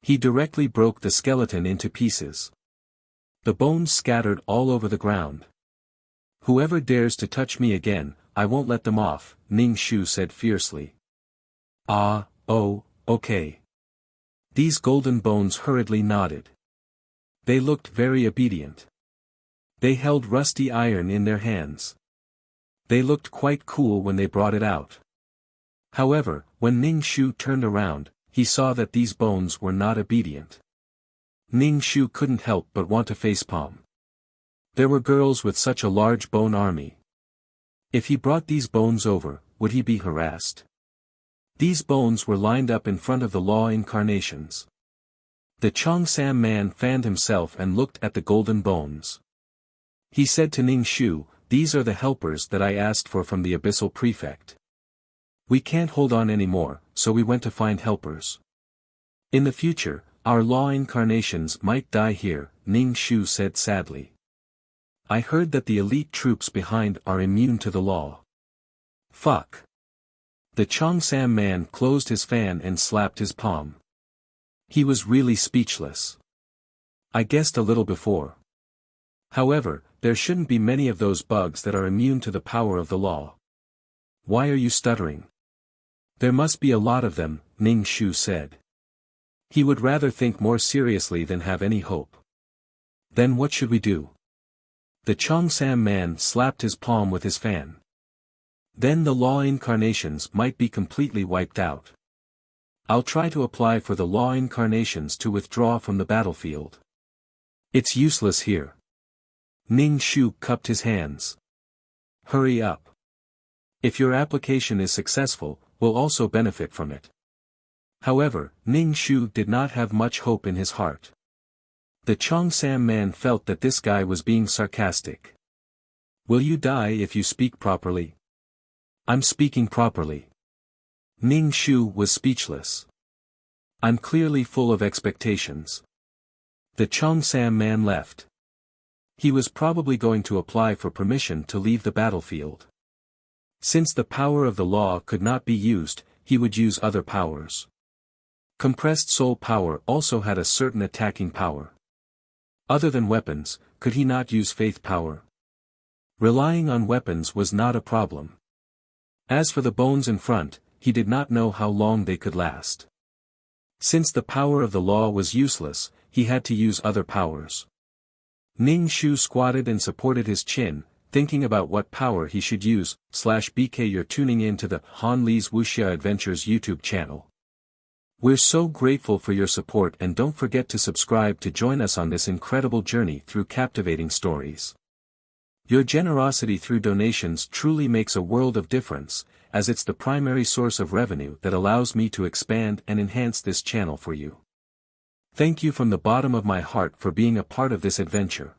He directly broke the skeleton into pieces. The bones scattered all over the ground. Whoever dares to touch me again, I won't let them off, Ning Shu said fiercely. Okay. These golden bones hurriedly nodded. They looked very obedient. They held rusty iron in their hands. They looked quite cool when they brought it out. However, when Ning Shu turned around, he saw that these bones were not obedient. Ning Shu couldn't help but want to facepalm. There were girls with such a large bone army. If he brought these bones over, would he be harassed? These bones were lined up in front of the law incarnations. The Cheongsam man fanned himself and looked at the golden bones. He said to Ning Shu, "These are the helpers that I asked for from the abyssal prefect. We can't hold on anymore, so we went to find helpers. In the future, our law incarnations might die here," Ning Shu said sadly. "I heard that the elite troops behind are immune to the law." Fuck. The Cheongsam man closed his fan and slapped his palm. He was really speechless. I guessed a little before. However, there shouldn't be many of those bugs that are immune to the power of the law. Why are you stuttering? There must be a lot of them, Ning Shu said. He would rather think more seriously than have any hope. Then what should we do? The Cheongsam man slapped his palm with his fan. Then the law incarnations might be completely wiped out. I'll try to apply for the law incarnations to withdraw from the battlefield. It's useless here. Ning Shu cupped his hands. Hurry up. If your application is successful, we'll also benefit from it. However, Ning Shu did not have much hope in his heart. The Cheongsam man felt that this guy was being sarcastic. Will you die if you speak properly? I'm speaking properly. Ning Shu was speechless. I'm clearly full of expectations. The Cheongsam man left. He was probably going to apply for permission to leave the battlefield. Since the power of the law could not be used, he would use other powers. Compressed soul power also had a certain attacking power. Other than weapons, could he not use faith power? Relying on weapons was not a problem. As for the bones in front, he did not know how long they could last. Since the power of the law was useless, he had to use other powers. Ning Shu squatted and supported his chin, thinking about what power he should use. /BK You're tuning in to the Han Li's Wuxia Adventures YouTube channel. We're so grateful for your support, and don't forget to subscribe to join us on this incredible journey through captivating stories. Your generosity through donations truly makes a world of difference, as it's the primary source of revenue that allows me to expand and enhance this channel for you. Thank you from the bottom of my heart for being a part of this adventure.